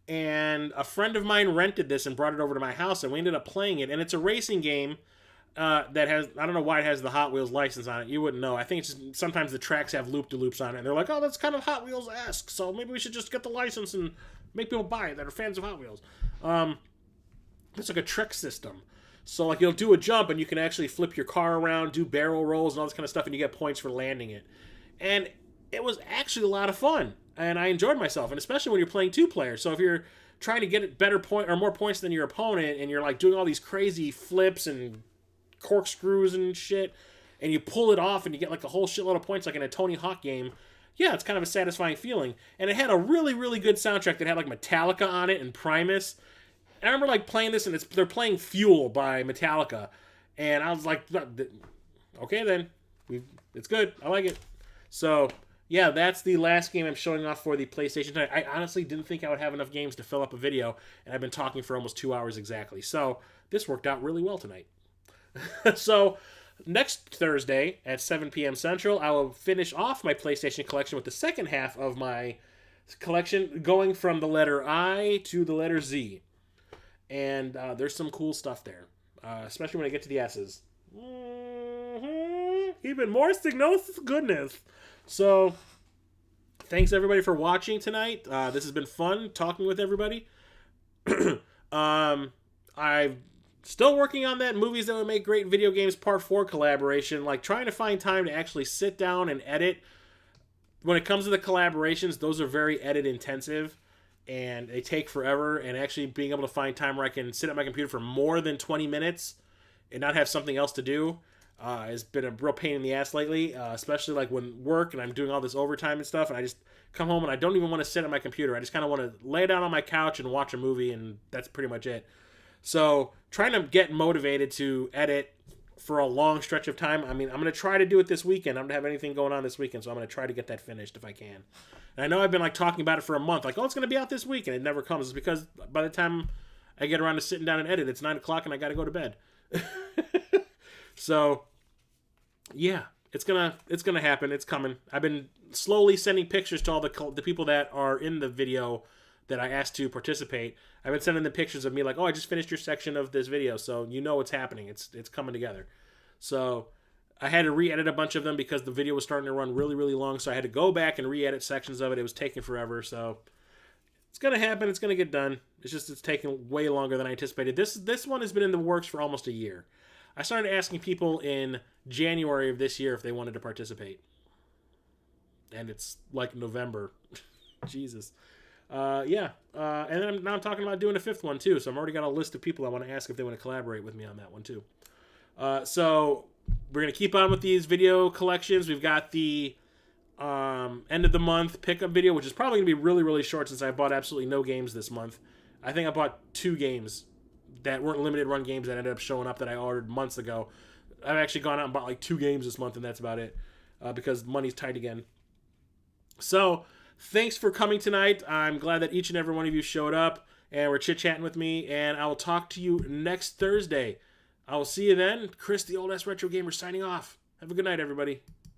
[SPEAKER 1] and a friend of mine rented this and brought it over to my house, and we ended up playing it. And it's a racing game that has, I don't know why it has the Hot Wheels license on it. You wouldn't know. I think it's just, sometimes the tracks have loop-de-loops on it, and they're like, oh, that's kind of Hot Wheels-esque, so maybe we should just get the license and make people buy it that are fans of Hot Wheels. It's like a trick system. So, like, you'll do a jump, and you can actually flip your car around, do barrel rolls, and all this kind of stuff, and you get points for landing it. And it was actually a lot of fun, and I enjoyed myself, and especially when you're playing two players. So if you're trying to get better point or more points than your opponent, and you're, like, doing all these crazy flips and corkscrews and shit, and you pull it off, and you get, like, a whole shitload of points, like in a Tony Hawk game, yeah, it's kind of a satisfying feeling. And it had a really, really good soundtrack that had, like, Metallica on it and Primus. I remember, like, playing this, and they're playing Fuel by Metallica. And I was like, okay, then. It's good. I like it. So, yeah, that's the last game I'm showing off for the PlayStation tonight. I honestly didn't think I would have enough games to fill up a video, and I've been talking for almost 2 hours exactly. So, this worked out really well tonight. So, next Thursday at 7 p.m. Central, I will finish off my PlayStation collection with the second half of my collection, going from the letter I to the letter Z. And there's some cool stuff there, especially when I get to the S's. Even more Signosis goodness. So, thanks everybody for watching tonight. This has been fun talking with everybody. I'm still working on that Movies That Would Make Great Video Games Part 4 collaboration. Like, trying to find time to actually sit down and edit. When it comes to the collaborations, those are very edit intensive. And they take forever, and actually being able to find time where I can sit at my computer for more than 20 minutes and not have something else to do has been a real pain in the ass lately, especially like when work and I'm doing all this overtime and stuff, and I just come home and I don't even want to sit at my computer. I just kind of want to lay down on my couch and watch a movie, and that's pretty much it. So trying to get motivated to edit for a long stretch of time. I mean, I'm going to try to do it this weekend. I don't have anything going on this weekend, so I'm going to try to get that finished if I can. And I know I've been like talking about it for a month, like, oh, it's going to be out this week, and it never comes. It's because by the time I get around to sitting down and edit, it's 9 o'clock and I got to go to bed. So, yeah, it's gonna happen. It's coming. I've been slowly sending pictures to all the people that are in the video that I asked to participate. I've been sending them pictures of me like, oh, I just finished your section of this video, so you know what's happening. It's coming together. So I had to re-edit a bunch of them because the video was starting to run really, really long, so I had to go back and re-edit sections of it. It was taking forever, so it's going to happen. It's going to get done. It's taking way longer than I anticipated. This one has been in the works for almost a year. I started asking people in January of this year if they wanted to participate. And it's like November. Jesus. Yeah. And then now I'm talking about doing a fifth one, too. So I've already got a list of people I want to ask if they want to collaborate with me on that one, too. So we're going to keep on with these video collections. We've got the end of the month pickup video, which is probably going to be really, really short since I bought absolutely no games this month. I think I bought 2 games that weren't limited run games that ended up showing up that I ordered months ago. I've actually gone out and bought like 2 games this month, and that's about it because money's tight again. So thanks for coming tonight. I'm glad that each and every one of you showed up and were chit-chatting with me, and I will talk to you next Thursday. I will see you then. Chris, the Old Ass Retro Gamer, signing off. Have a good night, everybody.